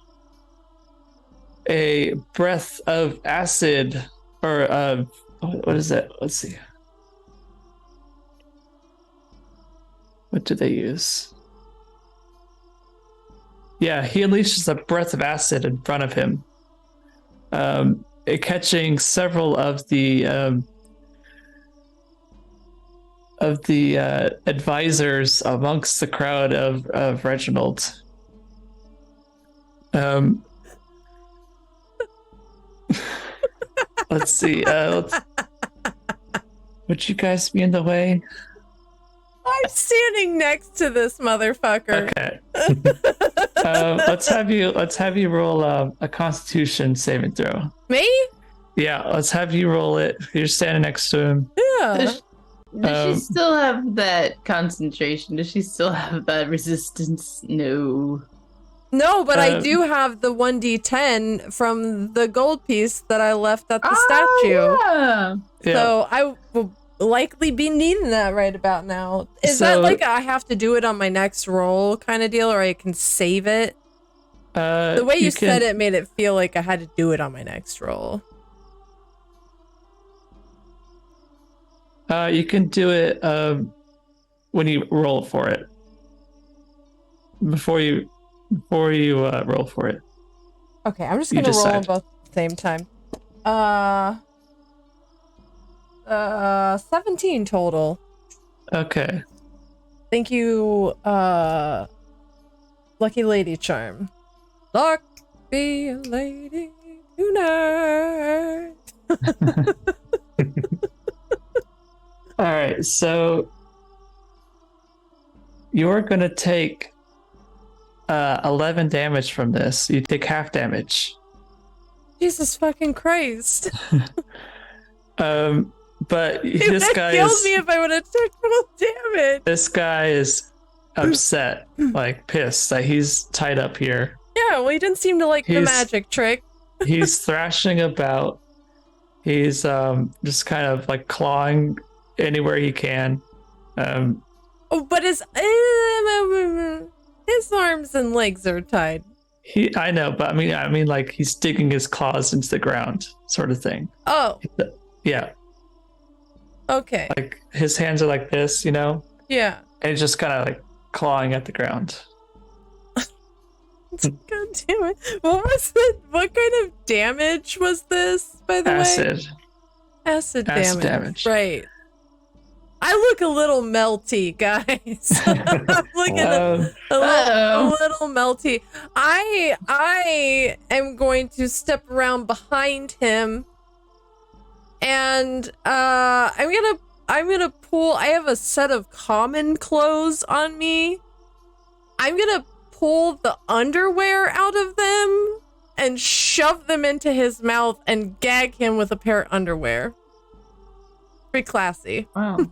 a breath of acid, or what is that? Let's see. What do they use? Yeah, he unleashes a breath of acid in front of him, catching several of the advisors amongst the crowd of Reginald. Let's see. Would you guys be in the way? I'm standing next to this motherfucker. Okay. Let's have you roll a Constitution saving throw. Me? Yeah, let's have you roll it. You're standing next to him. Yeah. Does she still have that concentration? Does she still have that resistance? No. No, but I do have the 1d10 from the gold piece that I left at the statue. Yeah. So I will likely be needing that right about now. Is that like I have to do it on my next roll kind of deal, or I can save it? The way you said it made it feel like I had to do it on my next roll. You can do it when you roll for it. Before you roll for it. Okay, I'm just gonna roll them both at the same time. 17 total. Okay. Thank you, Lucky Lady Charm. Lucky Lady tonight. All right, so you're gonna take 11 damage from this. You take half damage. Jesus fucking Christ. But this guy killed me if I would have took full damage. This guy is upset, like pissed that he's tied up here. Yeah, well, he didn't seem to like the magic trick. He's thrashing about. He's just kind of like clawing anywhere he can. But his arms and legs are tied. I know, but I mean, like he's digging his claws into the ground, sort of thing. Oh. Yeah. Okay. Like his hands are like this, you know? Yeah. And he's just kind of like clawing at the ground. God damn it. What kind of damage was this, by the way? Acid damage. Right. I look a little melty, guys. I'm looking a little melty. I am going to step around behind him, and I'm gonna pull. I have a set of common clothes on me. I'm gonna pull the underwear out of them and shove them into his mouth and gag him with a pair of underwear. Pretty classy. Wow.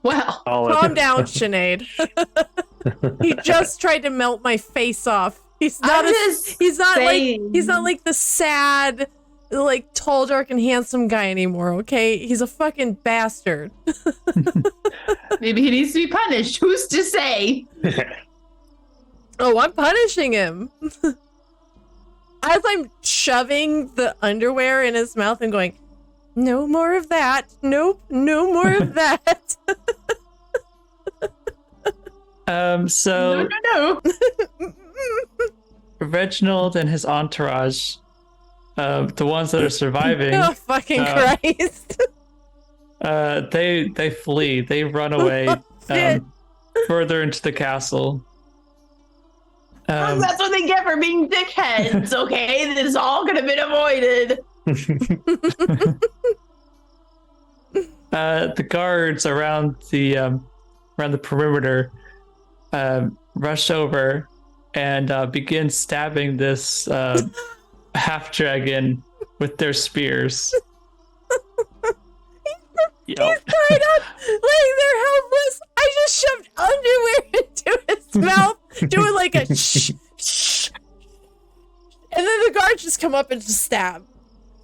Wow. Calm down, Sinead. He just tried to melt my face off. He's not like the sad, like tall, dark, and handsome guy anymore, okay? He's a fucking bastard. Maybe he needs to be punished. Who's to say? Oh, I'm punishing him. as I'm shoving the underwear in his mouth and going, no more of that. Nope, no more of that. So No. Reginald and his entourage, the ones that are surviving, Oh, fucking Christ. they flee. They run away Shit. further into the castle. That's what they get for being dickheads, okay? This all could have been avoided. The guards around the perimeter rush over and begin stabbing this half dragon with their spears. He's tied up, laying there helpless. I just shoved underwear into his mouth, doing like a shh, shh. And then the guards just come up and just stab.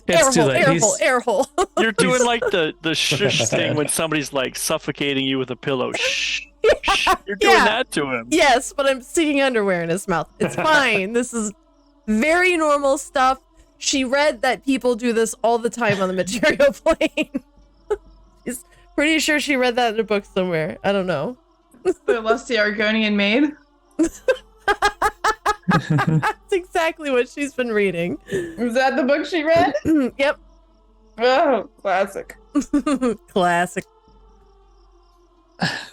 It's too late. Air hole. You're doing like the shush thing when somebody's like suffocating you with a pillow. Shh. Shh. You're doing that to him. Yes, but I'm sticking underwear in his mouth. It's fine. This is very normal stuff. She read that people do this all the time on the material plane. She's pretty sure she read that in a book somewhere. I don't know. The lusty Argonian maid. That's exactly what she's been reading. Is that the book she read? Yep. Oh, classic. Classic.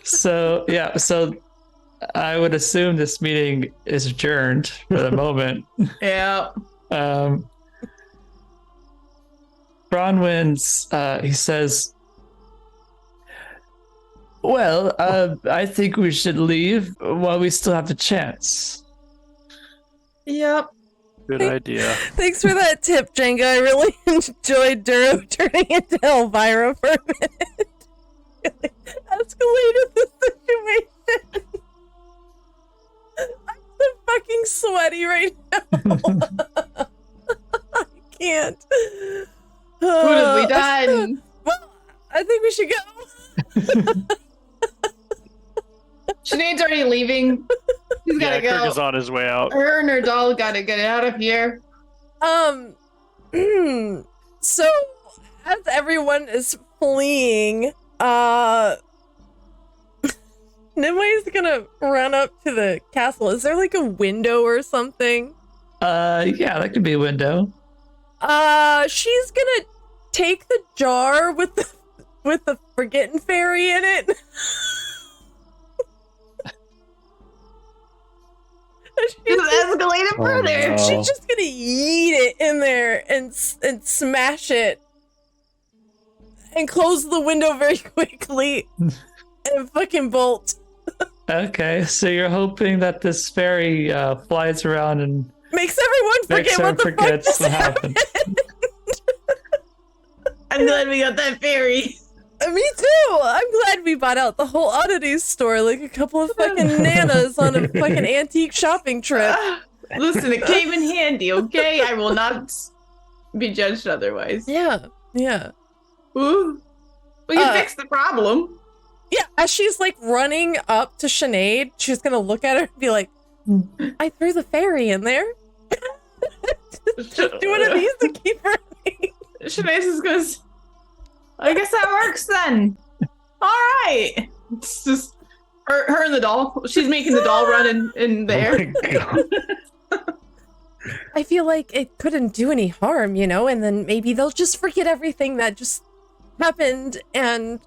So I would assume this meeting is adjourned for the moment. Yeah. Bronwyn's, he says, well, I think we should leave while we still have the chance. Yep. Good idea. Thanks for that tip, Jenga. I really enjoyed Duro turning into Elvira for a minute. Really escalated the situation. I'm so fucking sweaty right now. I can't. What have we done? Well, I think we should go. Sinead's already leaving. He's Yeah, gotta Kirk is go. on his way out. Her and her doll gotta get out of here. So as everyone is fleeing, Nimue is gonna run up to the castle. Is there like a window or something? Yeah, that could be a window. She's gonna take the jar with the forgetting fairy in it. Just escalate it further. no. She's just gonna yeet it in there and smash it and close the window very quickly and fucking bolt. Okay, so you're hoping that this fairy flies around and Makes everyone makes forget what the fuck forgets just what happened. happened. I'm glad we got that fairy. Me too. I'm glad we bought out the whole oddities store like a couple of fucking nanas on a fucking antique shopping trip. Listen, it came in handy, okay? I will not be judged otherwise. Yeah. Ooh. We can fix the problem. Yeah, as she's like running up to Sinead, she's gonna look at her and be like, I threw the fairy in there. Just do one of these to keep running. Sinead is gonna I guess that works then. Alright. It's just her and the doll. She's making the doll run in there. Oh my God. I feel like it couldn't do any harm, you know, and then maybe they'll just forget everything that just happened and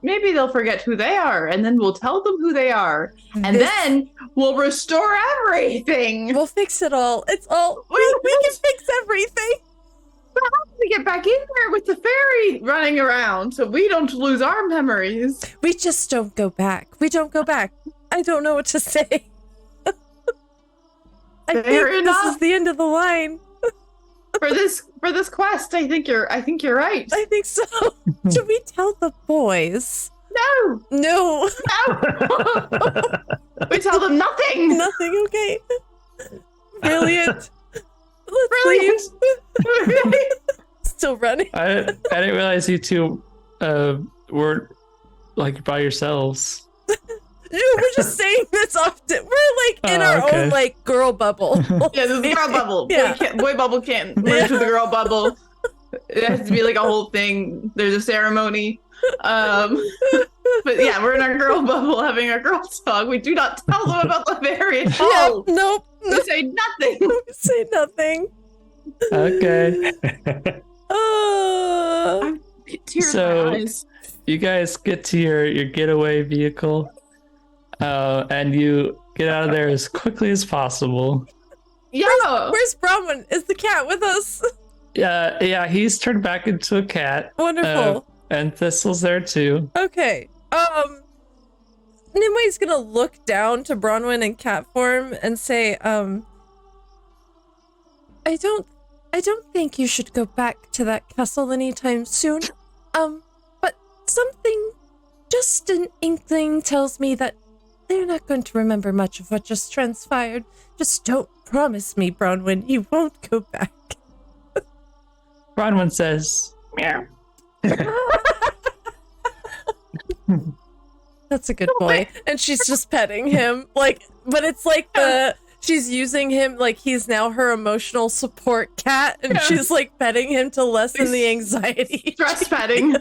Maybe they'll forget who they are, and then we'll tell them who they are. And then we'll restore everything. we'll fix it all. It's all we can fix everything. How do we get back in there with the fairy running around so we don't lose our memories? We just don't go back. We don't go back. I don't know what to say. I Fair think enough. this is the end of the line. For this quest, I think you're right. I think so. Should we tell the boys? No, No. we tell them nothing. Nothing, okay. Brilliant. Let's Brilliant. leave. Still running. I didn't realize you two weren't like by yourselves. We're just saying this often. We're like in our own like girl bubble. Yeah, this is a girl bubble. Yeah. Boy bubble can't merge with the girl bubble. It has to be like a whole thing. There's a ceremony. But yeah, we're in our girl bubble having our girl talk. We do not tell them about the fairy at all. Nope. We say nothing. We say nothing. Okay. Tears So- in my eyes. You guys get to your getaway vehicle, and you get out of there as quickly as possible. Yeah. Where's Bronwyn? Is the cat with us? Yeah, he's turned back into a cat. Wonderful. And Thistle's there too. Okay. Nimwe's gonna look down to Bronwyn in cat form and say, I don't think you should go back to that castle anytime soon. But something, just an inkling tells me that they're not going to remember much of what just transpired. Just don't promise me, Bronwyn, you won't go back. Bronwyn says, meow. That's a good boy. And she's just petting him. But it's like she's using him like he's now her emotional support cat, and she's like petting him to lessen the anxiety. Stress petting.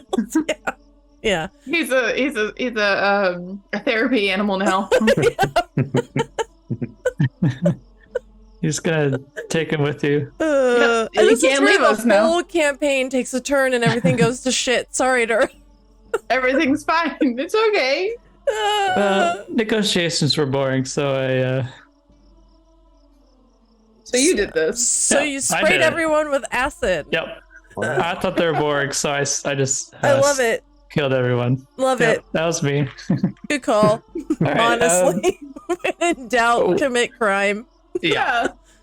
Yeah. He's a therapy animal now. He's gonna take him with you. Yeah, And you this is can't where leave the us now. whole campaign takes a turn and everything goes to shit. Sorry, Dur. Everything's fine. It's okay. Negotiations were boring, so I So you did this. So Yeah, you I sprayed did it. everyone with acid. Yep. I thought they were boring, so I just I love it. killed everyone. Love Yep, it. that was me. Good call. All right, Honestly. When in doubt, oh. commit crime.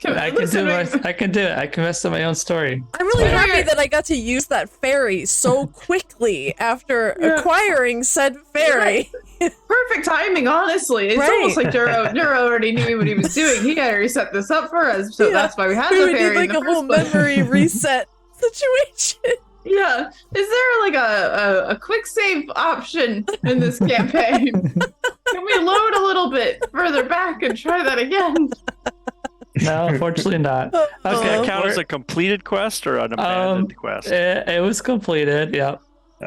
I can do it. I can do it. I can mess up my own story. I'm really Yeah. happy that I got to use that fairy so quickly after acquiring said fairy. Perfect timing, honestly. It's Right. almost like Duro already knew what he was doing. He already set this up for us, so Yeah. that's why we had We the would fairy need like in the a whole first place. memory reset situation. Yeah. Is there like a quick save option in this campaign? Can we load a little bit further back and try that again? No, unfortunately not. Oh. Does Okay, that count as we're- a completed quest or an abandoned quest? It was completed. Yep.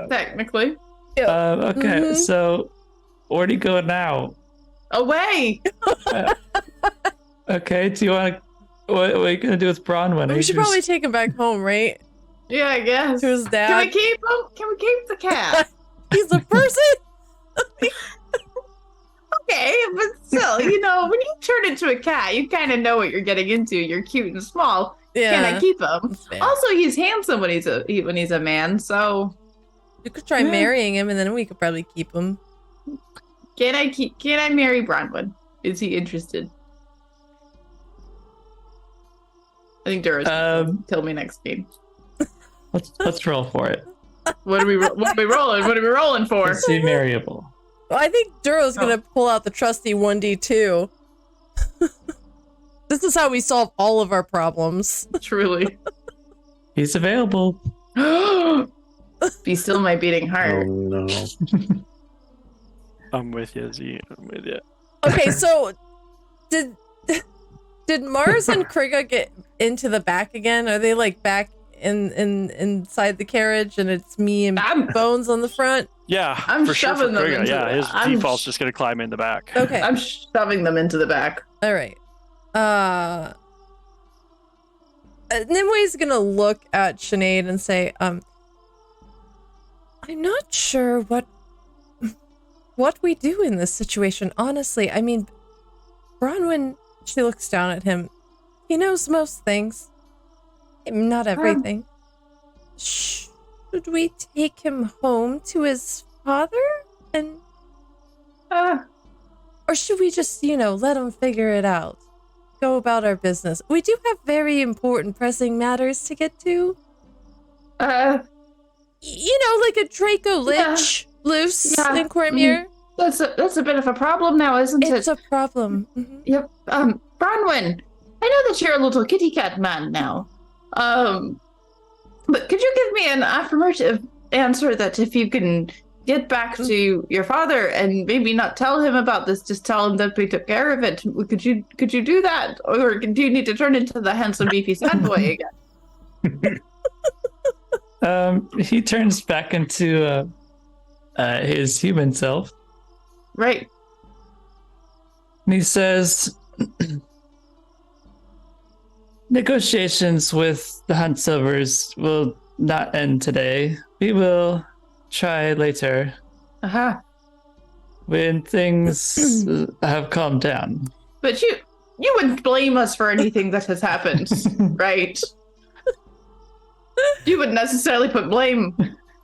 Technically. Okay, Mhm. so where do you go now? Away! Okay, do you want to? What are you gonna do with Bronwyn? Are We you should just- probably take him back home, right? Yeah, I guess. To his Can dad. we keep him? Can we keep the cat? He's a person. Okay, but still, when you turn into a cat, you kind of know what you're getting into. You're cute and small. Yeah. Can I keep him? That's fair. Also, he's handsome when he's a man. So You could try Yeah. marrying him, and then we could probably keep him. can I marry Bronwyn? Is he interested? I think Dura's kill me next game. let's roll for it. What are we rolling? What are we rolling for? Let's see, marryable. Well, I think Duro's gonna pull out the trusty 1d2. This is how we solve all of our problems. Truly. He's available. Be still my beating Oh heart. no. I'm with you, Z. I'm with you. Okay, so did Mars and Krigga get into the back again? Are they like back inside the carriage, and it's me and I'm- Bones on the front? Yeah, I'm for sure. For shoving them Krigga, into yeah, the- his I'm default's sh- just gonna climb in the back. Okay, I'm shoving them into the back. all right. Nimwe's gonna look at Sinead and say, I'm not sure what we do in this situation, honestly. I mean, Bronwyn, she looks down at him. He knows most things. Not everything. Should we take him home to his father? And or should we just, let him figure it out? Go about our business. We do have very important pressing matters to get to. Like a Draco Lich loose Yeah. in Cormyr. That's a bit of a problem now, isn't It's it? a problem. Mhm. Yep. Bronwyn, I know that you're a little kitty cat man now. But could you give me an affirmative answer that if you can get back to your father and maybe not tell him about this. Just tell him that we took care of it. Could you do that, or do you need to turn into the handsome beefy sad boy again? He turns back into his human self. Right. And he says, negotiations with the Hunt Silvers will not end today. We will try later when things have calmed down. But you wouldn't blame us for anything that has happened, right? You wouldn't necessarily put blame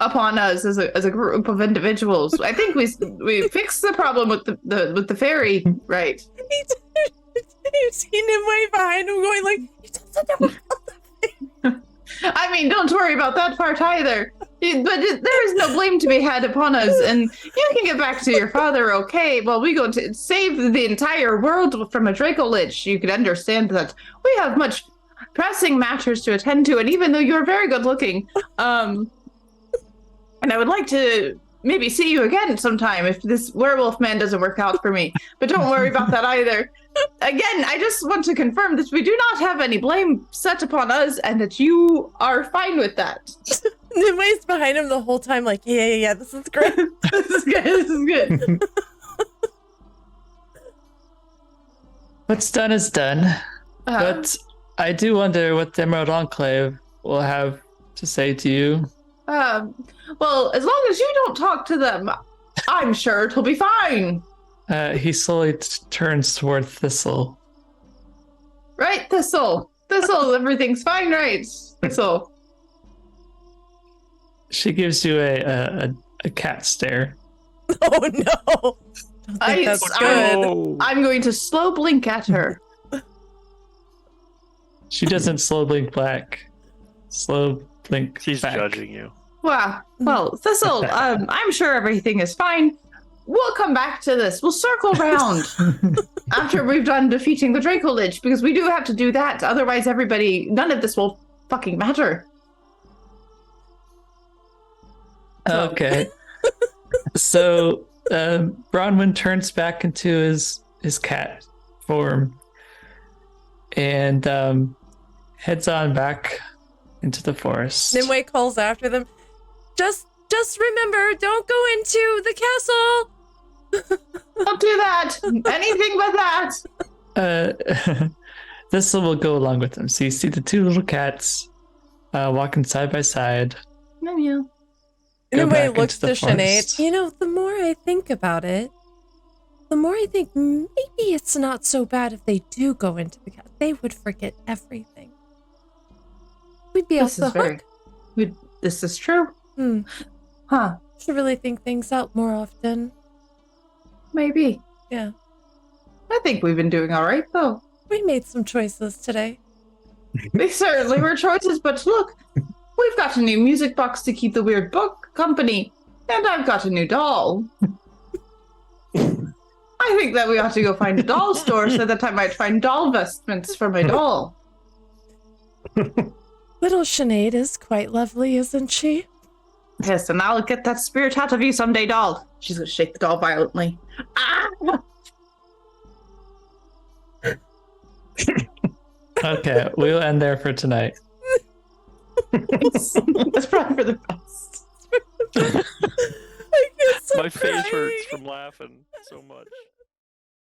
upon us as a group of individuals. I think we fixed the problem with the fairy, right? You've seen him way behind him going like, you said that was I mean, don't worry about that part either. But there is no blame to be had upon us, and you can get back to your father, okay? Well, we go to save the entire world from a Draco Lich. You can understand that we have much pressing matters to attend to, and even though you're very good looking, and I would like to maybe see you again sometime if this werewolf man doesn't work out for me. But don't worry about that either. Again, I just want to confirm that we do not have any blame set upon us and that you are fine with that. Nimway's behind him the whole time like, yeah, this is great. This is good. What's done is done. But I do wonder what the Emerald Enclave will have to say to you. Well, as long as you don't talk to them, I'm sure it'll be fine. He slowly turns toward Thistle. Right, Thistle, everything's fine, right? Thistle. She gives you a cat stare. Oh no! I think that's good. I'm going to slow blink at her. She doesn't slow blink back. Slow blink She's back. judging you. Wow. Well, Thistle, I'm sure everything is fine. We'll come back to this. We'll circle round after we've done defeating the Draco Lich, because we do have to do that. Otherwise, none of this will fucking matter. Okay. So Bronwyn turns back into his cat form and heads on back into the forest. Nimue calls after them. Just remember, don't go into the castle. Don't do that. Anything but that. Thistle will go along with them. So you see the two little cats walking side by side. Meow. Nimue looks to forest. Sinead. You know, the more I think about it, the more I think maybe it's not so bad if they do go into the castle. They would forget everything. We'd be off the hook. This is true. Huh. Should really think things out more often. Maybe. Yeah. I think we've been doing all right, though. We made some choices today. They certainly were choices, but look, we've got a new music box to keep the weird book company, and I've got a new doll. I think that we ought to go find a doll store so that I might find doll vestments for my doll. Little Sinead is quite lovely, isn't she? Yes, and I'll get that spirit out of you someday, doll. She's going to shake the doll violently. Ah! Okay, we'll end there for tonight. That's probably for the best. I get so My face crying. hurts from laughing so much.